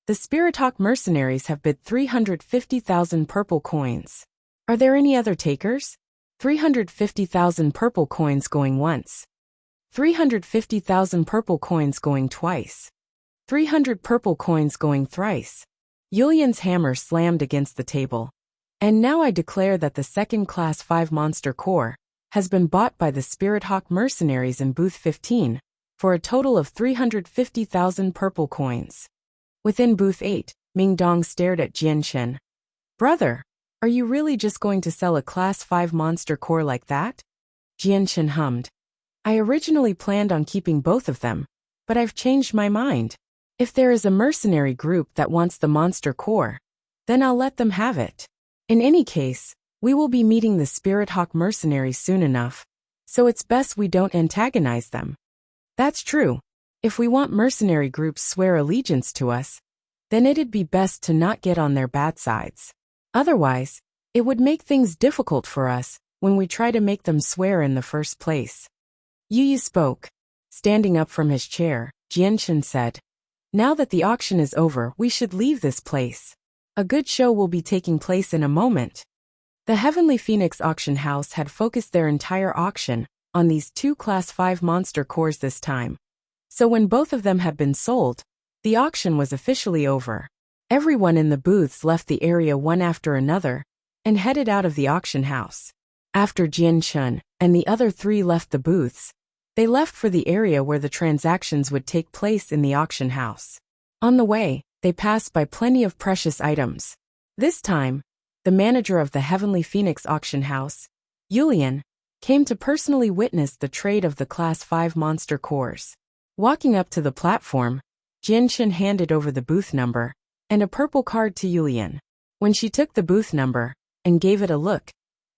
"The Spirit Hawk mercenaries have bid 350,000 purple coins. Are there any other takers?" 350,000 purple coins going once. 350,000 purple coins going twice. 300 purple coins going thrice. Yulian's hammer slammed against the table. "And now I declare that the second Class 5 Monster Core has been bought by the Spirit Hawk mercenaries in Booth 15 for a total of 350,000 purple coins." Within Booth 8, Ming Dong stared at Jian Shen. "Brother, are you really just going to sell a Class 5 Monster Core like that?" Jian Shen hummed. "I originally planned on keeping both of them, but I've changed my mind. If there is a mercenary group that wants the Monster Core, then I'll let them have it. In any case, we will be meeting the Spirit Hawk mercenaries soon enough, so it's best we don't antagonize them." "That's true. If we want mercenary groups swear allegiance to us, then it'd be best to not get on their bad sides. Otherwise, it would make things difficult for us when we try to make them swear in the first place." Yu spoke. Standing up from his chair, Jian Shen said, "Now that the auction is over, we should leave this place." A good show will be taking place in a moment. The Heavenly Phoenix auction house had focused their entire auction on these two Class 5 monster cores this time. So when both of them had been sold, the auction was officially over. Everyone in the booths left the area one after another and headed out of the auction house. After Jian Chun and the other three left the booths, they left for the area where the transactions would take place in the auction house. On the way, they passed by plenty of precious items. This time, the manager of the Heavenly Phoenix auction house, Yulian, came to personally witness the trade of the Class 5 monster cores. Walking up to the platform, Jian-Chen handed over the booth number and a purple card to Yulian. When she took the booth number and gave it a look,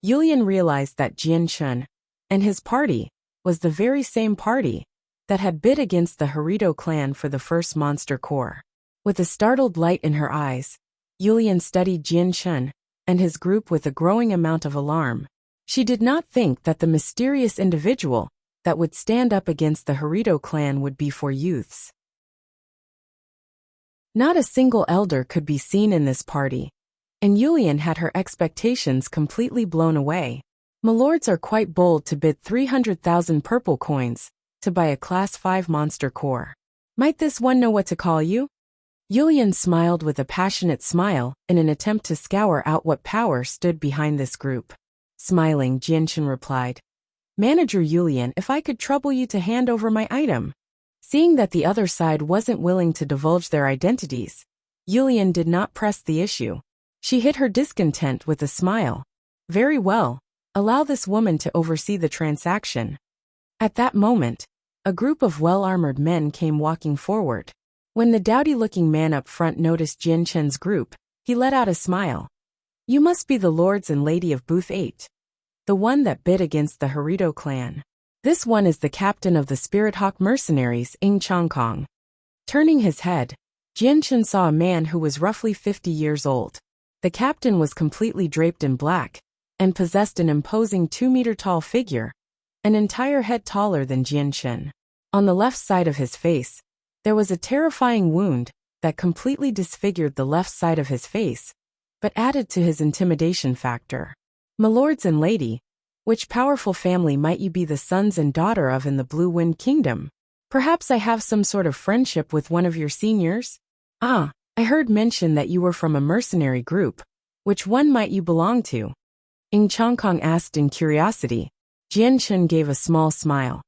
Yulian realized that Jian-Chen and his party was the very same party that had bid against the Harito clan for the first monster core. With a startled light in her eyes, Yulian studied Jian-Chen and his group with a growing amount of alarm. She did not think that the mysterious individual that would stand up against the Harito clan would be for youths. Not a single elder could be seen in this party, and Yulian had her expectations completely blown away. Milords are quite bold to bid 300,000 purple coins to buy a Class 5 monster core. Might this one know what to call you? Yulian smiled with a passionate smile in an attempt to scour out what power stood behind this group. Smiling, Jian-Chen replied, "Manager Yulian, if I could trouble you to hand over my item." Seeing that the other side wasn't willing to divulge their identities, Yulian did not press the issue. She hid her discontent with a smile. "Very well, allow this woman to oversee the transaction." At that moment, a group of well-armored men came walking forward. When the dowdy-looking man up front noticed Jian-Chen's group, he let out a smile. "You must be the lords and lady of Booth 8. The one that bid against the Harito clan. This one is the captain of the Spirit Hawk mercenaries, Ing Chongkong." Turning his head, Jian-Chen saw a man who was roughly 50 years old. The captain was completely draped in black and possessed an imposing 2-meter-tall figure, an entire head taller than Jian-Chen. On the left side of his face, there was a terrifying wound that completely disfigured the left side of his face, but added to his intimidation factor. "Milords and lady, which powerful family might you be the sons and daughter of in the Blue Wind Kingdom? Perhaps I have some sort of friendship with one of your seniors? I heard mention that you were from a mercenary group. Which one might you belong to?" Ing Chongkong asked in curiosity. Jian-Chen gave a small smile.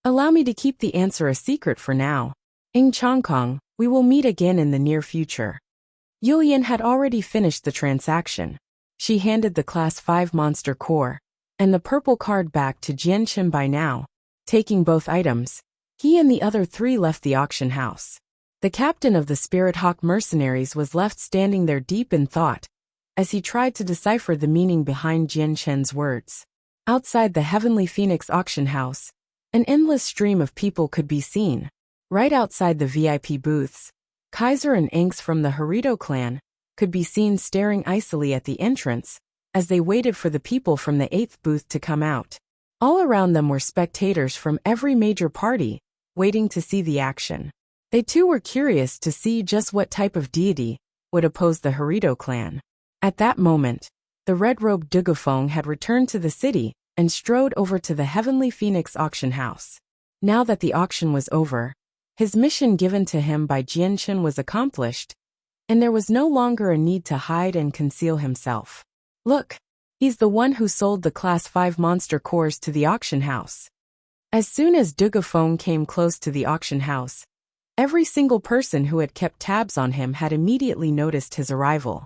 "Allow me to keep the answer a secret for now. Ing Chongkong, we will meet again in the near future." Yulian had already finished the transaction. She handed the Class 5 monster core and the purple card back to Jian-Chen. By now, taking both items, he and the other three left the auction house. The captain of the Spirit Hawk mercenaries was left standing there deep in thought as he tried to decipher the meaning behind Jian-Chen's words. Outside the Heavenly Phoenix auction house, an endless stream of people could be seen. Right outside the VIP booths, Kaiser and Inks from the Harito clan could be seen staring icily at the entrance as they waited for the people from the 8th booth to come out. All around them were spectators from every major party, waiting to see the action. They too were curious to see just what type of deity would oppose the Harito clan. At that moment, the red-robed Dugafeng had returned to the city and strode over to the Heavenly Phoenix auction house. Now that the auction was over, his mission given to him by Jian-Chen was accomplished, and there was no longer a need to hide and conceal himself. "Look, he's the one who sold the Class 5 monster cores to the auction house." As soon as Dugafeng came close to the auction house, every single person who had kept tabs on him had immediately noticed his arrival.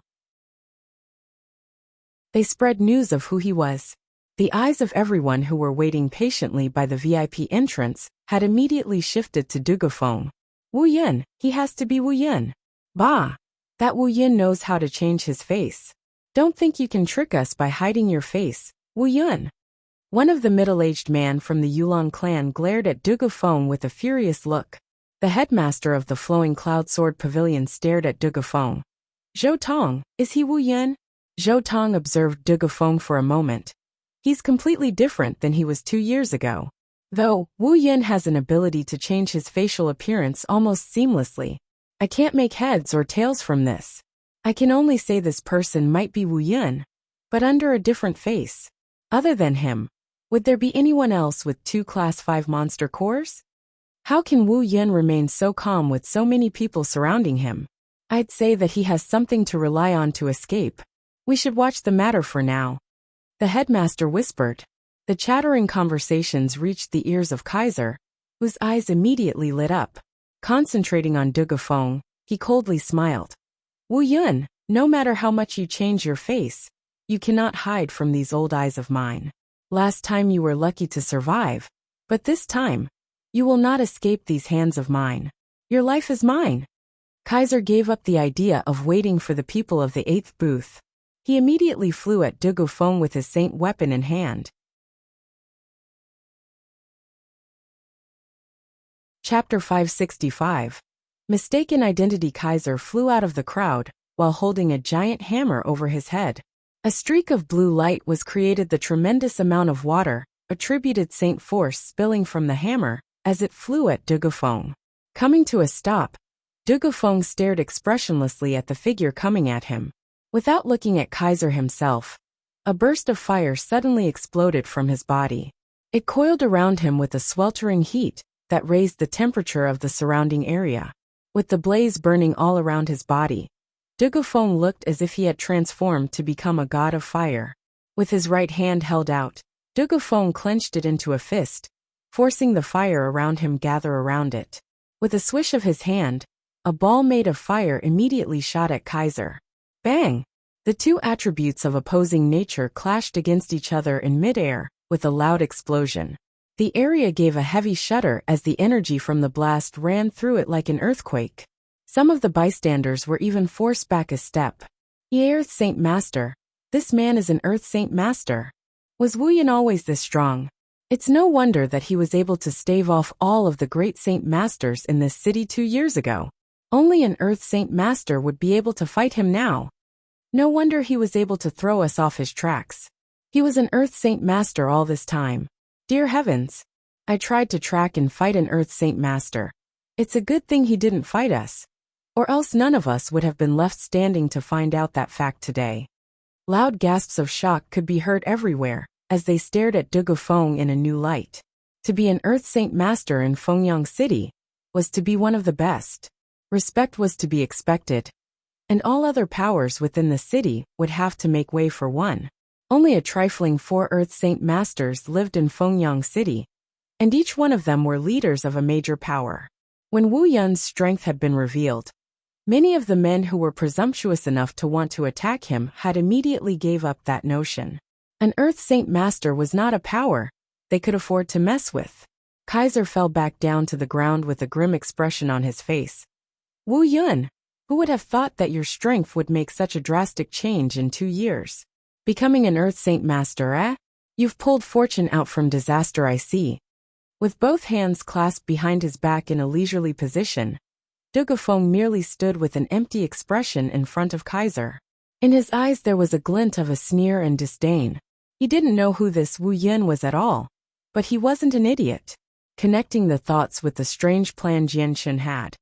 They spread news of who he was. The eyes of everyone who were waiting patiently by the VIP entrance had immediately shifted to Dugafeng. "Wu Yan, he has to be Wu Yan. Bah! That Wu Yan knows how to change his face. Don't think you can trick us by hiding your face, Wu Yan." One of the middle-aged man from the Yulong clan glared at Dugafeng with a furious look. The headmaster of the Flowing Cloud Sword Pavilion stared at Dugafeng. "Zhou Tong, is he Wu Yan?" Zhou Tong observed Dugafeng for a moment. He's completely different than he was 2 years ago. Though, Wu Yan has an ability to change his facial appearance almost seamlessly. I can't make heads or tails from this. I can only say this person might be Wu Yun, but under a different face. Other than him, would there be anyone else with 2 Class 5 monster cores? How can Wu Yun remain so calm with so many people surrounding him? I'd say that he has something to rely on to escape. We should watch the matter for now. The headmaster whispered. The chattering conversations reached the ears of Kaiser, whose eyes immediately lit up. Concentrating on Dugafeng, he coldly smiled. Wu Yun, no matter how much you change your face, you cannot hide from these old eyes of mine. Last time you were lucky to survive, but this time, you will not escape these hands of mine. Your life is mine. Kaiser gave up the idea of waiting for the people of the 8th booth. He immediately flew at Dugafeng with his saint weapon in hand. Chapter 565. Mistaken identity. Kaiser flew out of the crowd, while holding a giant hammer over his head. A streak of blue light was created. The tremendous amount of water, attributed Saint force spilling from the hammer, as it flew at Dugafeng. Coming to a stop, Dugafeng stared expressionlessly at the figure coming at him. Without looking at Kaiser himself, a burst of fire suddenly exploded from his body. It coiled around him with a sweltering heat that raised the temperature of the surrounding area. With the blaze burning all around his body, Dugafeng looked as if he had transformed to become a god of fire. With his right hand held out, Dugafeng clenched it into a fist, forcing the fire around him gather around it. With a swish of his hand, a ball made of fire immediately shot at Kaiser. Bang! The 2 attributes of opposing nature clashed against each other in midair, with a loud explosion. The area gave a heavy shudder as the energy from the blast ran through it like an earthquake. Some of the bystanders were even forced back a step. Earth Saint Master. This man is an Earth Saint Master. Was Wu Yun always this strong? It's no wonder that he was able to stave off all of the great Saint Masters in this city 2 years ago. Only an Earth Saint Master would be able to fight him now. No wonder he was able to throw us off his tracks. He was an Earth Saint Master all this time. Dear heavens! I tried to track and fight an Earth Saint Master. It's a good thing he didn't fight us, or else none of us would have been left standing to find out that fact today. Loud gasps of shock could be heard everywhere, as they stared at Dugafeng in a new light. To be an Earth Saint Master in Fengyang City was to be one of the best. Respect was to be expected, and all other powers within the city would have to make way for one. Only a trifling 4 Earth Saint Masters lived in Fengyang City, and each one of them were leaders of a major power. When Wu Yun's strength had been revealed, many of the men who were presumptuous enough to want to attack him had immediately gave up that notion. An Earth Saint Master was not a power they could afford to mess with. Kaiser fell back down to the ground with a grim expression on his face. Wu Yun, who would have thought that your strength would make such a drastic change in 2 years? Becoming an Earth Saint Master, eh? You've pulled fortune out from disaster, I see. With both hands clasped behind his back in a leisurely position, Dugafeng merely stood with an empty expression in front of Kaiser. In his eyes there was a glint of a sneer and disdain. He didn't know who this Wu Yun was at all, but he wasn't an idiot. Connecting the thoughts with the strange plan Jianshun had,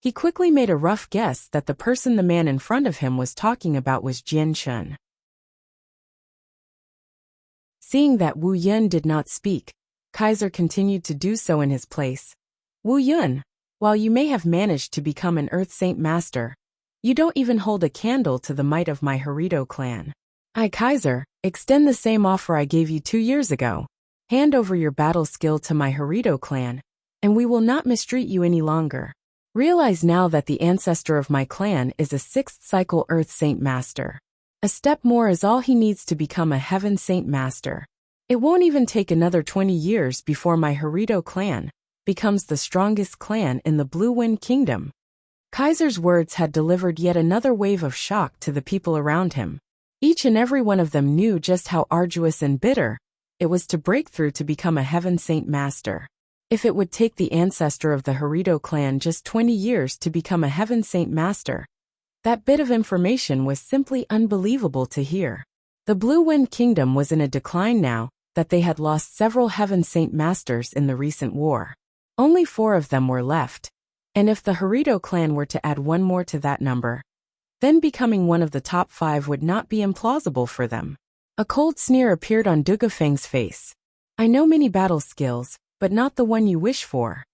he quickly made a rough guess that the person the man in front of him was talking about was Jianshun. Seeing that Wu Yun did not speak, Kaiser continued to do so in his place. Wu Yun, while you may have managed to become an Earth Saint Master, you don't even hold a candle to the might of my Harito clan. I, Kaiser, extend the same offer I gave you 2 years ago. Hand over your battle skill to my Harito clan, and we will not mistreat you any longer. Realize now that the ancestor of my clan is a 6th cycle Earth Saint Master. A step more is all he needs to become a Heaven Saint Master. It won't even take another 20 years before my Harito clan becomes the strongest clan in the Blue Wind Kingdom. Kaiser's words had delivered yet another wave of shock to the people around him. Each and every one of them knew just how arduous and bitter it was to break through to become a Heaven Saint Master. If it would take the ancestor of the Harito clan just 20 years to become a Heaven Saint Master, that bit of information was simply unbelievable to hear. The Blue Wind Kingdom was in a decline now that they had lost several Heaven Saint Masters in the recent war. Only 4 of them were left, and if the Harito clan were to add 1 more to that number, then becoming one of the top 5 would not be implausible for them. A cold sneer appeared on Dugufeng's face. I know many battle skills, but not the one you wish for.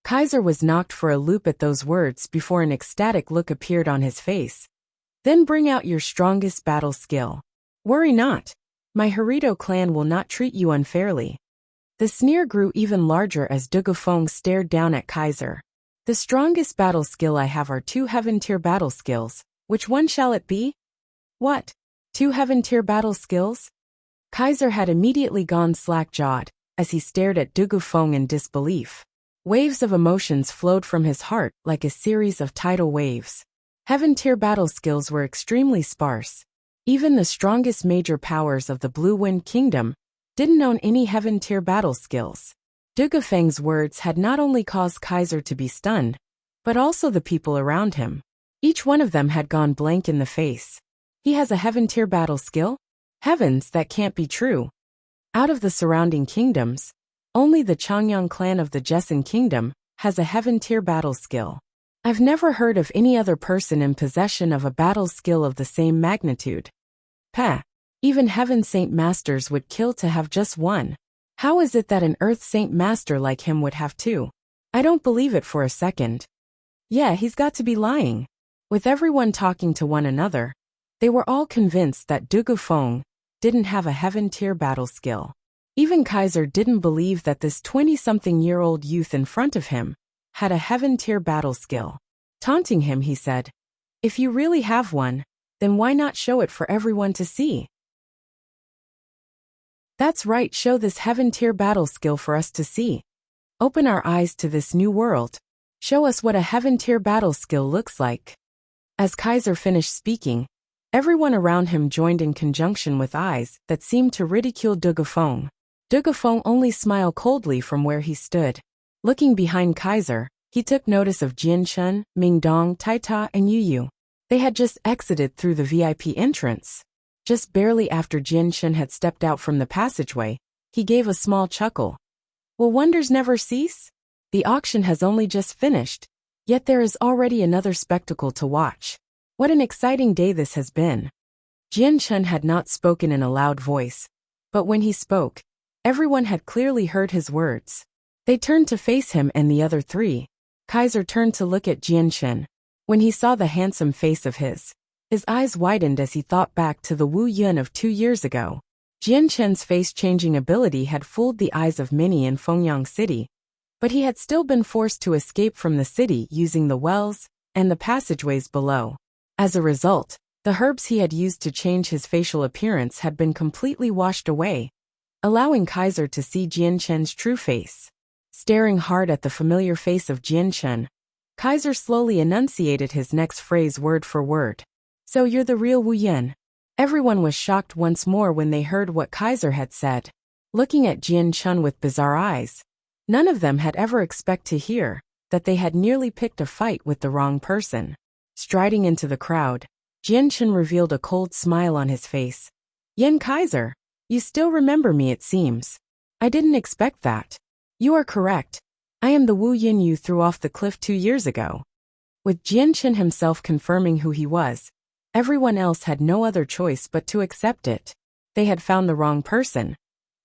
Kaiser was knocked for a loop at those words before an ecstatic look appeared on his face. Then bring out your strongest battle skill. Worry not. My Harito clan will not treat you unfairly. The sneer grew even larger as Dugufeng stared down at Kaiser. The strongest battle skill I have are 2 heaven-tier battle skills. Which one shall it be? What? 2 heaven-tier battle skills? Kaiser had immediately gone slack-jawed, as he stared at Dugufeng in disbelief. Waves of emotions flowed from his heart like a series of tidal waves. Heaven-tier battle skills were extremely sparse. Even the strongest major powers of the Blue Wind Kingdom didn't own any heaven-tier battle skills. Dugufeng's words had not only caused Kaiser to be stunned, but also the people around him. Each one of them had gone blank in the face. He has a heaven-tier battle skill? Heavens, that can't be true. Out of the surrounding kingdoms, only the Changyang clan of the Jessen Kingdom has a heaven-tier battle skill. I've never heard of any other person in possession of a battle skill of the same magnitude. Pah! Even Heaven Saint Masters would kill to have just one. How is it that an Earth Saint Master like him would have 2? I don't believe it for a second. Yeah, he's got to be lying. With everyone talking to one another, they were all convinced that Dugufeng didn't have a heaven-tier battle skill. Even Kaiser didn't believe that this 20-something-year-old youth in front of him had a heaven-tier battle skill. Taunting him, he said, "If you really have one, then why not show it for everyone to see?" That's right, show this heaven-tier battle skill for us to see. Open our eyes to this new world. Show us what a heaven-tier battle skill looks like. As Kaiser finished speaking, everyone around him joined in conjunction with eyes that seemed to ridicule Dugufeng. Dugufeng only smiled coldly from where he stood. Looking behind Kaiser, he took notice of Jianchen, Mingdong, Taita, and Yuyu. They had just exited through the VIP entrance. Just barely after Jianchen had stepped out from the passageway, he gave a small chuckle. Will wonders never cease? The auction has only just finished, yet there is already another spectacle to watch. What an exciting day this has been. Jianchen had not spoken in a loud voice, but when he spoke, everyone had clearly heard his words. They turned to face him and the other 3. Kaiser turned to look at Jianchen. When he saw the handsome face of his eyes widened as he thought back to the Wu Yun of 2 years ago. Jianchen's face-changing ability had fooled the eyes of many in Fengyang City, but he had still been forced to escape from the city using the wells and the passageways below. As a result, the herbs he had used to change his facial appearance had been completely washed away, allowing Kaiser to see Jianchen's true face. Staring hard at the familiar face of Jianchen, Kaiser slowly enunciated his next phrase word for word. So you're the real Wu Yun. Everyone was shocked once more when they heard what Kaiser had said. Looking at Jianchen with bizarre eyes, none of them had ever expected to hear that they had nearly picked a fight with the wrong person. Striding into the crowd, Jianchen revealed a cold smile on his face. Yen Kaiser, you still remember me it seems. I didn't expect that. You are correct. I am the Wu Yin you threw off the cliff 2 years ago. With Jianchen himself confirming who he was, everyone else had no other choice but to accept it. They had found the wrong person.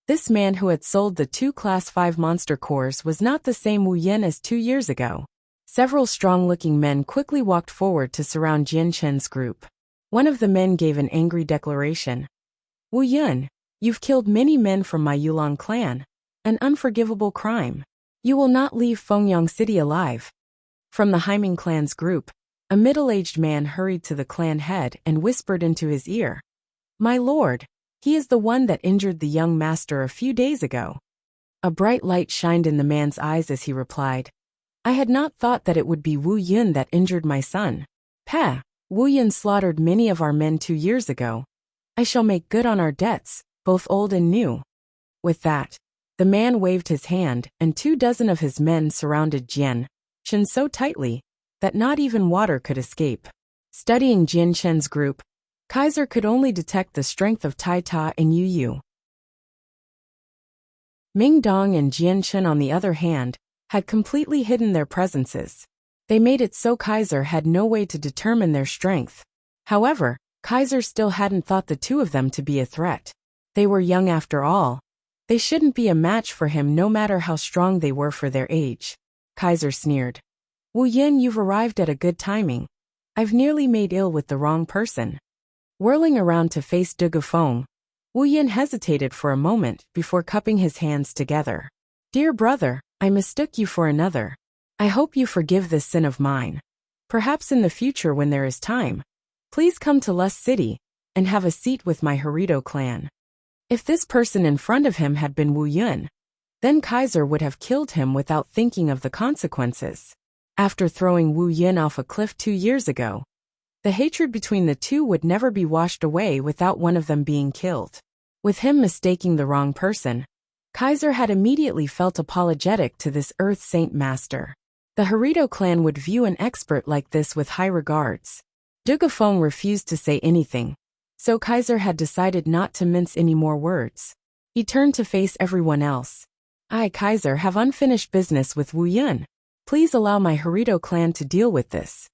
This man who had sold the 2 Class 5 monster cores was not the same Wu Yin as 2 years ago. Several strong-looking men quickly walked forward to surround Jianchen's group. One of the men gave an angry declaration. Wu Yun, you've killed many men from my Yulong clan. An unforgivable crime. You will not leave Fengyang City alive. From the Haiming clan's group, a middle-aged man hurried to the clan head and whispered into his ear. My lord, he is the one that injured the young master a few days ago. A bright light shined in the man's eyes as he replied. I had not thought that it would be Wu Yun that injured my son. Pah, Wu Yun slaughtered many of our men 2 years ago. I shall make good on our debts, both old and new. With that, the man waved his hand and 24 of his men surrounded Jianchen so tightly that not even water could escape. Studying Jianchen's group, Kaiser could only detect the strength of Taita and Yuyu. Mingdong and Jianchen, on the other hand, had completely hidden their presences. They made it so Kaiser had no way to determine their strength. However, Kaiser still hadn't thought the two of them to be a threat. They were young after all. They shouldn't be a match for him no matter how strong they were for their age. Kaiser sneered. Wu Yin, you've arrived at a good timing. I've nearly made ill with the wrong person. Whirling around to face De Gufeng, Wu Yin hesitated for a moment before cupping his hands together. Dear brother, I mistook you for another. I hope you forgive this sin of mine. Perhaps in the future when there is time, please come to Lust City and have a seat with my Harito clan. If this person in front of him had been Wu Yun, then Kaiser would have killed him without thinking of the consequences. After throwing Wu Yun off a cliff 2 years ago, the hatred between the two would never be washed away without one of them being killed. With him mistaking the wrong person, Kaiser had immediately felt apologetic to this Earth Saint Master. The Harito clan would view an expert like this with high regards. De Gufeng refused to say anything, so Kaiser had decided not to mince any more words. He turned to face everyone else. I, Kaiser, have unfinished business with Wu Yun. Please allow my Harito clan to deal with this.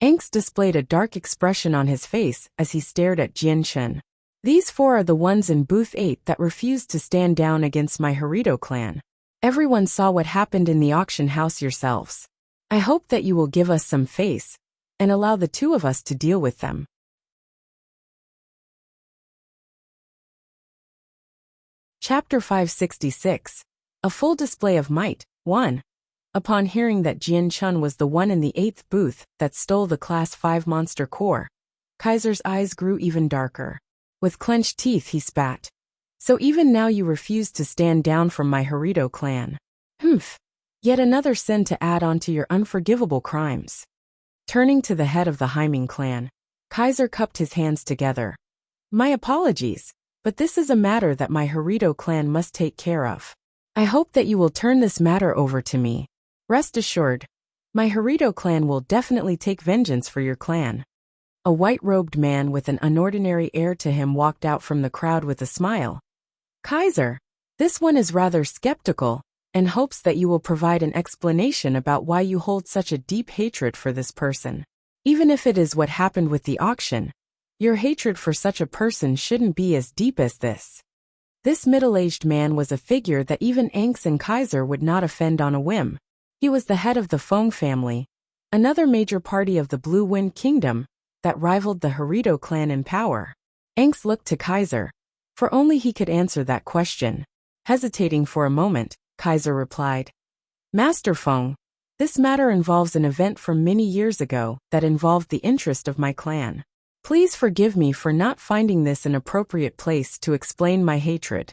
Angst displayed a dark expression on his face as he stared at Jian Shen. These 4 are the ones in booth 8 that refused to stand down against my Harito clan. Everyone saw what happened in the auction house yourselves. I hope that you will give us some face and allow the two of us to deal with them. Chapter 566. A Full Display of Might, 1. Upon hearing that Jian Chun was the one in the 8th booth that stole the Class 5 monster core, Kaiser's eyes grew even darker. With clenched teeth he spat. So even now you refuse to stand down from my Harito clan. Humph. Yet another sin to add on to your unforgivable crimes. Turning to the head of the Haiming clan, Kaiser cupped his hands together. My apologies, but this is a matter that my Harito clan must take care of. I hope that you will turn this matter over to me. Rest assured, my Harito clan will definitely take vengeance for your clan. A white-robed man with an unordinary air to him walked out from the crowd with a smile. Kaiser, this one is rather skeptical, and hopes that you will provide an explanation about why you hold such a deep hatred for this person. Even if it is what happened with the auction, your hatred for such a person shouldn't be as deep as this. This middle-aged man was a figure that even Angst and Kaiser would not offend on a whim. He was the head of the Feng family, another major party of the Blue Wind Kingdom that rivaled the Harito clan in power. Angst looked to Kaiser, for only he could answer that question. Hesitating for a moment, Kaiser replied, Master Feng, this matter involves an event from many years ago that involved the interest of my clan. Please forgive me for not finding this an appropriate place to explain my hatred.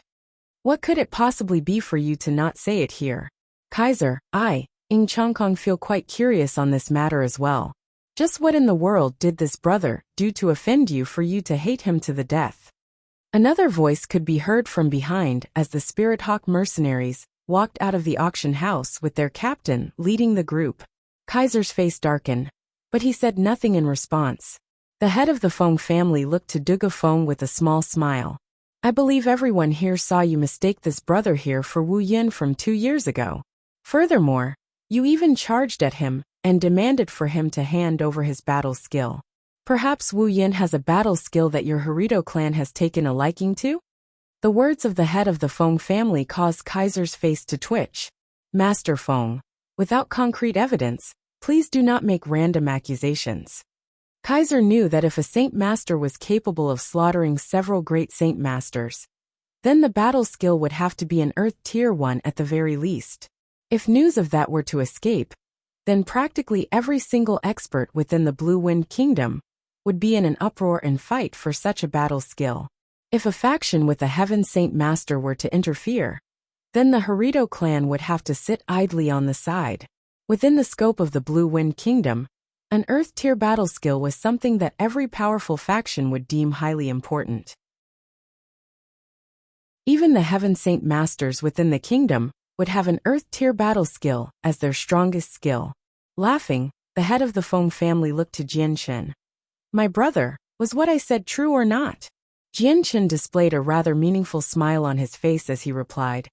What could it possibly be for you to not say it here? Kaiser, I, Ing Chongkong, feel quite curious on this matter as well. Just what in the world did this brother do to offend you for you to hate him to the death? Another voice could be heard from behind as the Spirit Hawk mercenaries walked out of the auction house with their captain leading the group. Kaiser's face darkened, but he said nothing in response. The head of the Feng family looked to De Gufeng with a small smile. I believe everyone here saw you mistake this brother here for Wu Yin from 2 years ago. Furthermore, you even charged at him and demanded for him to hand over his battle skill. Perhaps Wu Yin has a battle skill that your Harito clan has taken a liking to? The words of the head of the Feng family caused Kaiser's face to twitch. Master Feng, without concrete evidence, please do not make random accusations. Kaiser knew that if a Saint Master was capable of slaughtering several great Saint Masters, then the battle skill would have to be an Earth Tier 1 at the very least. If news of that were to escape, then practically every single expert within the Blue Wind Kingdom would be in an uproar and fight for such a battle skill. If a faction with a Heaven Saint Master were to interfere, then the Harito clan would have to sit idly on the side. Within the scope of the Blue Wind Kingdom, an Earth-tier battle skill was something that every powerful faction would deem highly important. Even the Heaven Saint Masters within the kingdom would have an Earth-tier battle skill as their strongest skill. Laughing, the head of the Feng family looked to Jian Shen. My brother, was what I said true or not? Jian Shen displayed a rather meaningful smile on his face as he replied.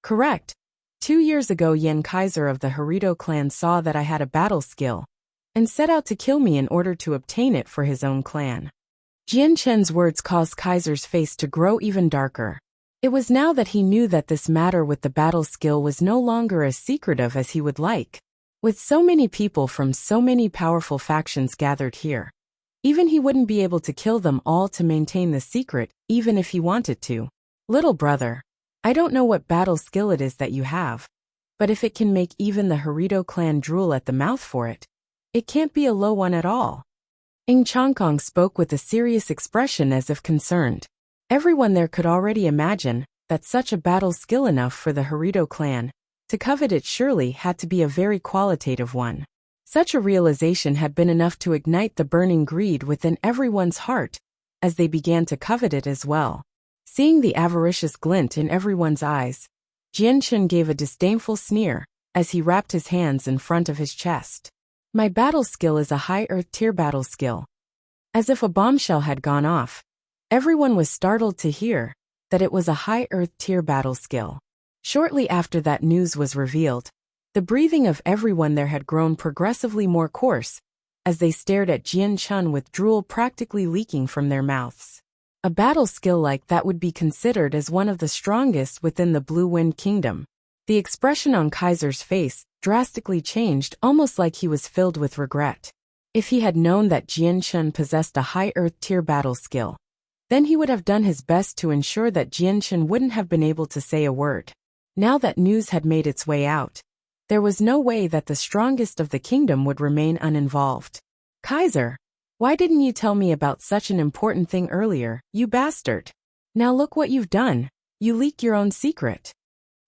Correct. 2 years ago Yen Kaiser of the Harito clan saw that I had a battle skill, and set out to kill me in order to obtain it for his own clan. Jian Chen's words caused Kaiser's face to grow even darker. It was now that he knew that this matter with the battle skill was no longer as secretive as he would like. With so many people from so many powerful factions gathered here, even he wouldn't be able to kill them all to maintain the secret, even if he wanted to. Little brother, I don't know what battle skill it is that you have, but if it can make even the Harito clan drool at the mouth for it, it can't be a low one at all. Ing Changkong spoke with a serious expression as if concerned. Everyone there could already imagine that such a battle skill enough for the Harito clan to covet it surely had to be a very qualitative one. Such a realization had been enough to ignite the burning greed within everyone's heart, as they began to covet it as well. Seeing the avaricious glint in everyone's eyes, Jian Chen gave a disdainful sneer, as he wrapped his hands in front of his chest. My battle skill is a high earth tier battle skill. As if a bombshell had gone off, everyone was startled to hear that it was a high earth tier battle skill. Shortly after that news was revealed, the breathing of everyone there had grown progressively more coarse, as they stared at Jian Chen with drool practically leaking from their mouths. A battle skill like that would be considered as one of the strongest within the Blue Wind Kingdom. The expression on Kaiser's face drastically changed, almost like he was filled with regret. If he had known that Jian Chen possessed a high earth tier battle skill, then he would have done his best to ensure that Jian Chen wouldn't have been able to say a word. Now that news had made its way out, there was no way that the strongest of the kingdom would remain uninvolved. Kaiser, why didn't you tell me about such an important thing earlier, you bastard? Now look what you've done, you leaked your own secret.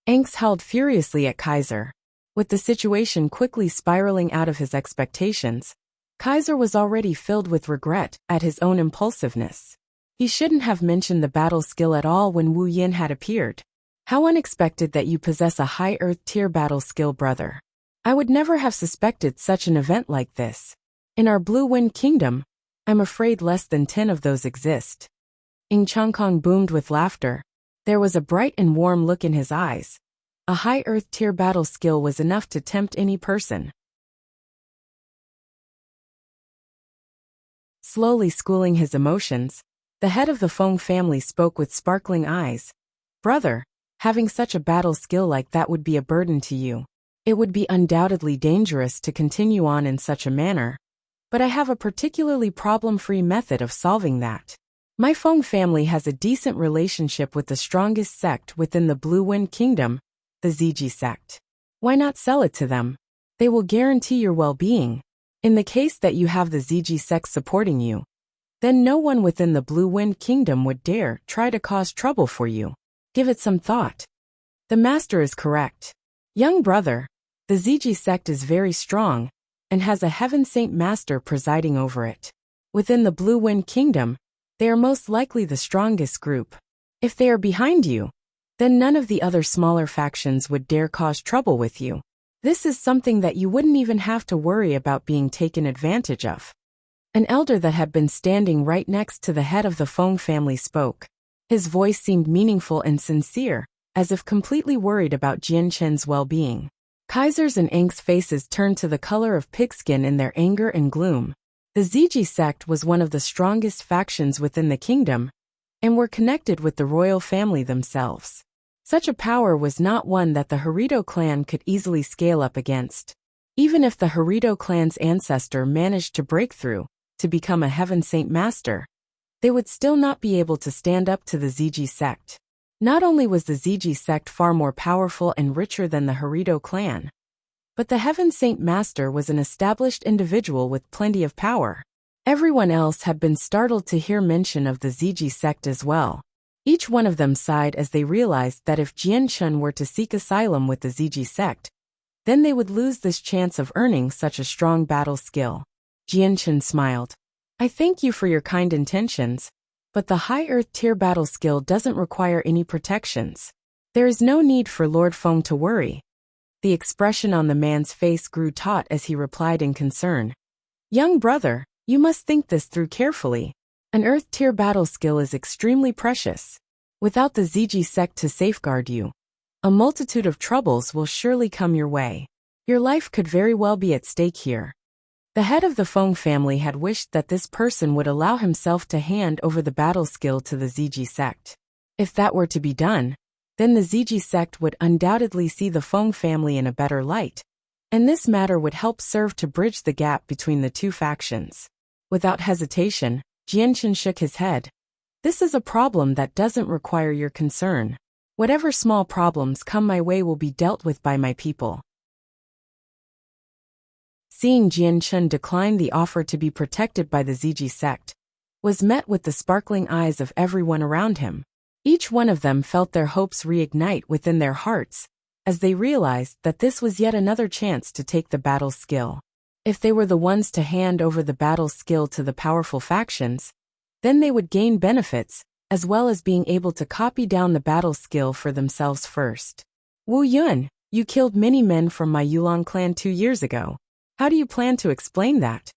Angst howled furiously at Kaiser. With the situation quickly spiraling out of his expectations, Kaiser was already filled with regret at his own impulsiveness. He shouldn't have mentioned the battle skill at all when Wu Yin had appeared. How unexpected that you possess a high earth tier battle skill, brother. I would never have suspected such an event like this. In our Blue Wind Kingdom, I'm afraid less than 10 of those exist. Ing Changkong boomed with laughter. There was a bright and warm look in his eyes. A high earth tier battle skill was enough to tempt any person. Slowly schooling his emotions, the head of the Feng family spoke with sparkling eyes. Brother, having such a battle skill like that would be a burden to you. It would be undoubtedly dangerous to continue on in such a manner, but I have a particularly problem-free method of solving that. My Feng family has a decent relationship with the strongest sect within the Blue Wind Kingdom, the Ziji sect. Why not sell it to them? They will guarantee your well-being. In the case that you have the Ziji sect supporting you, then no one within the Blue Wind Kingdom would dare try to cause trouble for you. Give it some thought. The master is correct. Young brother, the Ziji sect is very strong and has a Heaven Saint Master presiding over it. Within the Blue Wind Kingdom, they are most likely the strongest group. If they are behind you, then none of the other smaller factions would dare cause trouble with you. This is something that you wouldn't even have to worry about being taken advantage of. An elder that had been standing right next to the head of the Feng family spoke. His voice seemed meaningful and sincere, as if completely worried about Jian Chen's well-being. Kaiser's and Ang's faces turned to the color of pigskin in their anger and gloom. The Ziji sect was one of the strongest factions within the kingdom, and were connected with the royal family themselves. Such a power was not one that the Harito clan could easily scale up against. Even if the Harito clan's ancestor managed to break through to become a Heaven Saint Master, they would still not be able to stand up to the Ziji sect. Not only was the Ziji sect far more powerful and richer than the Harito clan, but the Heaven Saint Master was an established individual with plenty of power. Everyone else had been startled to hear mention of the Ziji sect as well. Each one of them sighed as they realized that if Jian Chen were to seek asylum with the Ziji sect, then they would lose this chance of earning such a strong battle skill. Jian Chen smiled. I thank you for your kind intentions, but the high earth tier battle skill doesn't require any protections. There is no need for Lord Feng to worry. The expression on the man's face grew taut as he replied in concern. Young brother, you must think this through carefully. An earth tier battle skill is extremely precious. Without the Ziji sect to safeguard you, a multitude of troubles will surely come your way. Your life could very well be at stake here. The head of the Feng family had wished that this person would allow himself to hand over the battle skill to the Ziji sect. If that were to be done, then the Ziji sect would undoubtedly see the Feng family in a better light, and this matter would help serve to bridge the gap between the two factions. Without hesitation, Jianchen shook his head. This is a problem that doesn't require your concern. Whatever small problems come my way will be dealt with by my people. Seeing Jianchen decline the offer to be protected by the Ziji sect, was met with the sparkling eyes of everyone around him. Each one of them felt their hopes reignite within their hearts, as they realized that this was yet another chance to take the battle skill. If they were the ones to hand over the battle skill to the powerful factions, then they would gain benefits, as well as being able to copy down the battle skill for themselves first. Wu Yun, you killed many men from my Yulong clan 2 years ago. How do you plan to explain that?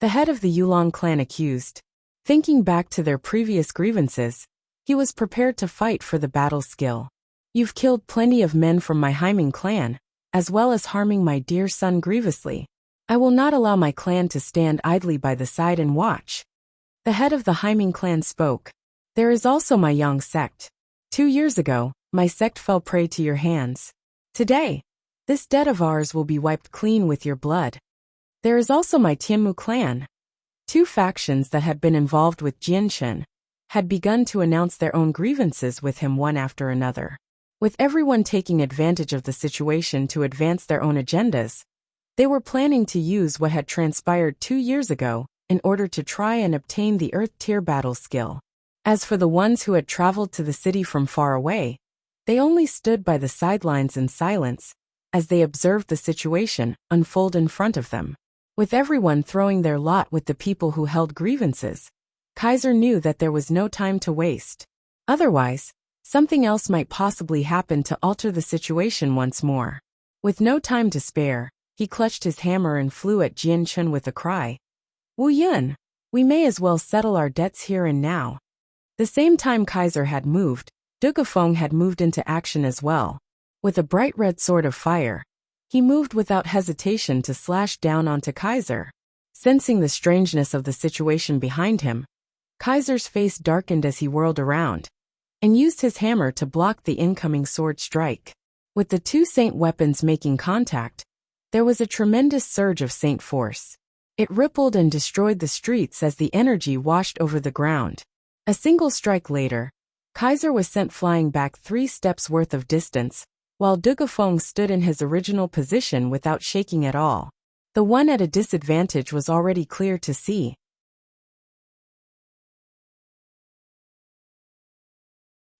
The head of the Yulong clan accused. Thinking back to their previous grievances, he was prepared to fight for the battle skill. You've killed plenty of men from my Haiming clan, as well as harming my dear son grievously. I will not allow my clan to stand idly by the side and watch. The head of the Haiming clan spoke. There is also my Yang sect. 2 years ago, my sect fell prey to your hands. Today, this debt of ours will be wiped clean with your blood. There is also my Tianmu clan. 2 factions that had been involved with Jianchen had begun to announce their own grievances with him one after another. With everyone taking advantage of the situation to advance their own agendas, they were planning to use what had transpired 2 years ago in order to try and obtain the Earth Tier battle skill. As for the ones who had traveled to the city from far away, they only stood by the sidelines in silence as they observed the situation unfold in front of them. With everyone throwing their lot with the people who held grievances, Kaiser knew that there was no time to waste. Otherwise, something else might possibly happen to alter the situation once more. With no time to spare, he clutched his hammer and flew at Jianchen with a cry. Wu Yun, we may as well settle our debts here and now. The same time Kaiser had moved, Dugafeng had moved into action as well. With a bright red sword of fire, he moved without hesitation to slash down onto Kaiser. Sensing the strangeness of the situation behind him, Kaiser's face darkened as he whirled around, and used his hammer to block the incoming sword strike. With the 2 saint weapons making contact, there was a tremendous surge of saint force. It rippled and destroyed the streets as the energy washed over the ground. A single strike later, Kaiser was sent flying back 3 steps worth of distance, while Dugafeng stood in his original position without shaking at all. The one at a disadvantage was already clear to see.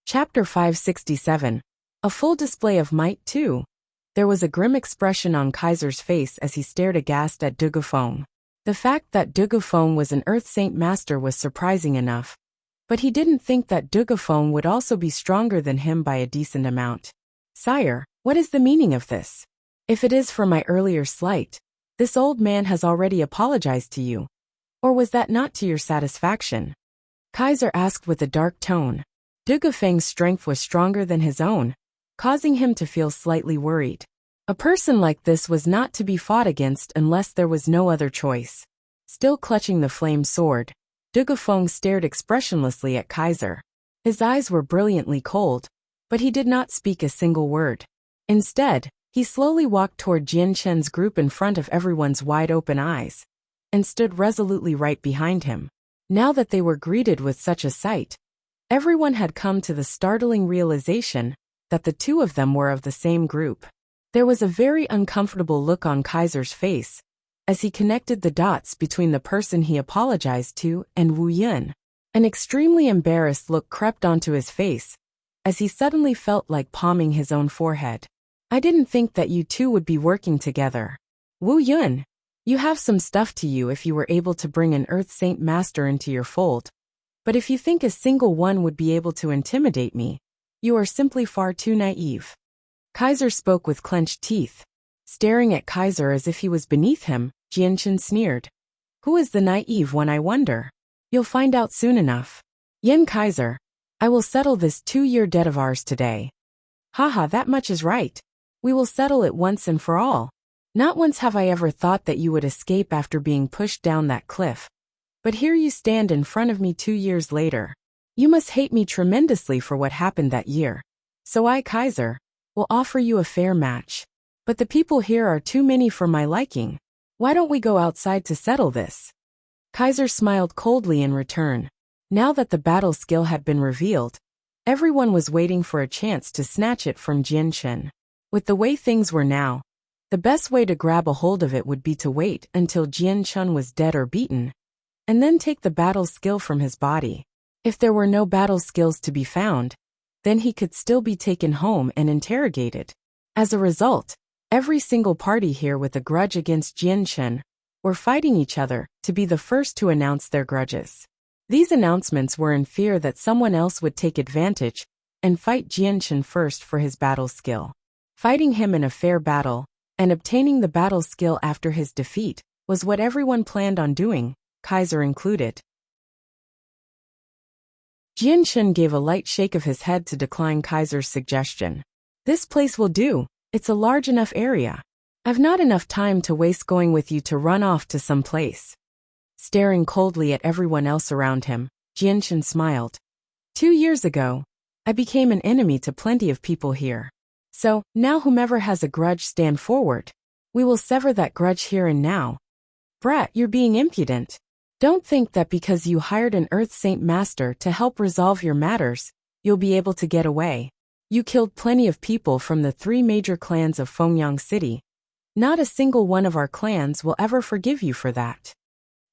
Chapter 567. A full display of might too. There was a grim expression on Kaiser's face as he stared aghast at Dugafeng. The fact that Dugafeng was an Earth Saint Master was surprising enough, but he didn't think that Dugafeng would also be stronger than him by a decent amount. Sire, what is the meaning of this? If it is for my earlier slight, this old man has already apologized to you. Or was that not to your satisfaction? Kaiser asked with a dark tone. Dugafeng's strength was stronger than his own, causing him to feel slightly worried. A person like this was not to be fought against unless there was no other choice. Still clutching the flame sword, Dugafeng stared expressionlessly at Kaiser. His eyes were brilliantly cold, but he did not speak a single word. Instead, he slowly walked toward Jianchen's group in front of everyone's wide-open eyes, and stood resolutely right behind him. Now that they were greeted with such a sight, everyone had come to the startling realization that the 2 of them were of the same group. There was a very uncomfortable look on Kaiser's face as he connected the dots between the person he apologized to and Wu Yun. An extremely embarrassed look crept onto his face as he suddenly felt like palming his own forehead. I didn't think that you 2 would be working together. Wu Yun, you have some stuff to you if you were able to bring an Earth Saint Master into your fold. But if you think a single one would be able to intimidate me, you are simply far too naive. Kaiser spoke with clenched teeth. Staring at Kaiser as if he was beneath him, Jianchen sneered. Who is the naive one, I wonder? You'll find out soon enough. Yen Kaiser, I will settle this 2-year debt of ours today. Haha, that much is right. We will settle it once and for all. Not once have I ever thought that you would escape after being pushed down that cliff. But here you stand in front of me 2 years later. You must hate me tremendously for what happened that year. So I, Kaiser, will offer you a fair match. But the people here are too many for my liking. Why don't we go outside to settle this? Kaiser smiled coldly in return. Now that the battle skill had been revealed, everyone was waiting for a chance to snatch it from Jianchen. With the way things were now, the best way to grab a hold of it would be to wait until Jianchen was dead or beaten, and then take the battle skill from his body. If there were no battle skills to be found, then he could still be taken home and interrogated. As a result, every single party here with a grudge against Jianchen were fighting each other to be the first to announce their grudges. These announcements were in fear that someone else would take advantage and fight Jianchen first for his battle skill. Fighting him in a fair battle and obtaining the battle skill after his defeat was what everyone planned on doing, Kaiser included. Jianchen gave a light shake of his head to decline Kaiser's suggestion. This place will do. It's a large enough area. I've not enough time to waste going with you to run off to some place. Staring coldly at everyone else around him, Jianchen smiled. 2 years ago, I became an enemy to plenty of people here. So, now whomever has a grudge stand forward. We will sever that grudge here and now. Brat, you're being impudent. Don't think that because you hired an Earth Saint Master to help resolve your matters, you'll be able to get away. You killed plenty of people from the 3 major clans of Fengyang City. Not a single one of our clans will ever forgive you for that.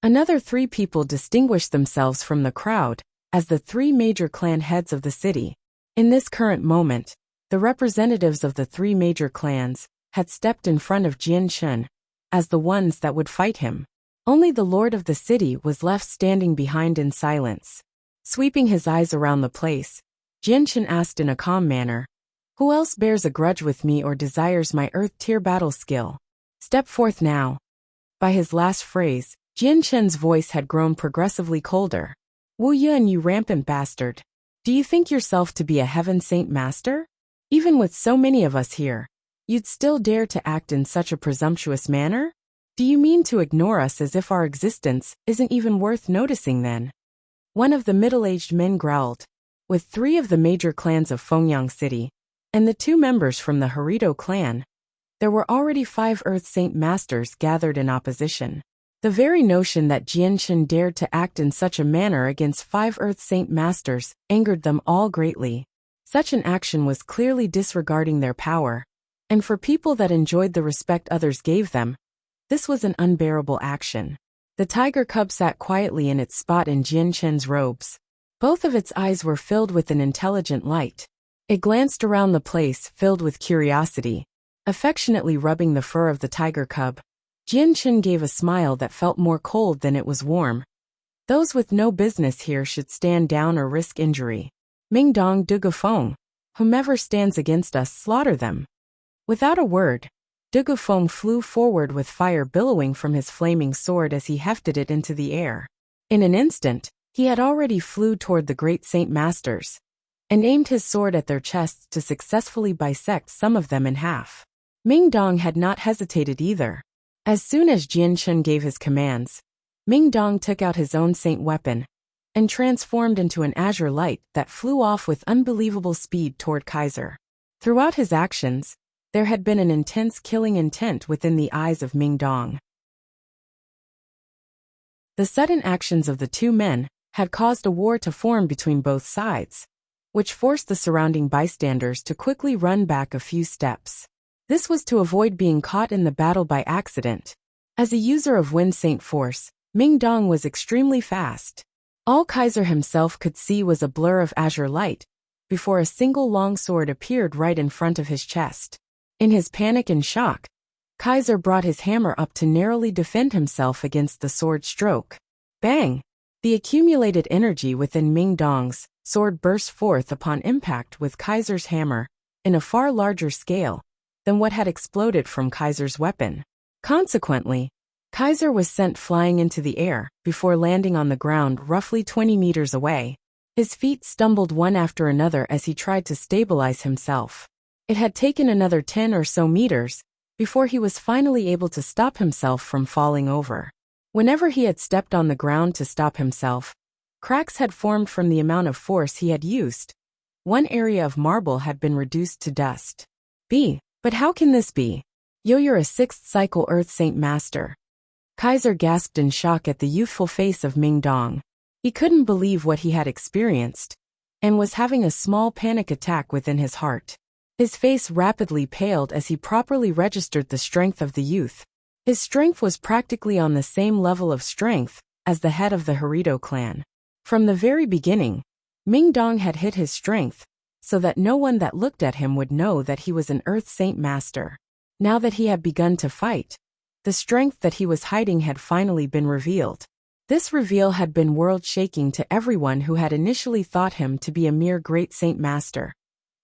Another 3 people distinguished themselves from the crowd as the 3 major clan heads of the city. In this current moment, the representatives of the 3 major clans had stepped in front of Jianchen as the ones that would fight him. Only the lord of the city was left standing behind in silence. Sweeping his eyes around the place, Jianchen asked in a calm manner, "Who else bears a grudge with me or desires my Earth-tier battle skill? Step forth now." By his last phrase, Jianchen's voice had grown progressively colder. "Wuxia, you rampant bastard. Do you think yourself to be a Heaven Saint Master? Even with so many of us here, you'd still dare to act in such a presumptuous manner? Do you mean to ignore us as if our existence isn't even worth noticing then?" One of the middle-aged men growled. With 3 of the major clans of Fengyang City, and the 2 members from the Harito clan, there were already 5 Earth Saint Masters gathered in opposition. The very notion that Jianchen dared to act in such a manner against 5 Earth Saint Masters angered them all greatly. Such an action was clearly disregarding their power, and for people that enjoyed the respect others gave them, this was an unbearable action. The tiger cub sat quietly in its spot in Jianchen's robes. Both of its eyes were filled with an intelligent light. It glanced around the place, filled with curiosity. Affectionately rubbing the fur of the tiger cub, Jianchen gave a smile that felt more cold than it was warm. Those with no business here should stand down or risk injury. Ming Dong Dugufeng, whomever stands against us, slaughter them. Without a word, Dugufeng flew forward with fire billowing from his flaming sword as he hefted it into the air. In an instant, he had already flew toward the great Saint Masters, and aimed his sword at their chests to successfully bisect some of them in half. Ming Dong had not hesitated either. As soon as Jianchen gave his commands, Ming Dong took out his own saint weapon, and transformed into an azure light that flew off with unbelievable speed toward Kaiser. Throughout his actions, there had been an intense killing intent within the eyes of Ming Dong. The sudden actions of the 2 men had caused a war to form between both sides, which forced the surrounding bystanders to quickly run back a few steps. This was to avoid being caught in the battle by accident. As a user of Wind Saint Force, Ming Dong was extremely fast. All Kaiser himself could see was a blur of azure light, before a single long sword appeared right in front of his chest. In his panic and shock, Kaiser brought his hammer up to narrowly defend himself against the sword stroke. Bang! The accumulated energy within Ming Dong's sword burst forth upon impact with Kaiser's hammer, in a far larger scale than what had exploded from Kaiser's weapon. Consequently, Kaiser was sent flying into the air before landing on the ground roughly 20 meters away. His feet stumbled one after another as he tried to stabilize himself. It had taken another 10 or so meters before he was finally able to stop himself from falling over. Whenever he had stepped on the ground to stop himself, cracks had formed from the amount of force he had used. One area of marble had been reduced to dust. But how can this be? You're a 6th cycle Earth Saint Master. Kaiser gasped in shock at the youthful face of Ming Dong. He couldn't believe what he had experienced, and was having a small panic attack within his heart. His face rapidly paled as he properly registered the strength of the youth. His strength was practically on the same level of strength as the head of the Harito clan. From the very beginning, Ming Dong had hid his strength, so that no one that looked at him would know that he was an Earth Saint Master. Now that he had begun to fight, the strength that he was hiding had finally been revealed. This reveal had been world-shaking to everyone who had initially thought him to be a mere great Saint Master.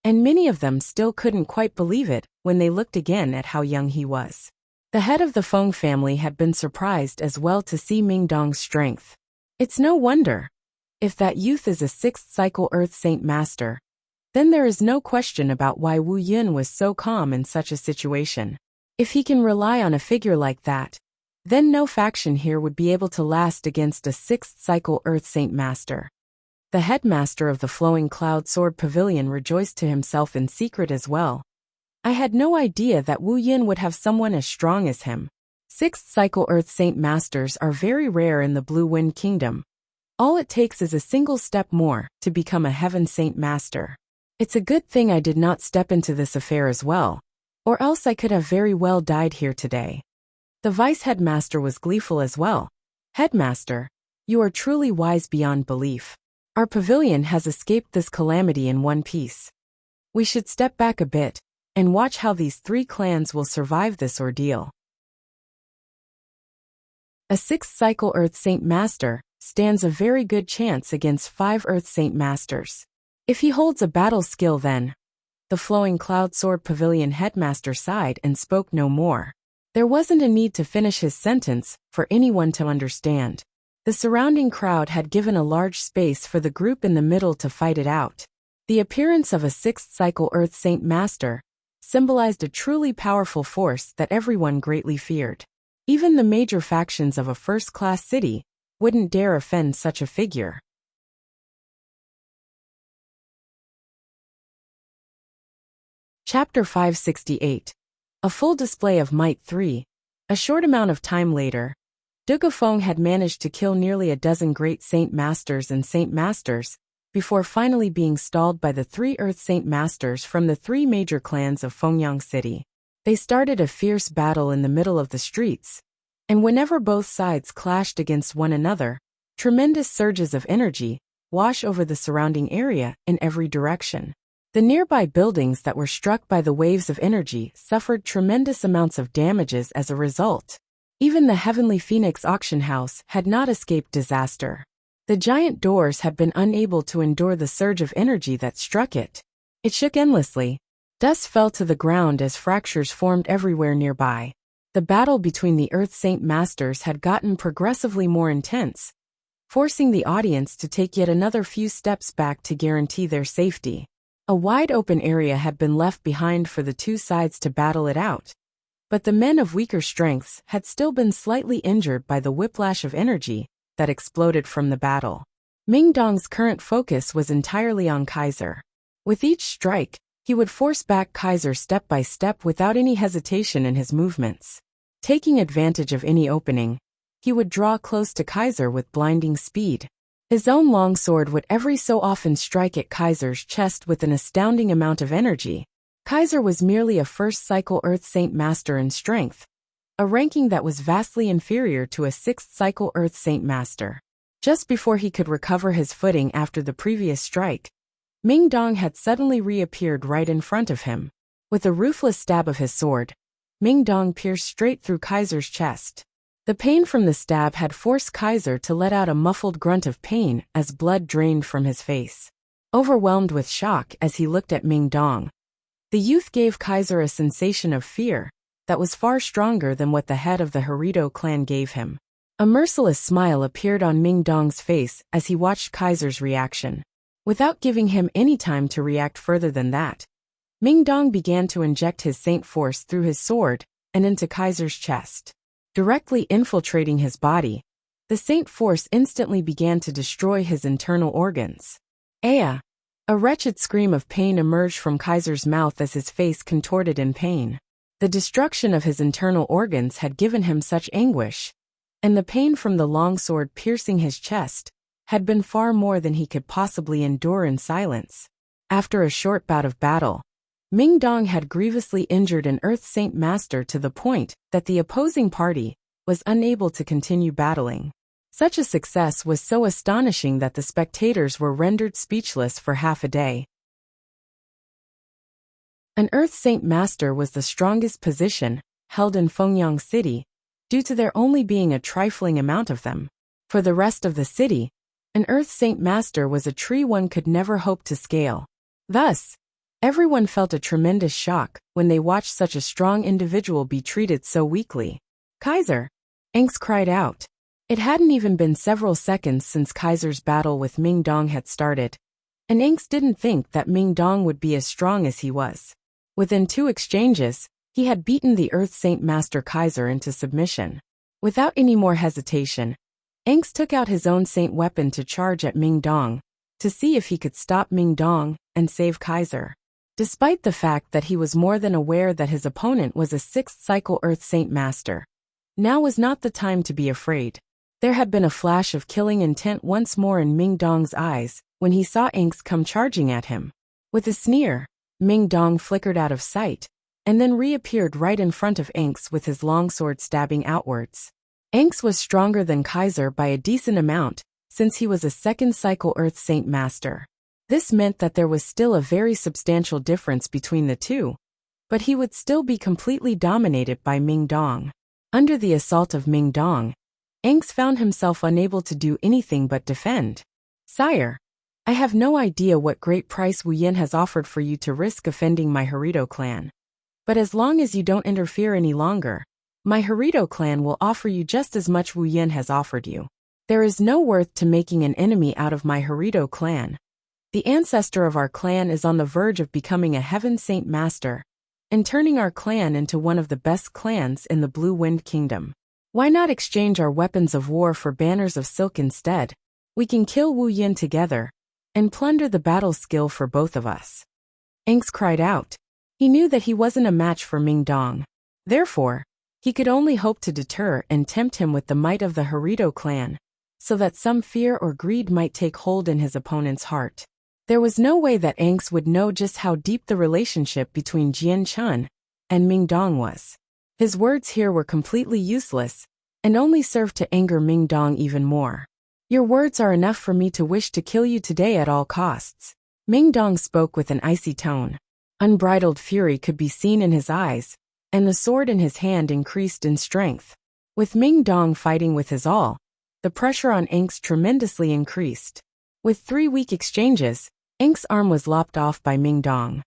And many of them still couldn't quite believe it when they looked again at how young he was. The head of the Feng family had been surprised as well to see Ming Dong's strength. It's no wonder. If that youth is a 6th cycle Earth Saint Master, then there is no question about why Wu Yun was so calm in such a situation. If he can rely on a figure like that, then no faction here would be able to last against a 6th cycle Earth Saint Master. The headmaster of the Flowing Cloud Sword Pavilion rejoiced to himself in secret as well. I had no idea that Wu Yin would have someone as strong as him. 6th cycle Earth Saint Masters are very rare in the Blue Wind Kingdom. All it takes is a single step more to become a Heaven Saint Master. It's a good thing I did not step into this affair as well, or else I could have very well died here today. The vice headmaster was gleeful as well. Headmaster, you are truly wise beyond belief. Our pavilion has escaped this calamity in one piece. We should step back a bit and watch how these 3 clans will survive this ordeal. A 6th cycle Earth Saint Master stands a very good chance against 5 Earth Saint Masters. If he holds a battle skill then. The Flowing Cloud Sword Pavilion headmaster sighed and spoke no more. There wasn't a need to finish his sentence for anyone to understand. The surrounding crowd had given a large space for the group in the middle to fight it out. The appearance of a 6th cycle Earth Saint Master symbolized a truly powerful force that everyone greatly feared. Even the major factions of a first-class city wouldn't dare offend such a figure. Chapter 568. A Full Display of Might 3. A short amount of time later, Dugafeng had managed to kill nearly a dozen great Saint Masters and Saint Masters, before finally being stalled by the 3 Earth Saint Masters from the 3 major clans of Fengyang City. They started a fierce battle in the middle of the streets, and whenever both sides clashed against one another, tremendous surges of energy wash over the surrounding area in every direction. The nearby buildings that were struck by the waves of energy suffered tremendous amounts of damages as a result. Even the Heavenly Phoenix auction house had not escaped disaster. The giant doors had been unable to endure the surge of energy that struck it. It shook endlessly. Dust fell to the ground as fractures formed everywhere nearby. The battle between the Earth Saint Masters had gotten progressively more intense, forcing the audience to take yet another few steps back to guarantee their safety. A wide open area had been left behind for the 2 sides to battle it out. But the men of weaker strengths had still been slightly injured by the whiplash of energy that exploded from the battle. Ming Dong's current focus was entirely on Kaiser. With each strike, he would force back Kaiser step by step without any hesitation in his movements. Taking advantage of any opening, he would draw close to Kaiser with blinding speed. His own longsword would every so often strike at Kaiser's chest with an astounding amount of energy. Kaiser was merely a 1st cycle Earth Saint Master in strength, a ranking that was vastly inferior to a 6th cycle Earth Saint Master. Just before he could recover his footing after the previous strike, Ming Dong had suddenly reappeared right in front of him. With a ruthless stab of his sword, Ming Dong pierced straight through Kaiser's chest. The pain from the stab had forced Kaiser to let out a muffled grunt of pain as blood drained from his face. Overwhelmed with shock as he looked at Ming Dong, the youth gave Kaiser a sensation of fear that was far stronger than what the head of the Harito clan gave him. A merciless smile appeared on Ming Dong's face as he watched Kaiser's reaction. Without giving him any time to react further than that, Ming Dong began to inject his saint force through his sword and into Kaiser's chest. Directly infiltrating his body, the Saint Force instantly began to destroy his internal organs. Aya! A wretched scream of pain emerged from Kaiser's mouth as his face contorted in pain. The destruction of his internal organs had given him such anguish, and the pain from the long sword piercing his chest had been far more than he could possibly endure in silence. After a short bout of battle, Ming Dong had grievously injured an Earth Saint Master to the point that the opposing party was unable to continue battling. Such a success was so astonishing that the spectators were rendered speechless for half a day. An Earth Saint Master was the strongest position held in Fengyang City, due to there only being a trifling amount of them. For the rest of the city, an Earth Saint Master was a tree one could never hope to scale. Thus, everyone felt a tremendous shock when they watched such a strong individual be treated so weakly. Kaiser! Angst cried out. It hadn't even been several seconds since Kaiser's battle with Ming Dong had started, and Angst didn't think that Ming Dong would be as strong as he was. Within 2 exchanges, he had beaten the Earth Saint Master Kaiser into submission. Without any more hesitation, Angst took out his own saint weapon to charge at Ming Dong, to see if he could stop Ming Dong and save Kaiser. Despite the fact that he was more than aware that his opponent was a 6th cycle Earth Saint Master, now was not the time to be afraid. There had been a flash of killing intent once more in Ming Dong's eyes when he saw Angst come charging at him. With a sneer, Ming Dong flickered out of sight, and then reappeared right in front of Angst with his longsword stabbing outwards. Angst was stronger than Kaiser by a decent amount, since he was a 2nd cycle Earth Saint Master. This meant that there was still a very substantial difference between the two, but he would still be completely dominated by Ming Dong. Under the assault of Ming Dong, Angst found himself unable to do anything but defend. Sire, I have no idea what great price Wu Yin has offered for you to risk offending my Harito clan. But as long as you don't interfere any longer, my Harito clan will offer you just as much Wu Yin has offered you. There is no worth to making an enemy out of my Harito clan. The ancestor of our clan is on the verge of becoming a Heaven Saint Master, and turning our clan into one of the best clans in the Blue Wind Kingdom. Why not exchange our weapons of war for banners of silk instead? We can kill Wu Yin together, and plunder the battle skill for both of us. Angst cried out. He knew that he wasn't a match for Ming Dong. Therefore, he could only hope to deter and tempt him with the might of the Harito clan, so that some fear or greed might take hold in his opponent's heart. There was no way that Angst would know just how deep the relationship between Jian Chun and Ming Dong was. His words here were completely useless, and only served to anger Ming Dong even more. Your words are enough for me to wish to kill you today at all costs. Ming Dong spoke with an icy tone. Unbridled fury could be seen in his eyes, and the sword in his hand increased in strength. With Ming Dong fighting with his all, the pressure on Angst tremendously increased. With 3 weak exchanges, Angst's arm was lopped off by Ming Dong.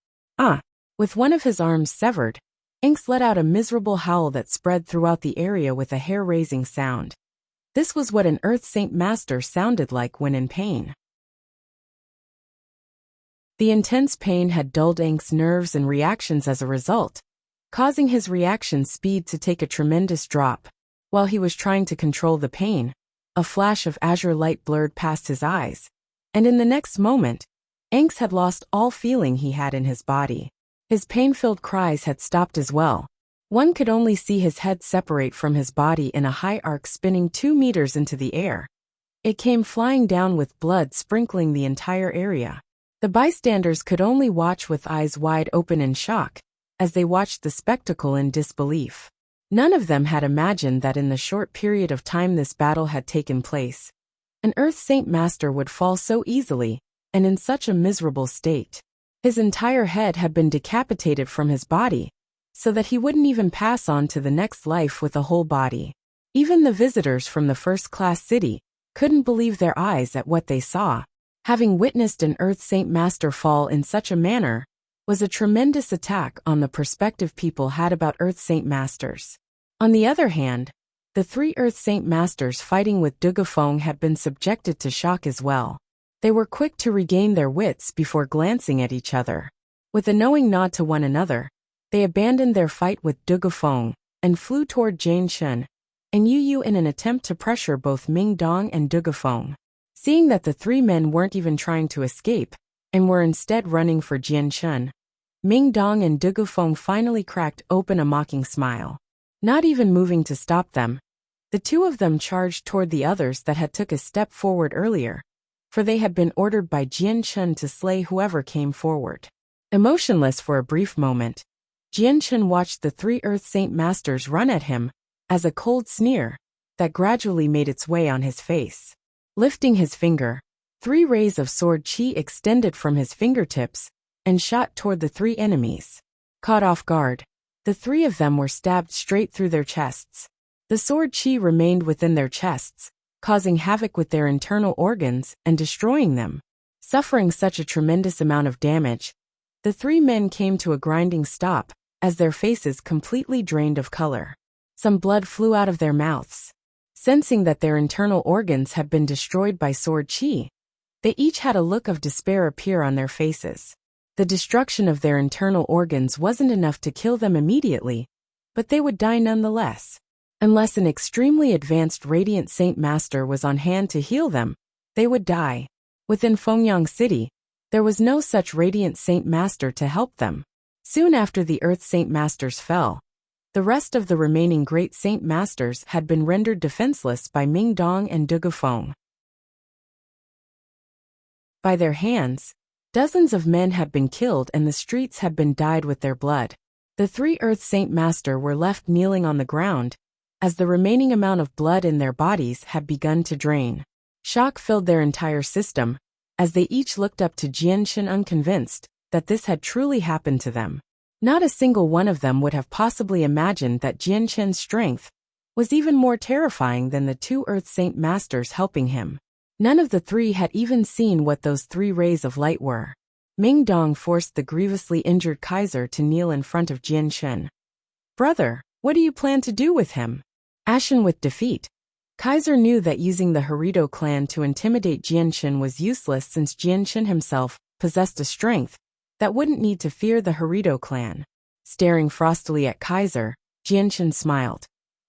With one of his arms severed, Angst let out a miserable howl that spread throughout the area with a hair-raising sound. This was what an Earth Saint Master sounded like when in pain. The intense pain had dulled Angst's nerves and reactions as a result, causing his reaction speed to take a tremendous drop. While he was trying to control the pain, a flash of azure light blurred past his eyes, and in the next moment, Angst had lost all feeling he had in his body. His pain-filled cries had stopped as well. One could only see his head separate from his body in a high arc spinning 2 meters into the air. It came flying down with blood sprinkling the entire area. The bystanders could only watch with eyes wide open in shock, as they watched the spectacle in disbelief. None of them had imagined that in the short period of time this battle had taken place, an Earth Saint Master would fall so easily, and in such a miserable state. His entire head had been decapitated from his body, so that he wouldn't even pass on to the next life with a whole body. Even the visitors from the first-class city couldn't believe their eyes at what they saw. Having witnessed an Earth Saint Master fall in such a manner was a tremendous attack on the perspective people had about Earth Saint Masters. On the other hand, the 3 Earth Saint Masters fighting with Dugafeng had been subjected to shock as well. They were quick to regain their wits before glancing at each other. With a knowing nod to one another, they abandoned their fight with Dugafeng and flew toward Jian Shen and Yu in an attempt to pressure both Ming Dong and Dugafeng. Seeing that the three men weren't even trying to escape, and were instead running for Jian Shen, Ming Dong and Dugafeng finally cracked open a mocking smile. Not even moving to stop them, the two of them charged toward the others that had took a step forward earlier, for they had been ordered by Jian Shen to slay whoever came forward. Emotionless for a brief moment, Jian Shen watched the three Earth Saint Masters run at him, as a cold sneer that gradually made its way on his face. Lifting his finger, 3 rays of sword chi extended from his fingertips and shot toward the 3 enemies. Caught off guard, the 3 of them were stabbed straight through their chests. The sword chi remained within their chests, causing havoc with their internal organs and destroying them. Suffering such a tremendous amount of damage, the 3 men came to a grinding stop as their faces completely drained of color. Some blood flew out of their mouths. Sensing that their internal organs had been destroyed by sword chi, they each had a look of despair appear on their faces. The destruction of their internal organs wasn't enough to kill them immediately, but they would die nonetheless. Unless an extremely advanced Radiant Saint Master was on hand to heal them, they would die. Within Fengyang City, there was no such Radiant Saint Master to help them. Soon after the Earth Saint Masters fell, the rest of the remaining Great Saint Masters had been rendered defenseless by Ming Dong and Dugafeng. By their hands, dozens of men had been killed and the streets had been dyed with their blood. The 3 Earth Saint Master were left kneeling on the ground, as the remaining amount of blood in their bodies had begun to drain. Shock filled their entire system, as they each looked up to Jian Shen unconvinced that this had truly happened to them. Not a single one of them would have possibly imagined that Jian Shen's strength was even more terrifying than the 2 Earth Saint Masters helping him. None of the 3 had even seen what those 3 rays of light were. Ming Dong forced the grievously injured Kaiser to kneel in front of Jian Shen. "Brother, what do you plan to do with him?" Ashen with defeat, Kaiser knew that using the Harido clan to intimidate Jian Shen was useless since Jian Shen himself possessed a strength that wouldn't need to fear the Harido clan. Staring frostily at Kaiser, Jian Shen smiled.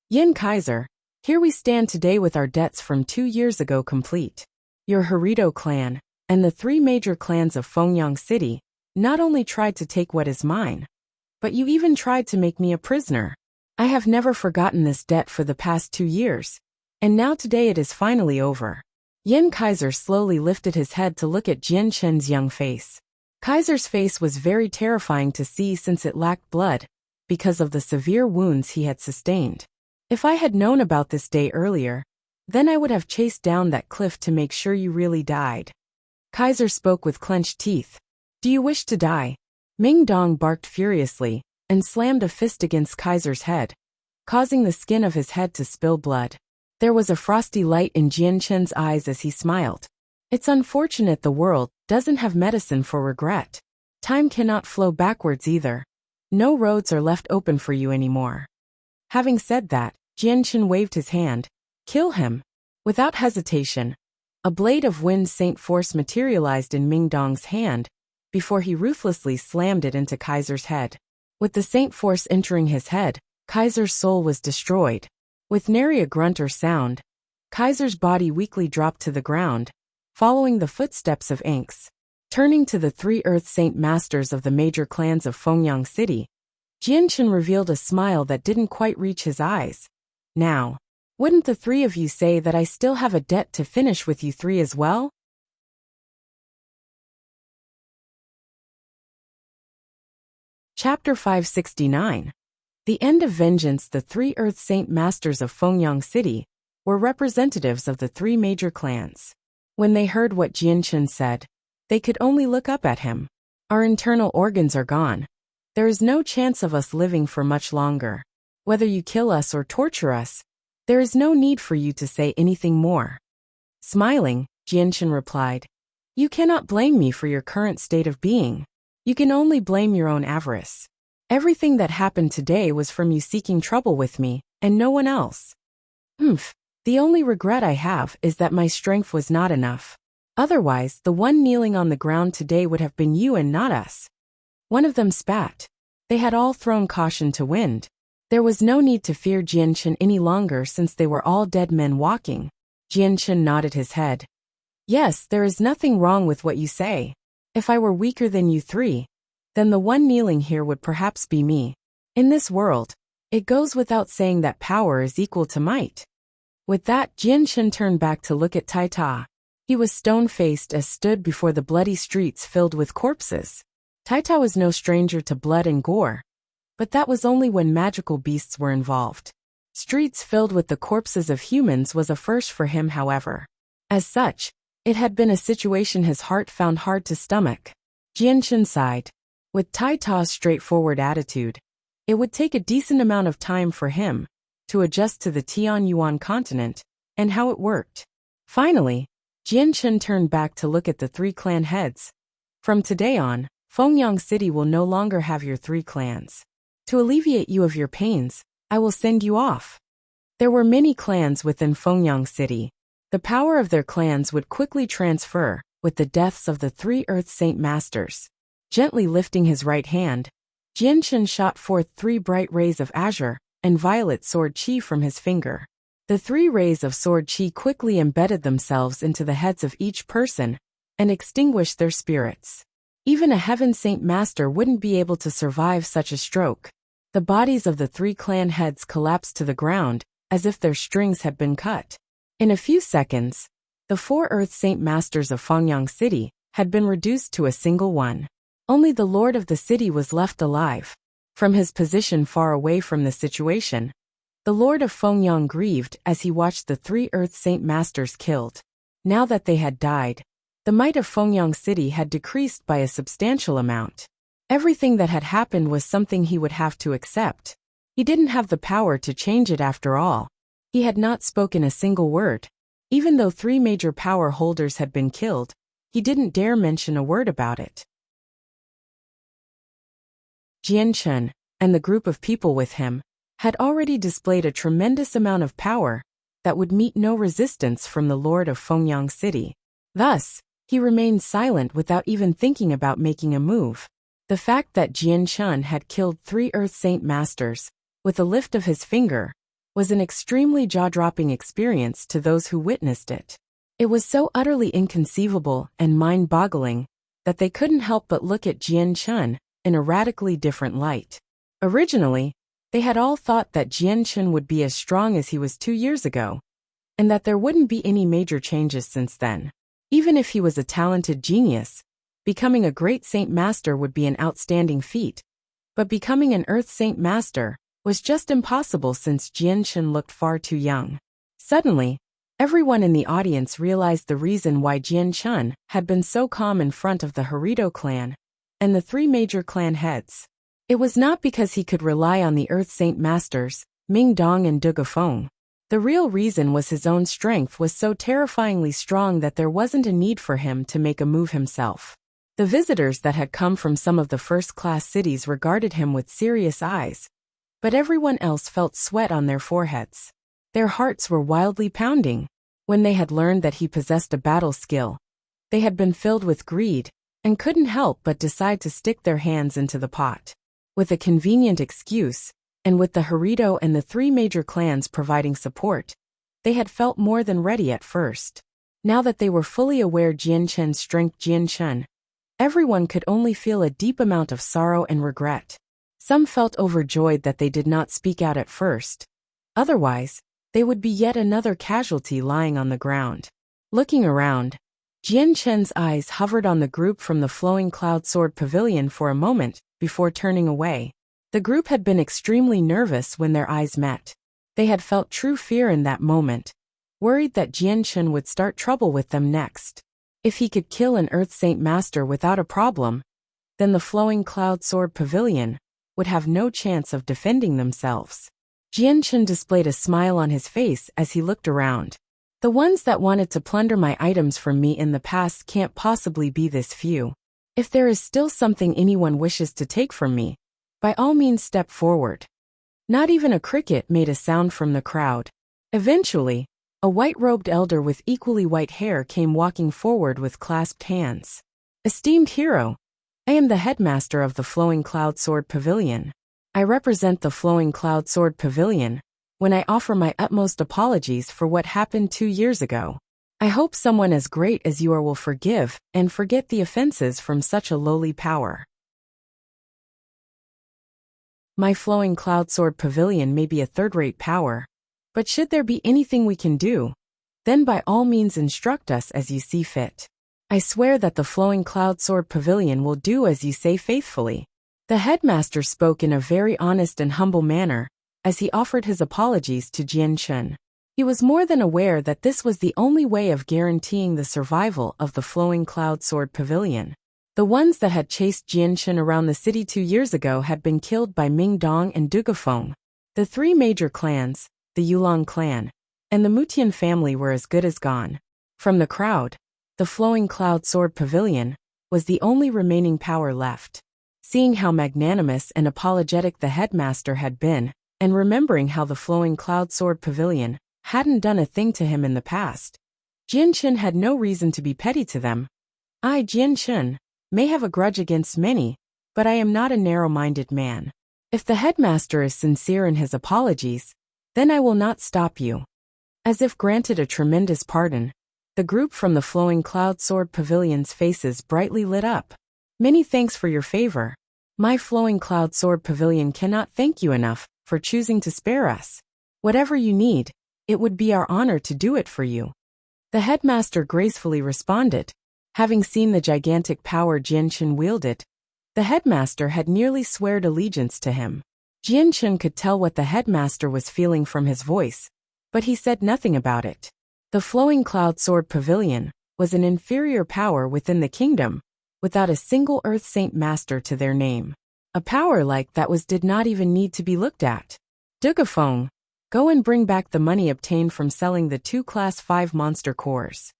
"Yin Kaiser, here we stand today with our debts from 2 years ago complete. Your Harido clan, and the 3 major clans of Fengyang City, not only tried to take what is mine, but you even tried to make me a prisoner. I have never forgotten this debt for the past 2 years, and now today it is finally over." Yin Kaiser slowly lifted his head to look at Jian Shen's young face. Kaiser's face was very terrifying to see since it lacked blood, because of the severe wounds he had sustained. "If I had known about this day earlier, then I would have chased down that cliff to make sure you really died." Kaiser spoke with clenched teeth. "Do you wish to die?" Ming Dong barked furiously and slammed a fist against Kaiser's head, causing the skin of his head to spill blood. There was a frosty light in Jian Shen's eyes as he smiled. "It's unfortunate the world doesn't have medicine for regret. Time cannot flow backwards either. No roads are left open for you anymore." Having said that, Jian Shen waved his hand. "Kill him." Without hesitation, a blade of Wind Saint Force materialized in Ming Dong's hand before he ruthlessly slammed it into Kaiser's head. With the Saint Force entering his head, Kaiser's soul was destroyed. With nary a grunt or sound, Kaiser's body weakly dropped to the ground, following the footsteps of Inks. Turning to the 3 Earth Saint Masters of the major clans of Fengyang City, Jian Shen revealed a smile that didn't quite reach his eyes. "Now, wouldn't the 3 of you say that I still have a debt to finish with you 3 as well?" Chapter 569. The End of Vengeance. The 3 Earth Saint Masters of Fengyang City were representatives of the 3 major clans. When they heard what Jian Shen said, they could only look up at him. "Our internal organs are gone. There is no chance of us living for much longer. Whether you kill us or torture us, there is no need for you to say anything more." Smiling, Jian Shen replied, "You cannot blame me for your current state of being. You can only blame your own avarice. Everything that happened today was from you seeking trouble with me, and no one else. The only regret I have is that my strength was not enough. Otherwise, the one kneeling on the ground today would have been you and not us." One of them spat. They had all thrown caution to wind. There was no need to fear Jianchen any longer since they were all dead men walking. Jianchen nodded his head. Yes, there is nothing wrong with what you say. If I were weaker than you three, then the one kneeling here would perhaps be me. In this world, it goes without saying that power is equal to might. With that, Jianchen turned back to look at Tai Ta. He was stone-faced as stood before the bloody streets filled with corpses. Tai Ta was no stranger to blood and gore. But that was only when magical beasts were involved. Streets filled with the corpses of humans was a first for him, however. As such, it had been a situation his heart found hard to stomach. Jianchen sighed. With Tai Ta's straightforward attitude, it would take a decent amount of time for him to adjust to the Tianyuan continent and how it worked. Finally, Jianchen turned back to look at the three clan heads. From today on, Fengyang City will no longer have your three clans. To alleviate you of your pains, I will send you off. There were many clans within Fengyang City. The power of their clans would quickly transfer with the deaths of the three Earth Saint Masters. Gently lifting his right hand, Jianchen shot forth 3 bright rays of azure and violet sword chi from his finger. The 3 rays of sword chi quickly embedded themselves into the heads of each person and extinguished their spirits. Even a Heaven Saint Master wouldn't be able to survive such a stroke. The bodies of the 3 clan heads collapsed to the ground as if their strings had been cut. In a few seconds, the 4 Earth Saint Masters of Fengyang City had been reduced to a single one. Only the Lord of the city was left alive. From his position far away from the situation, the Lord of Fengyang grieved as he watched the 3 Earth Saint Masters killed. Now that they had died, the might of Fengyang City had decreased by a substantial amount. Everything that had happened was something he would have to accept. He didn't have the power to change it after all. He had not spoken a single word. Even though 3 major power holders had been killed, he didn't dare mention a word about it. Jianchen, and the group of people with him, had already displayed a tremendous amount of power that would meet no resistance from the Lord of Fengyang City. Thus, he remained silent without even thinking about making a move. The fact that Jianchen had killed 3 Earth Saint Masters, with a lift of his finger, was an extremely jaw-dropping experience to those who witnessed it. It was so utterly inconceivable and mind-boggling that they couldn't help but look at Jianchen in a radically different light. Originally, they had all thought that Jianchen would be as strong as he was 2 years ago, and that there wouldn't be any major changes since then. Even if he was a talented genius, becoming a great Saint Master would be an outstanding feat, but becoming an Earth Saint Master was just impossible since Jianchen looked far too young. Suddenly, everyone in the audience realized the reason why Jianchen had been so calm in front of the Harito clan and the 3 major clan heads. It was not because he could rely on the Earth Saint Masters, Ming Dong and Dugafeng. The real reason was his own strength was so terrifyingly strong that there wasn't a need for him to make a move himself. The visitors that had come from some of the first-class cities regarded him with serious eyes, but everyone else felt sweat on their foreheads. Their hearts were wildly pounding. When they had learned that he possessed a battle skill, they had been filled with greed and couldn't help but decide to stick their hands into the pot. With a convenient excuse, and with the Harito and the 3 major clans providing support, they had felt more than ready at first. Now that they were fully aware Jianchen's strength, everyone could only feel a deep amount of sorrow and regret. Some felt overjoyed that they did not speak out at first. Otherwise, they would be yet another casualty lying on the ground. Looking around, Jianchen's eyes hovered on the group from the Flowing Cloud Sword Pavilion for a moment before turning away. The group had been extremely nervous when their eyes met. They had felt true fear in that moment, worried that Jianchen would start trouble with them next. If he could kill an Earth Saint Master without a problem, then the Flowing Cloud Sword Pavilion would have no chance of defending themselves. Jianchen displayed a smile on his face as he looked around. The ones that wanted to plunder my items from me in the past can't possibly be this few. If there is still something anyone wishes to take from me, by all means step forward. Not even a cricket made a sound from the crowd. Eventually, a white-robed elder with equally white hair came walking forward with clasped hands. Esteemed hero, I am the headmaster of the Flowing Cloud Sword Pavilion. I represent the Flowing Cloud Sword Pavilion, when I offer my utmost apologies for what happened 2 years ago. I hope someone as great as you are will forgive and forget the offenses from such a lowly power. My Flowing Cloud Sword Pavilion may be a third-rate power, but should there be anything we can do, then by all means instruct us as you see fit. I swear that the Flowing Cloud Sword Pavilion will do as you say faithfully. The headmaster spoke in a very honest and humble manner, as he offered his apologies to Jian Chun. He was more than aware that this was the only way of guaranteeing the survival of the Flowing Cloud Sword Pavilion. The ones that had chased Jian Chun around the city 2 years ago had been killed by Ming Dong and Dugafeng. The 3 major clans, the Yulong clan, and the Mutian family were as good as gone. From the crowd, the Flowing Cloud Sword Pavilion was the only remaining power left. Seeing how magnanimous and apologetic the headmaster had been, and remembering how the Flowing Cloud Sword Pavilion hadn't done a thing to him in the past, Jian Chun had no reason to be petty to them. I, Jian Chun, may have a grudge against many, but I am not a narrow-minded man. If the headmaster is sincere in his apologies, then I will not stop you. As if granted a tremendous pardon, the group from the Flowing Cloud Sword Pavilion's faces brightly lit up. Many thanks for your favor. My Flowing Cloud Sword Pavilion cannot thank you enough for choosing to spare us. Whatever you need, it would be our honor to do it for you. The headmaster gracefully responded. Having seen the gigantic power Jian Chun wielded, the headmaster had nearly sworn allegiance to him. Jian Chun could tell what the headmaster was feeling from his voice, but he said nothing about it. The Flowing Cloud Sword Pavilion was an inferior power within the kingdom, without a single Earth Saint Master to their name. A power like that did not even need to be looked at. Dugafeng, go and bring back the money obtained from selling the 2 Class 5 monster cores.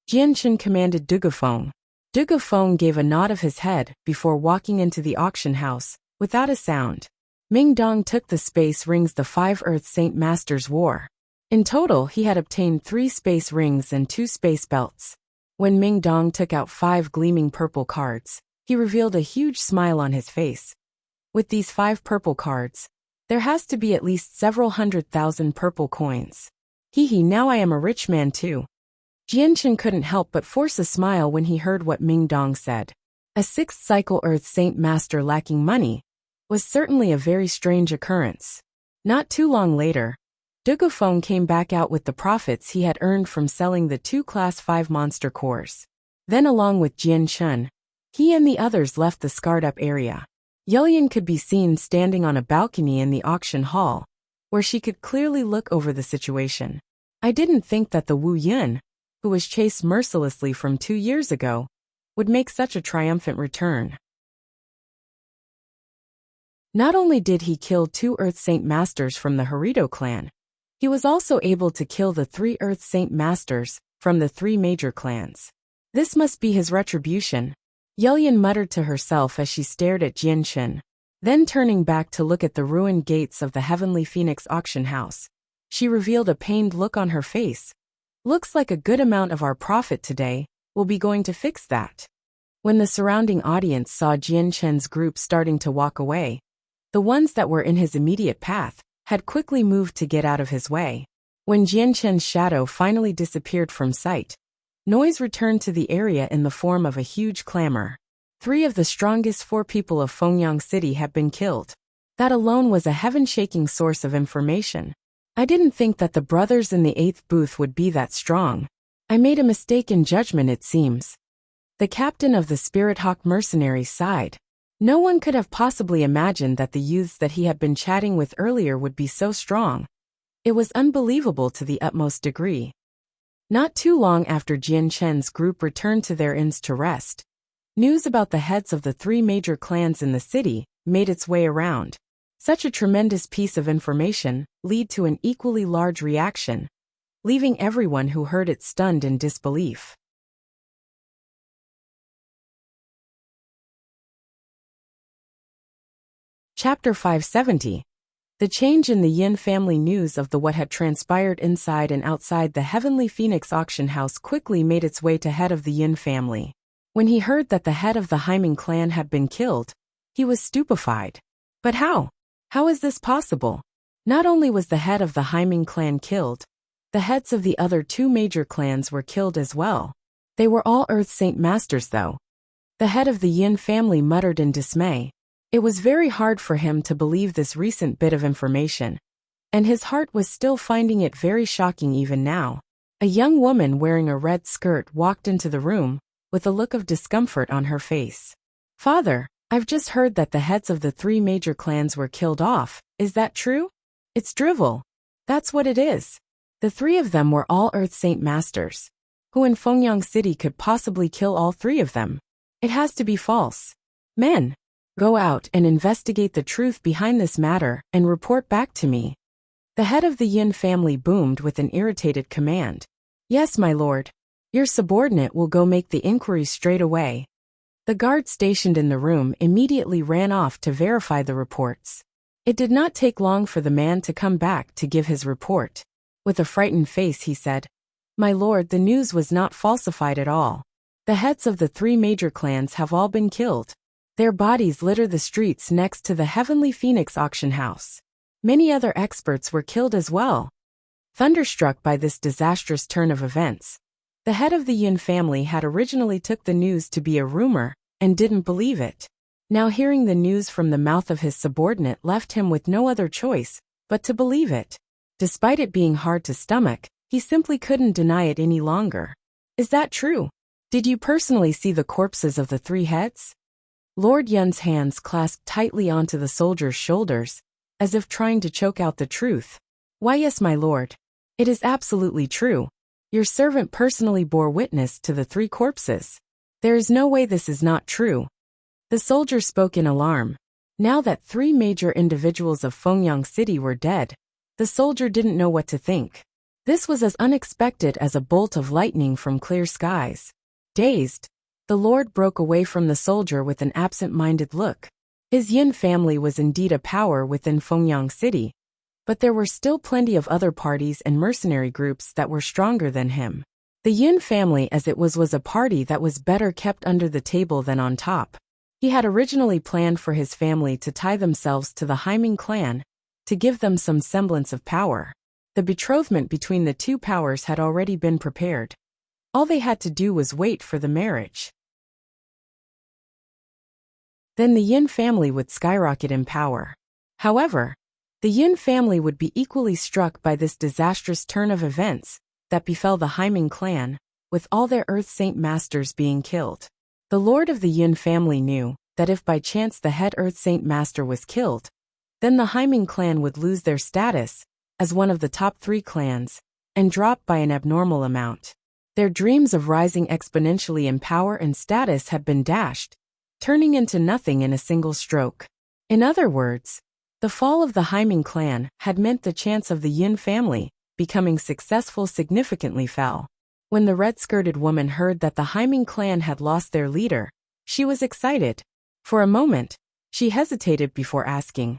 Jian Chun commanded Dugafeng. Dugafeng gave a nod of his head before walking into the auction house, without a sound. Ming Dong took the space rings the 5 Earth Saint Masters wore. In total, he had obtained 3 space rings and 2 space belts. When Ming Dong took out 5 gleaming purple cards, he revealed a huge smile on his face. With these 5 purple cards, there has to be at least several 100,000 purple coins. Hee, now I am a rich man too. Jian Chun couldn't help but force a smile when he heard what Ming Dong said. A 6th cycle Earth Saint Master lacking money was certainly a very strange occurrence. Not too long later, Dugafeng came back out with the profits he had earned from selling the 2 Class 5 monster cores. Then along with Jian Chun, he and the others left the scarred-up area. Yulian could be seen standing on a balcony in the auction hall, where she could clearly look over the situation. I didn't think that the Wu Yun, who was chased mercilessly from 2 years ago, would make such a triumphant return. Not only did he kill 2 Earth Saint Masters from the Harito clan, he was also able to kill the 3 Earth Saint Masters from the 3 major clans. This must be his retribution, Yulian muttered to herself as she stared at Jian Chun. Then turning back to look at the ruined gates of the Heavenly Phoenix auction house, she revealed a pained look on her face. Looks like a good amount of our profit today will be going to fix that. When the surrounding audience saw Jian Chun's group starting to walk away, the ones that were in his immediate path had quickly moved to get out of his way. When Jian Chun's shadow finally disappeared from sight, noise returned to the area in the form of a huge clamor. 3 of the strongest 4 people of Fengyang City had been killed. That alone was a heaven-shaking source of information. I didn't think that the brothers in the 8th booth would be that strong. I made a mistake in judgment, it seems. The captain of the Spirit Hawk mercenaries sighed. No one could have possibly imagined that the youths that he had been chatting with earlier would be so strong. It was unbelievable to the utmost degree. Not too long after Jian Chun's group returned to their inns to rest, news about the heads of the 3 major clans in the city made its way around. Such a tremendous piece of information led to an equally large reaction, leaving everyone who heard it stunned in disbelief. Chapter 570. The change in the Yin family. News of what had transpired inside and outside the Heavenly Phoenix auction house quickly made its way to head of the Yin family. When he heard that the head of the Haiming clan had been killed, he was stupefied. But how? How is this possible? Not only was the head of the Haiming clan killed, the heads of the other two major clans were killed as well. They were all Earth Saint Masters though. The head of the Yin family muttered in dismay. It was very hard for him to believe this recent bit of information, and his heart was still finding it very shocking even now. A young woman wearing a red skirt walked into the room, with a look of discomfort on her face. Father, I've just heard that the heads of the three major clans were killed off. Is that true? It's drivel. That's what it is. The three of them were all Earth Saint Masters. Who in Fengyang City could possibly kill all three of them? It has to be false. Men, go out and investigate the truth behind this matter and report back to me. The head of the Yin family boomed with an irritated command. Yes, my lord. Your subordinate will go make the inquiries straight away. The guard stationed in the room immediately ran off to verify the reports. It did not take long for the man to come back to give his report. With a frightened face he said, My lord, the news was not falsified at all. The heads of the three major clans have all been killed. Their bodies litter the streets next to the Heavenly Phoenix auction house. Many other experts were killed as well. Thunderstruck by this disastrous turn of events, the head of the Yin family had originally took the news to be a rumor and didn't believe it. Now hearing the news from the mouth of his subordinate left him with no other choice but to believe it. Despite it being hard to stomach, he simply couldn't deny it any longer. Is that true? Did you personally see the corpses of the three heads? Lord Yun's hands clasped tightly onto the soldier's shoulders, as if trying to choke out the truth. Why yes, my lord. It is absolutely true. Your servant personally bore witness to the three corpses. There is no way this is not true. The soldier spoke in alarm. Now that three major individuals of Fengyang City were dead, the soldier didn't know what to think. This was as unexpected as a bolt of lightning from clear skies. Dazed, the lord broke away from the soldier with an absent-minded look. His Yin family was indeed a power within Fengyang City, but there were still plenty of other parties and mercenary groups that were stronger than him. The Yin family as it was a party that was better kept under the table than on top. He had originally planned for his family to tie themselves to the Haiming clan, to give them some semblance of power. The betrothment between the two powers had already been prepared. All they had to do was wait for the marriage. Then the Yin family would skyrocket in power. However, the Yin family would be equally struck by this disastrous turn of events that befell the Haiming clan, with all their Earth Saint Masters being killed. The lord of the Yin family knew that if by chance the head Earth Saint Master was killed, then the Haiming clan would lose their status as one of the top three clans and drop by an abnormal amount. Their dreams of rising exponentially in power and status had been dashed, turning into nothing in a single stroke. In other words, the fall of the Haiming clan had meant the chance of the Yin family becoming successful significantly fell. When the red-skirted woman heard that the Haiming clan had lost their leader, she was excited. For a moment, she hesitated before asking,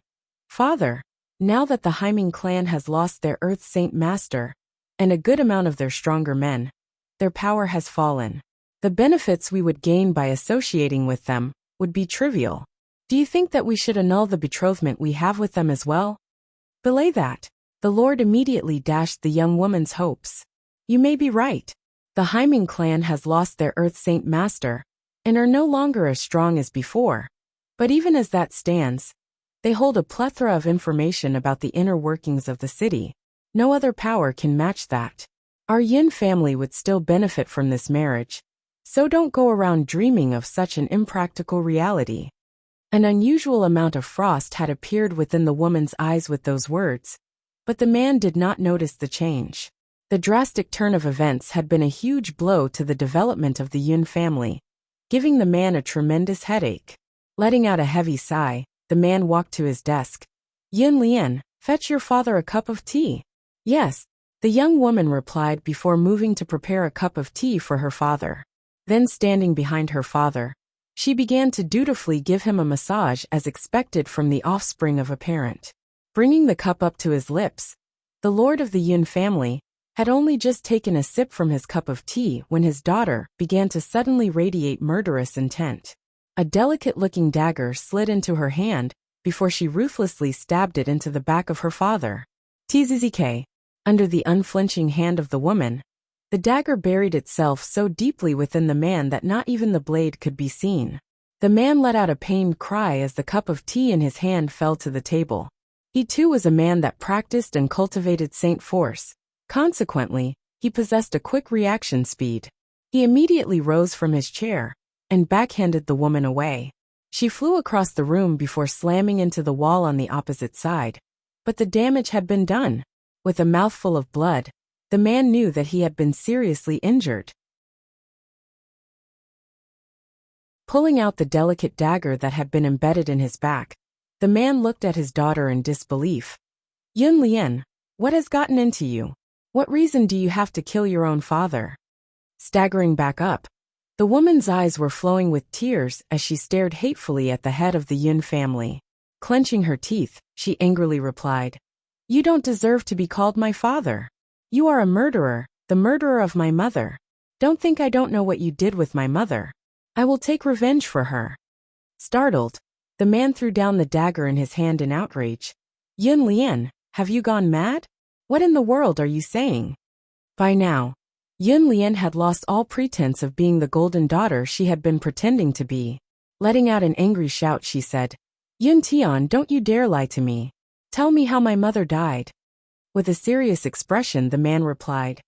Father, now that the Haiming clan has lost their Earth Saint Master, and a good amount of their stronger men, their power has fallen. The benefits we would gain by associating with them would be trivial. Do you think that we should annul the betrothment we have with them as well? Belay that. The Lord immediately dashed the young woman's hopes. You may be right. The Haiming clan has lost their Earth Saint Master, and are no longer as strong as before. But even as that stands, they hold a plethora of information about the inner workings of the city. No other power can match that. Our Yin family would still benefit from this marriage, so don't go around dreaming of such an impractical reality. An unusual amount of frost had appeared within the woman's eyes with those words, but the man did not notice the change. The drastic turn of events had been a huge blow to the development of the Yin family, giving the man a tremendous headache. Letting out a heavy sigh, the man walked to his desk. Yin Lian, fetch your father a cup of tea. Yes, the young woman replied before moving to prepare a cup of tea for her father. Then standing behind her father, she began to dutifully give him a massage as expected from the offspring of a parent. Bringing the cup up to his lips, the lord of the Yin family had only just taken a sip from his cup of tea when his daughter began to suddenly radiate murderous intent. A delicate-looking dagger slid into her hand before she ruthlessly stabbed it into the back of her father. Tzk. Under the unflinching hand of the woman, the dagger buried itself so deeply within the man that not even the blade could be seen. The man let out a pained cry as the cup of tea in his hand fell to the table. He too was a man that practiced and cultivated saint force. Consequently, he possessed a quick reaction speed. He immediately rose from his chair and backhanded the woman away. She flew across the room before slamming into the wall on the opposite side. But the damage had been done. With a mouthful of blood, the man knew that he had been seriously injured. Pulling out the delicate dagger that had been embedded in his back, the man looked at his daughter in disbelief. Yun Lian, what has gotten into you? What reason do you have to kill your own father? Staggering back up, the woman's eyes were flowing with tears as she stared hatefully at the head of the Yun family. Clenching her teeth, she angrily replied, "You don't deserve to be called my father. You are a murderer, the murderer of my mother. Don't think I don't know what you did with my mother. I will take revenge for her." Startled, the man threw down the dagger in his hand in outrage. Yun Lian, have you gone mad? What in the world are you saying? By now, Yun Lian had lost all pretense of being the golden daughter she had been pretending to be. Letting out an angry shout, she said, "Yun Tian, don't you dare lie to me. Tell me how my mother died." With a serious expression, the man replied,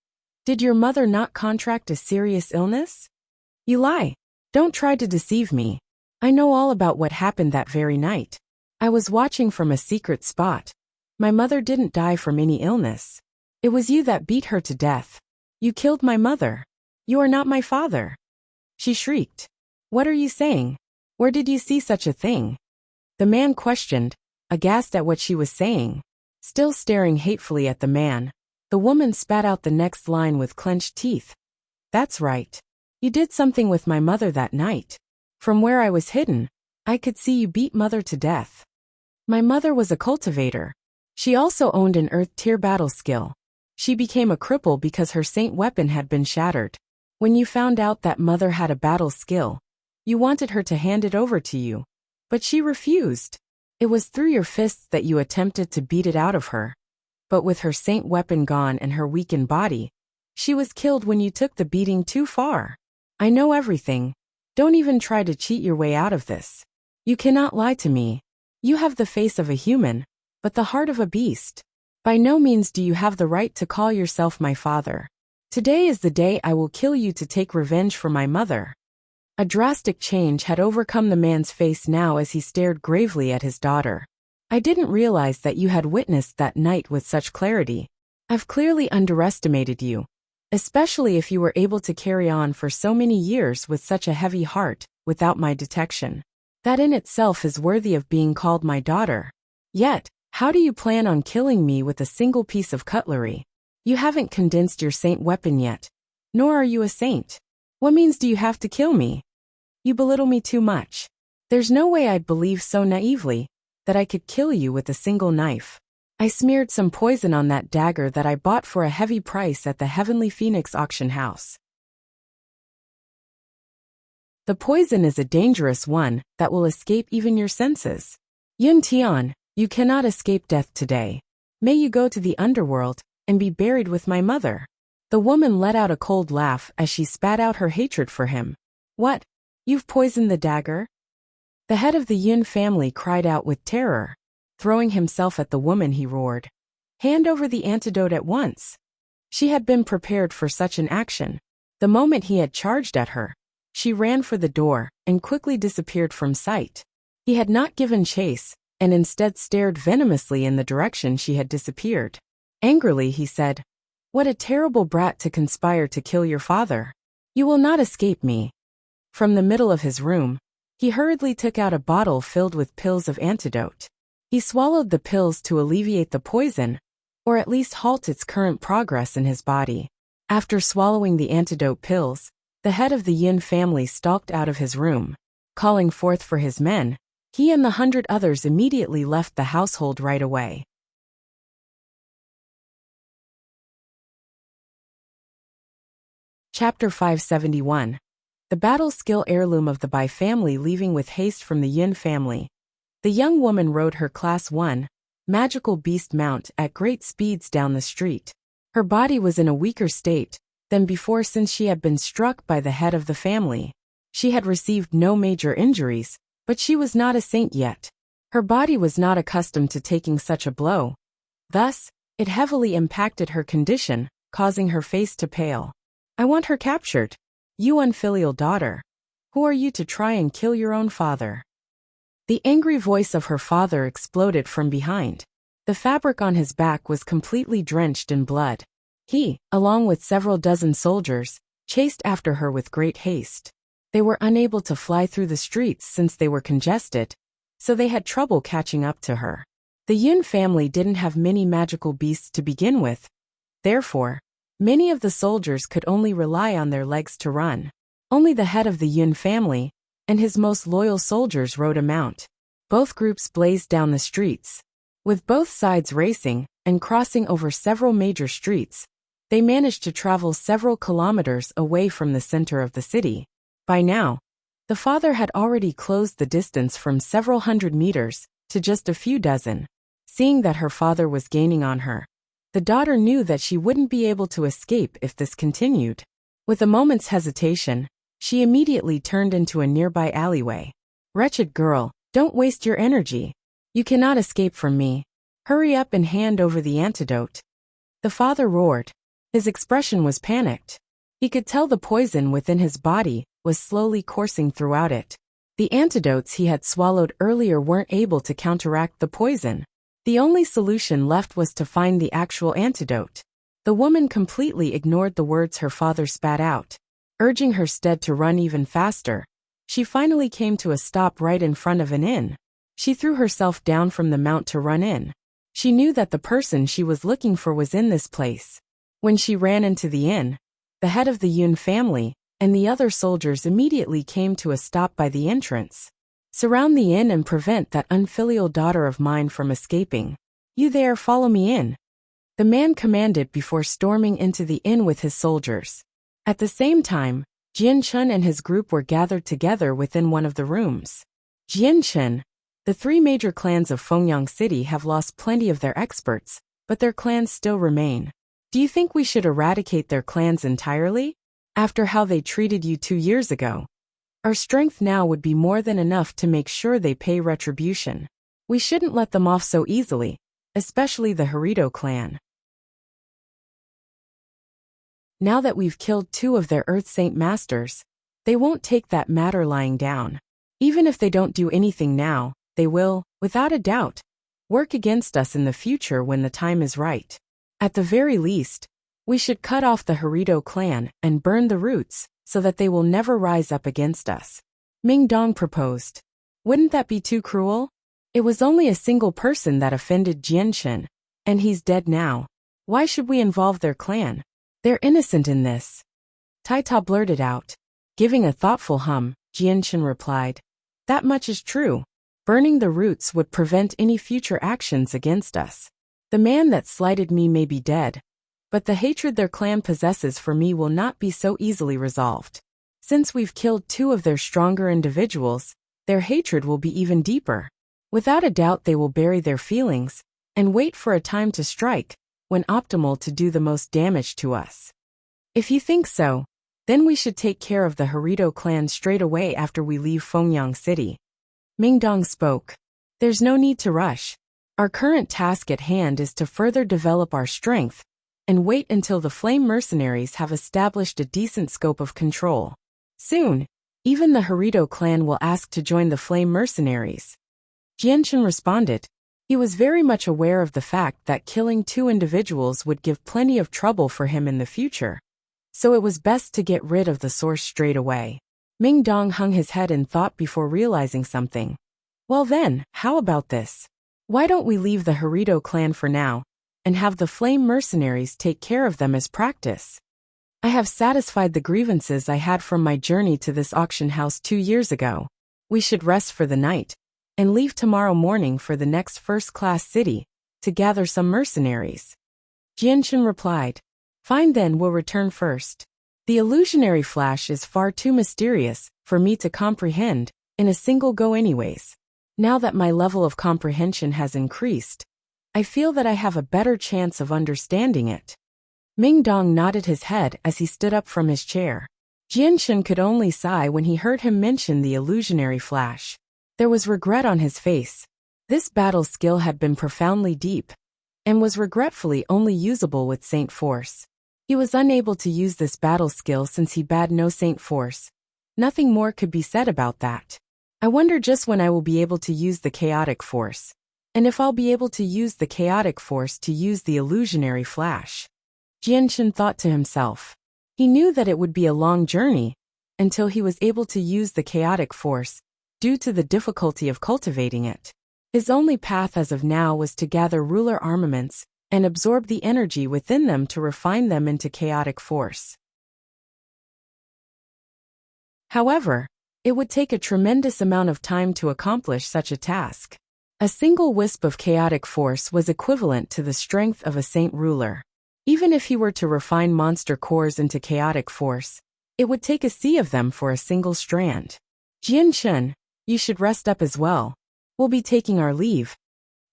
"Did your mother not contract a serious illness? You lie. Don't try to deceive me. I know all about what happened that very night. I was watching from a secret spot. My mother didn't die from any illness. It was you that beat her to death. You killed my mother. You are not my father." She shrieked. "What are you saying? Where did you see such a thing?" The man questioned, aghast at what she was saying. Still staring hatefully at the man, the woman spat out the next line with clenched teeth. "That's right. You did something with my mother that night. From where I was hidden, I could see you beat mother to death. My mother was a cultivator. She also owned an earth-tier battle skill. She became a cripple because her saint weapon had been shattered. When you found out that mother had a battle skill, you wanted her to hand it over to you. But she refused. It was through your fists that you attempted to beat it out of her. But with her saint weapon gone and her weakened body, she was killed when you took the beating too far. I know everything. Don't even try to cheat your way out of this. You cannot lie to me. You have the face of a human, but the heart of a beast. By no means do you have the right to call yourself my father. Today is the day I will kill you to take revenge for my mother." A drastic change had overcome the man's face now as he stared gravely at his daughter. "I didn't realize that you had witnessed that night with such clarity. I've clearly underestimated you, especially if you were able to carry on for so many years with such a heavy heart, without my detection. That in itself is worthy of being called my daughter. Yet, how do you plan on killing me with a single piece of cutlery? You haven't condensed your saint weapon yet, nor are you a saint. What means do you have to kill me? You belittle me too much. There's no way I'd believe so naively that I could kill you with a single knife. I smeared some poison on that dagger that I bought for a heavy price at the Heavenly Phoenix auction house. The poison is a dangerous one that will escape even your senses. Yun Tian, you cannot escape death today. May you go to the underworld and be buried with my mother." The woman let out a cold laugh as she spat out her hatred for him. "What? You've poisoned the dagger?" The head of the Yun family cried out with terror. Throwing himself at the woman, he roared, "Hand over the antidote at once." She had been prepared for such an action. The moment he had charged at her, she ran for the door and quickly disappeared from sight. He had not given chase, and instead stared venomously in the direction she had disappeared. Angrily, he said, "What a terrible brat to conspire to kill your father. You will not escape me." From the middle of his room, he hurriedly took out a bottle filled with pills of antidote. He swallowed the pills to alleviate the poison, or at least halt its current progress in his body. After swallowing the antidote pills, the head of the Yin family stalked out of his room. Calling forth for his men, he and the 100 others immediately left the household right away. Chapter 571. The battle skill heirloom of the Bai family leaving with haste from the Yin family. The young woman rode her Class 1 magical beast mount at great speeds down the street. Her body was in a weaker state than before since she had been struck by the head of the family. She had received no major injuries, but she was not a saint yet. Her body was not accustomed to taking such a blow. Thus, it heavily impacted her condition, causing her face to pale. "I want her captured. You unfilial daughter. Who are you to try and kill your own father?" The angry voice of her father exploded from behind. The fabric on his back was completely drenched in blood. He, along with several dozen soldiers, chased after her with great haste. They were unable to fly through the streets since they were congested, so they had trouble catching up to her. The Yun family didn't have many magical beasts to begin with. Therefore, many of the soldiers could only rely on their legs to run. Only the head of the Yun family and his most loyal soldiers rode a mount. Both groups blazed down the streets. With both sides racing and crossing over several major streets, they managed to travel several kilometers away from the center of the city. By now, the father had already closed the distance from several hundred meters to just a few dozen. Seeing that her father was gaining on her, the daughter knew that she wouldn't be able to escape if this continued. With a moment's hesitation, she immediately turned into a nearby alleyway. "Wretched girl, don't waste your energy. You cannot escape from me. Hurry up and hand over the antidote." The father roared. His expression was panicked. He could tell the poison within his body was slowly coursing throughout it. The antidotes he had swallowed earlier weren't able to counteract the poison. The only solution left was to find the actual antidote. The woman completely ignored the words her father spat out, urging her steed to run even faster. She finally came to a stop right in front of an inn. She threw herself down from the mount to run in. She knew that the person she was looking for was in this place. When she ran into the inn, the head of the Yun family and the other soldiers immediately came to a stop by the entrance. "Surround the inn and prevent that unfilial daughter of mine from escaping. You there, follow me in," the man commanded before storming into the inn with his soldiers. At the same time, Jian Chun and his group were gathered together within one of the rooms. Jian Chun, the three major clans of Fengyang City have lost plenty of their experts, but their clans still remain. Do you think we should eradicate their clans entirely? After how they treated you 2 years ago, our strength now would be more than enough to make sure they pay retribution. We shouldn't let them off so easily, especially the Harito clan. Now that we've killed 2 of their Earth Saint Masters, they won't take that matter lying down. Even if they don't do anything now, they will, without a doubt, work against us in the future when the time is right. At the very least, we should cut off the Harito clan and burn the roots so that they will never rise up against us. Ming Dong proposed. Wouldn't that be too cruel? It was only a single person that offended Jianshen, and he's dead now. Why should we involve their clan? They're innocent in this. Taita blurted out. Giving a thoughtful hum, Jianshen replied. That much is true. Burning the roots would prevent any future actions against us. The man that slighted me may be dead, but the hatred their clan possesses for me will not be so easily resolved. Since we've killed 2 of their stronger individuals, their hatred will be even deeper. Without a doubt they will bury their feelings and wait for a time to strike, when optimal to do the most damage to us. If you think so, then we should take care of the Harito clan straight away after we leave Fengyang City. Ming Dong spoke. There's no need to rush. Our current task at hand is to further develop our strength and wait until the Flame Mercenaries have established a decent scope of control. Soon, even the Harito clan will ask to join the Flame Mercenaries. Jianshen responded. He was very much aware of the fact that killing 2 individuals would give plenty of trouble for him in the future, so it was best to get rid of the source straight away. Ming Dong hung his head in thought before realizing something. Well then, how about this? Why don't we leave the Harito clan for now, and have the Flame Mercenaries take care of them as practice? I have satisfied the grievances I had from my journey to this auction house 2 years ago. We should rest for the night, and leave tomorrow morning for the next first-class city, to gather some mercenaries. Jianshen replied. Fine then, we'll return first. The illusionary flash is far too mysterious for me to comprehend in a single go anyways. Now that my level of comprehension has increased, I feel that I have a better chance of understanding it. Ming Dong nodded his head as he stood up from his chair. Jianshun could only sigh when he heard him mention the illusionary flash. There was regret on his face. This battle skill had been profoundly deep, and was regretfully only usable with Saint Force. He was unable to use this battle skill since he had no Saint Force. Nothing more could be said about that. I wonder just when I will be able to use the chaotic force, and if I'll be able to use the chaotic force to use the illusionary flash. Jianshun thought to himself. He knew that it would be a long journey until he was able to use the chaotic force, due to the difficulty of cultivating it. His only path as of now was to gather ruler armaments and absorb the energy within them to refine them into chaotic force. However, it would take a tremendous amount of time to accomplish such a task. A single wisp of chaotic force was equivalent to the strength of a saint ruler. Even if he were to refine monster cores into chaotic force, it would take a sea of them for a single strand. Jianshun, you should rest up as well. We'll be taking our leave.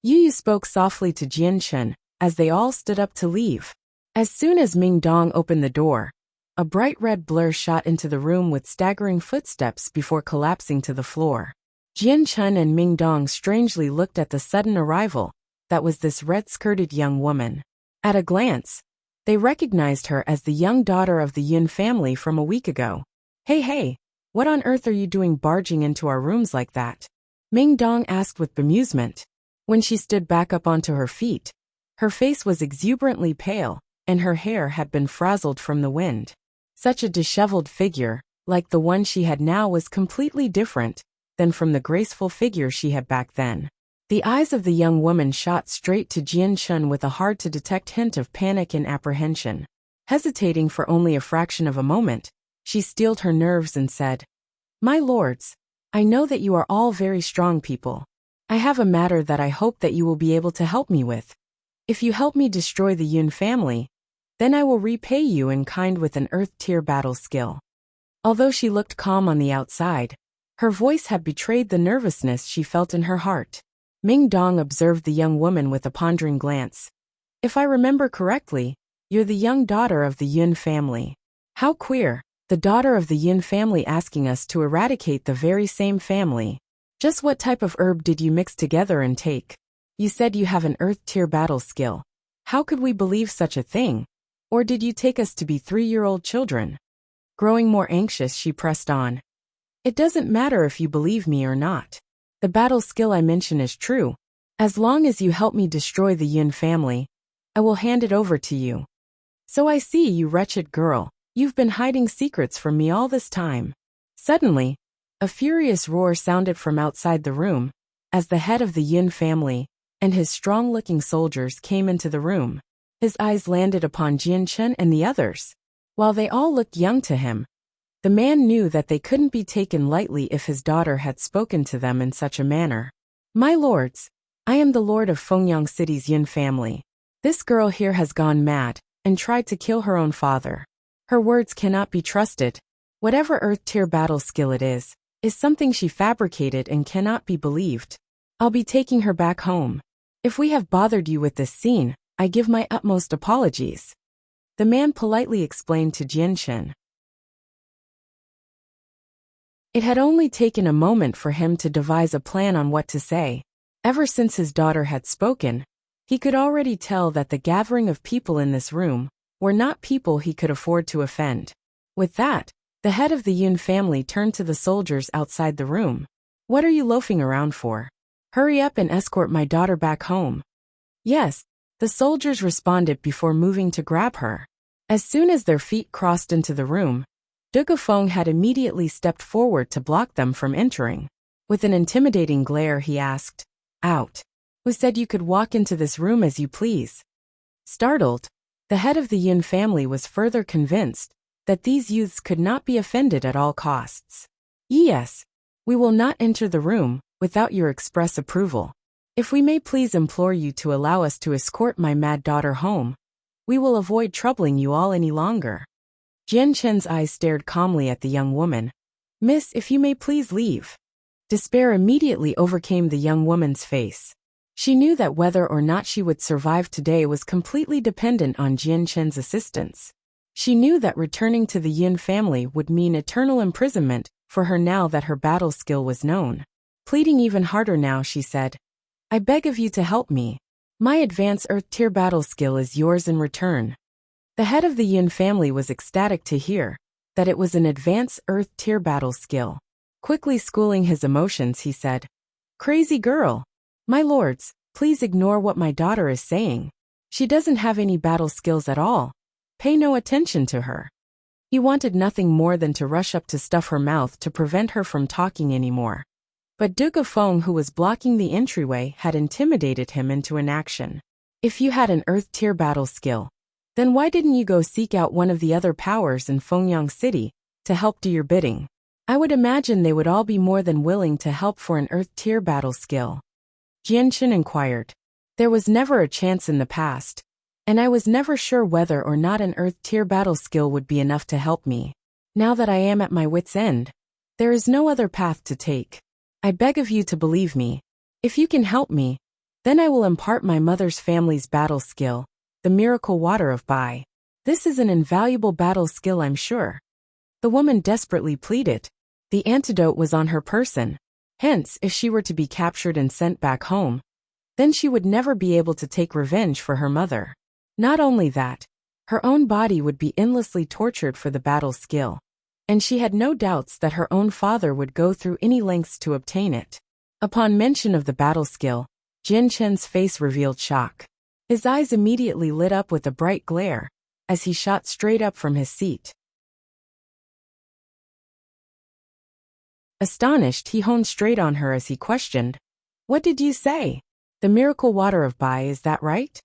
Yu spoke softly to Jianshun as they all stood up to leave. As soon as Ming Dong opened the door, a bright red blur shot into the room with staggering footsteps before collapsing to the floor. Jianshun and Ming Dong strangely looked at the sudden arrival that was this red-skirted young woman. At a glance, they recognized her as the young daughter of the Yun family from a week ago. Hey, what on earth are you doing barging into our rooms like that? Ming Dong asked with bemusement. When she stood back up onto her feet, her face was exuberantly pale, and her hair had been frazzled from the wind. Such a disheveled figure, like the one she had now, was completely different than from the graceful figure she had back then. The eyes of the young woman shot straight to Jianshun with a hard-to-detect hint of panic and apprehension. Hesitating for only a fraction of a moment, she steeled her nerves and said, "My lords, I know that you are all very strong people. I have a matter that I hope that you will be able to help me with. If you help me destroy the Yun family, then I will repay you in kind with an Earth-tier battle skill." Although she looked calm on the outside, her voice had betrayed the nervousness she felt in her heart. Ming Dong observed the young woman with a pondering glance. "If I remember correctly, you're the young daughter of the Yun family. How queer, the daughter of the Yun family asking us to eradicate the very same family. Just what type of herb did you mix together and take? You said you have an Earth-tier battle skill. How could we believe such a thing? Or did you take us to be 3-year-old children?" Growing more anxious, she pressed on. "It doesn't matter if you believe me or not. The battle skill I mention is true. As long as you help me destroy the Yun family, I will hand it over to you." "So I see, you wretched girl, you've been hiding secrets from me all this time." Suddenly, a furious roar sounded from outside the room, as the head of the Yun family and his strong-looking soldiers came into the room. His eyes landed upon Jianshun and the others. While they all looked young to him, the man knew that they couldn't be taken lightly if his daughter had spoken to them in such a manner. "My lords, I am the lord of Fengyang City's Yun family. This girl here has gone mad and tried to kill her own father. Her words cannot be trusted. Whatever Earth-tier battle skill it is something she fabricated and cannot be believed. I'll be taking her back home. If we have bothered you with this scene, I give my utmost apologies," the man politely explained to Jianshun. It had only taken a moment for him to devise a plan on what to say. Ever since his daughter had spoken, he could already tell that the gathering of people in this room were not people he could afford to offend. With that, the head of the Yun family turned to the soldiers outside the room. "What are you loafing around for? Hurry up and escort my daughter back home." "Yes," the soldiers responded before moving to grab her. As soon as their feet crossed into the room, Dugafeng had immediately stepped forward to block them from entering. With an intimidating glare, he asked, "Out. Who said you could walk into this room as you please?" Startled, the head of the Yun family was further convinced that these youths could not be offended at all costs. "Yes, we will not enter the room without your express approval. If we may please implore you to allow us to escort my mad daughter home, we will avoid troubling you all any longer." Jianshun's eyes stared calmly at the young woman. "Miss, if you may please leave." Despair immediately overcame the young woman's face. She knew that whether or not she would survive today was completely dependent on Jian Chen's assistance. She knew that returning to the Yin family would mean eternal imprisonment for her now that her battle skill was known. Pleading even harder now, she said, "I beg of you to help me. My advanced Earth Tier battle skill is yours in return." The head of the Yin family was ecstatic to hear that it was an advanced Earth Tier battle skill. Quickly schooling his emotions, he said, "Crazy girl. My lords, please ignore what my daughter is saying. She doesn't have any battle skills at all. Pay no attention to her." He wanted nothing more than to rush up to stuff her mouth to prevent her from talking anymore. But Duke of Feng, who was blocking the entryway, had intimidated him into inaction. "If you had an Earth Tier battle skill, then why didn't you go seek out one of the other powers in Fengyang City to help do your bidding? I would imagine they would all be more than willing to help for an Earth Tier battle skill." Jian Chen inquired. "There was never a chance in the past, and I was never sure whether or not an Earth Tier battle skill would be enough to help me. Now that I am at my wit's end, there is no other path to take. I beg of you to believe me. If you can help me, then I will impart my mother's family's battle skill, the Miracle Water of Bai. This is an invaluable battle skill, I'm sure." The woman desperately pleaded. The antidote was on her person. Hence, if she were to be captured and sent back home, then she would never be able to take revenge for her mother. Not only that, her own body would be endlessly tortured for the battle skill, and she had no doubts that her own father would go through any lengths to obtain it. Upon mention of the battle skill, Jian Chen's face revealed shock. His eyes immediately lit up with a bright glare as he shot straight up from his seat. Astonished, he honed straight on her as he questioned, "What did you say? The Miracle Water of Bai, is that right?"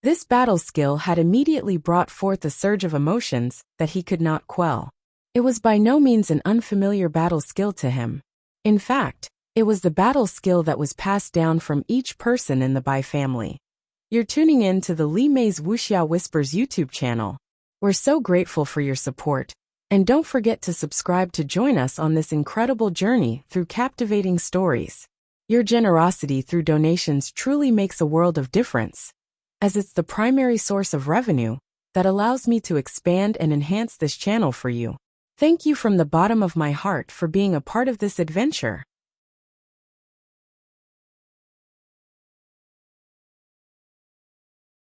This battle skill had immediately brought forth a surge of emotions that he could not quell. It was by no means an unfamiliar battle skill to him. In fact, it was the battle skill that was passed down from each person in the Bai family. You're tuning in to the Li Mei's Wuxia Whispers YouTube channel. We're so grateful for your support. And don't forget to subscribe to join us on this incredible journey through captivating stories. Your generosity through donations truly makes a world of difference, as it's the primary source of revenue that allows me to expand and enhance this channel for you. Thank you from the bottom of my heart for being a part of this adventure.